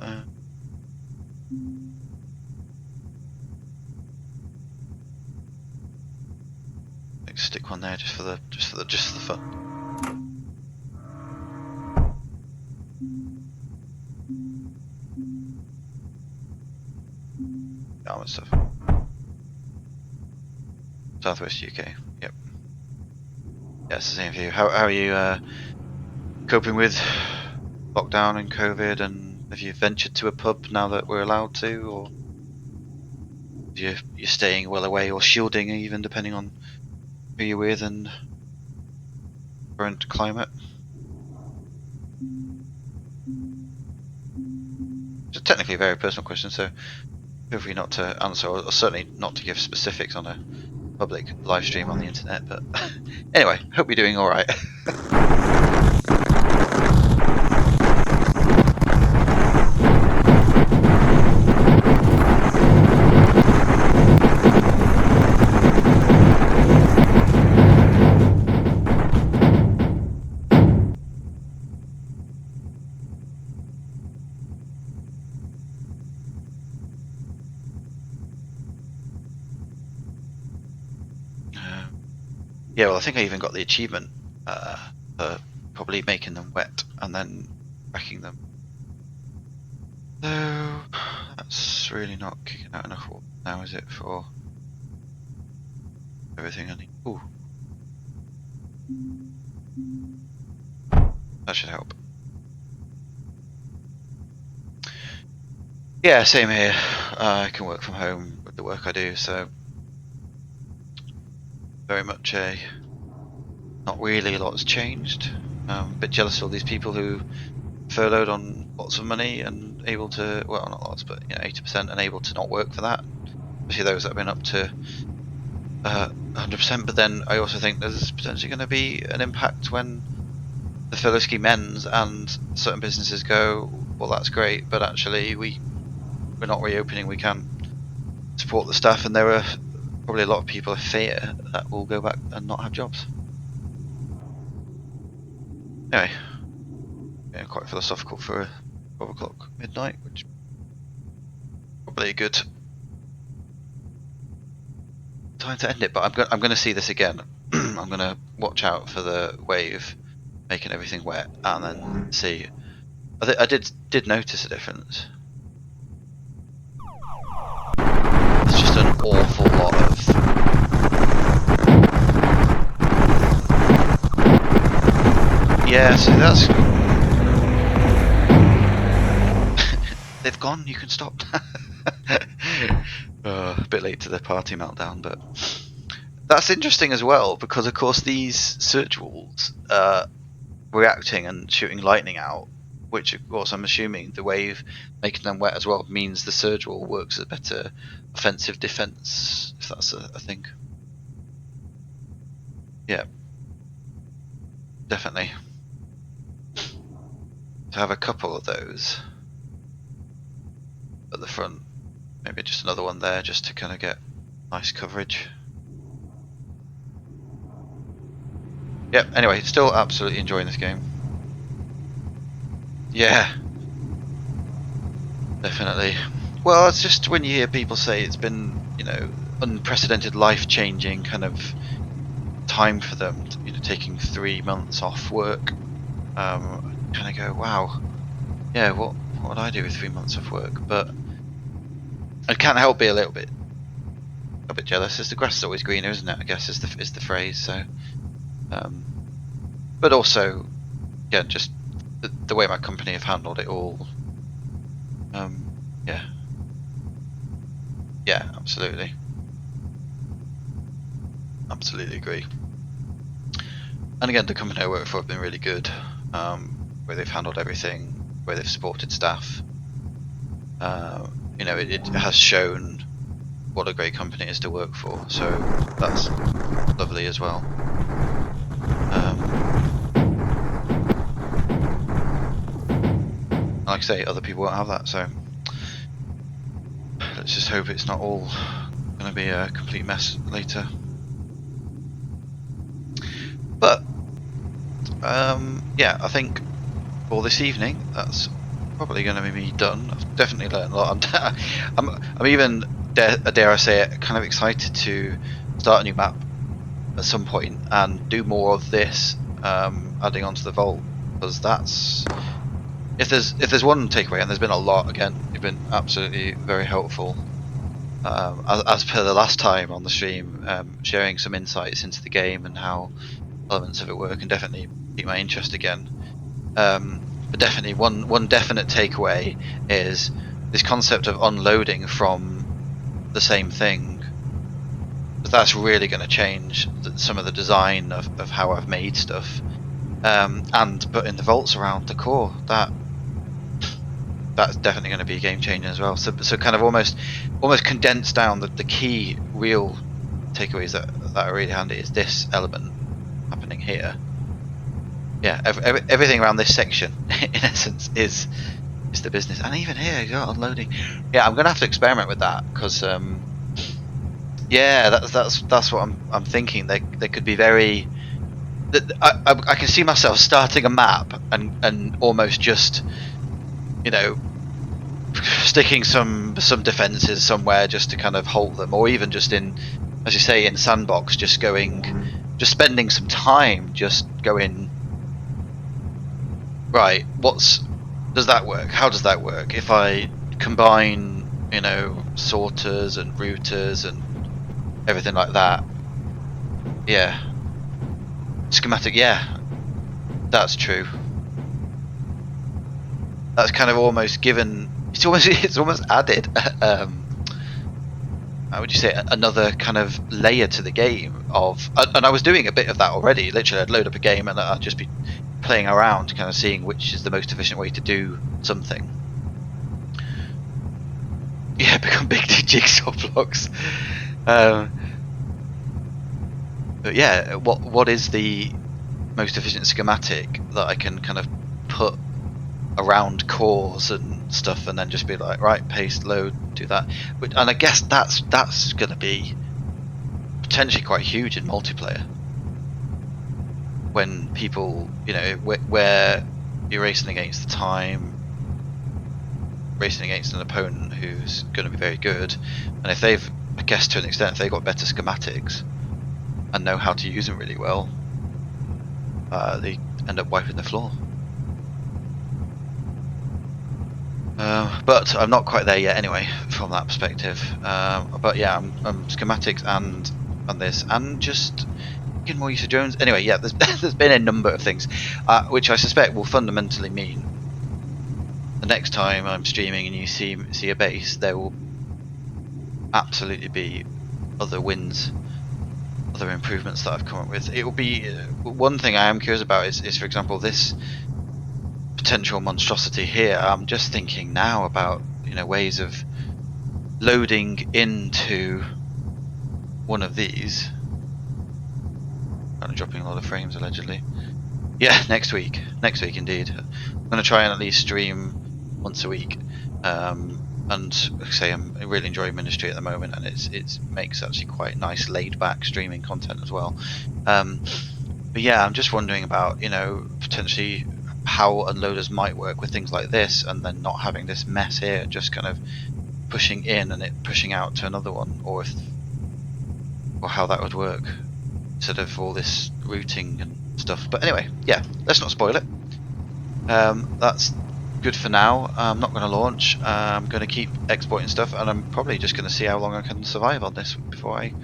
Let's stick one there just for the fun. Armored stuff. Southwest UK. Yep. Yeah, it's the same for you. How are you coping with lockdown and COVID, and have you ventured to a pub now that we're allowed to, or you're staying well away or shielding even, depending on who you're with and current climate? It's technically a very personal question, so feel free not to answer, or certainly not to give specifics on a public live stream on the internet, but anyway, hope you're doing alright. Yeah, well, I think I even got the achievement for probably making them wet and then wrecking them. So that's really not kicking out enough water now, is it, for everything I need? Ooh. That should help. Yeah, same here. I can work from home with the work I do, so very much not really a lot's changed. A bit jealous of all these people who furloughed on lots of money and able to, well, not lots, but 80%, and able to not work for that. Especially those that have been up to 100%. But then I also think there's potentially going to be an impact when the furlough scheme ends and certain businesses go, well, that's great, but actually we're not reopening. We can't support the staff, and there are probably a lot of people, I fear, that will go back and not have jobs. Anyway, getting quite philosophical for 12 o'clock midnight, which is probably a good time to end it. But I'm going to see this again. I'm going to watch out for the wave making everything wet, and then see. I did notice a difference. It's just an awful lot of. Yeah, so that's. They've gone. You can stop. A bit late to the party meltdown, but that's interesting as well because, of course, these search walls reacting and shooting lightning out, which, of course, I'm assuming the wave making them wet as well means the surge wall works as a better offensive defense, if that's a thing. Yeah, definitely. To have a couple of those at the front, maybe just another one there just to kind of get nice coverage. Yep, anyway, still absolutely enjoying this game. Yeah, definitely. Well, it's just when you hear people say it's been, you know, unprecedented, life-changing kind of time for them, you know, taking 3 months off work. Kind of go, wow, yeah, what would I do with 3 months of work? But I can't help be a bit jealous. As the grass is always greener, isn't it? I guess is the phrase. So, but also, yeah, just the way my company have handled it all. Yeah, yeah, absolutely, absolutely agree. And again, the company I work for have been really good, where they've handled everything, where they've supported staff. You know, it has shown what a great company it is to work for, so that's lovely as well. Like I say, other people won't have that, so let's just hope it's not all going to be a complete mess later. But yeah, I think for this evening that's probably going to be done. I've definitely learned a lot. I'm even dare I say it, kind of excited to start a new map at some point and do more of this, adding onto the vault, because that's if there's one takeaway, and there's been a lot. Again, you've been absolutely very helpful, as per the last time on the stream, sharing some insights into the game and how elements of it work, and definitely piqued my interest again. But definitely one definite takeaway is this concept of unloading from the same thing. But that's really going to change some of the design of how I've made stuff. And putting the vaults around the core, that's definitely going to be a game changer as well. So kind of almost condense down the key real takeaways that are really handy is this element happening here. Yeah, everything around this section, in essence, is the business, and even here, you got unloading. Yeah, I'm gonna have to experiment with that because, yeah, that's what I'm thinking. They could be very. I can see myself starting a map and almost just, you know, sticking some defenses somewhere just to kind of halt them, or even just in, as you say, in sandbox, just spending some time just going. Right, does that work? How does that work? If I combine, you know, sorters and routers and everything like that. Yeah. Schematic, yeah. That's true. That's kind of almost given, it's almost added, how would you say, another kind of layer to the game of, and I was doing a bit of that already. Literally, I'd load up a game and I'd just be playing around, kind of seeing which is the most efficient way to do something. Yeah, become big jigsaw blocks. But yeah, what is the most efficient schematic that I can kind of put around cores and stuff, and then just be like, right, paste, load, do that. And I guess that's going to be potentially quite huge in multiplayer. When people, you know, where you're racing against the time, racing against an opponent who's going to be very good, and if they've, I guess to an extent, if they've got better schematics and know how to use them really well, end up wiping the floor. But I'm not quite there yet anyway, from that perspective. But yeah, I'm schematics and this, and just getting more use of drones. Anyway, yeah, there's there's been a number of things, which I suspect will fundamentally mean the next time I'm streaming and you see a base, there will absolutely be other wins, other improvements that I've come up with. It will be one thing I am curious about is for example this potential monstrosity here. I'm just thinking now about ways of loading into one of these. Kind of dropping a lot of frames allegedly. Yeah, next week indeed. I'm going to try and at least stream once a week. And like I say, I'm really enjoying Mindustry at the moment, and it makes actually quite nice laid back streaming content as well. But yeah, I'm just wondering about potentially how unloaders might work with things like this, and then not having this mess here, just kind of pushing in and it pushing out to another one, or how that would work instead of all this routing and stuff. But anyway, yeah, let's not spoil it. That's good for now. I'm not going to launch. I'm going to keep exporting stuff, and I'm probably just going to see how long I can survive on this before I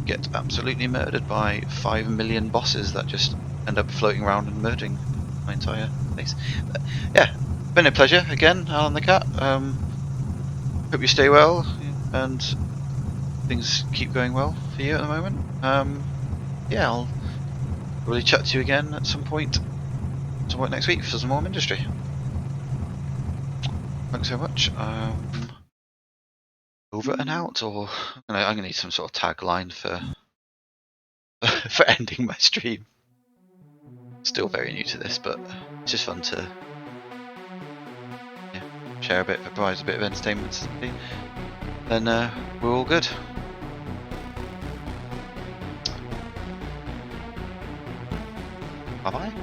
get absolutely murdered by 5 million bosses that just end up floating around and murdering my entire place. But yeah, been a pleasure again, Alan the Cat. Hope you stay well and things keep going well for you at the moment. Yeah, I'll really chat to you again at some point next week for some more Mindustry. Thanks so much. Over and out, or I'm gonna need some sort of tagline for for ending my stream. Still very new to this, but it's just fun to share a bit, provide a bit of entertainment. Then we're all good. Bye bye.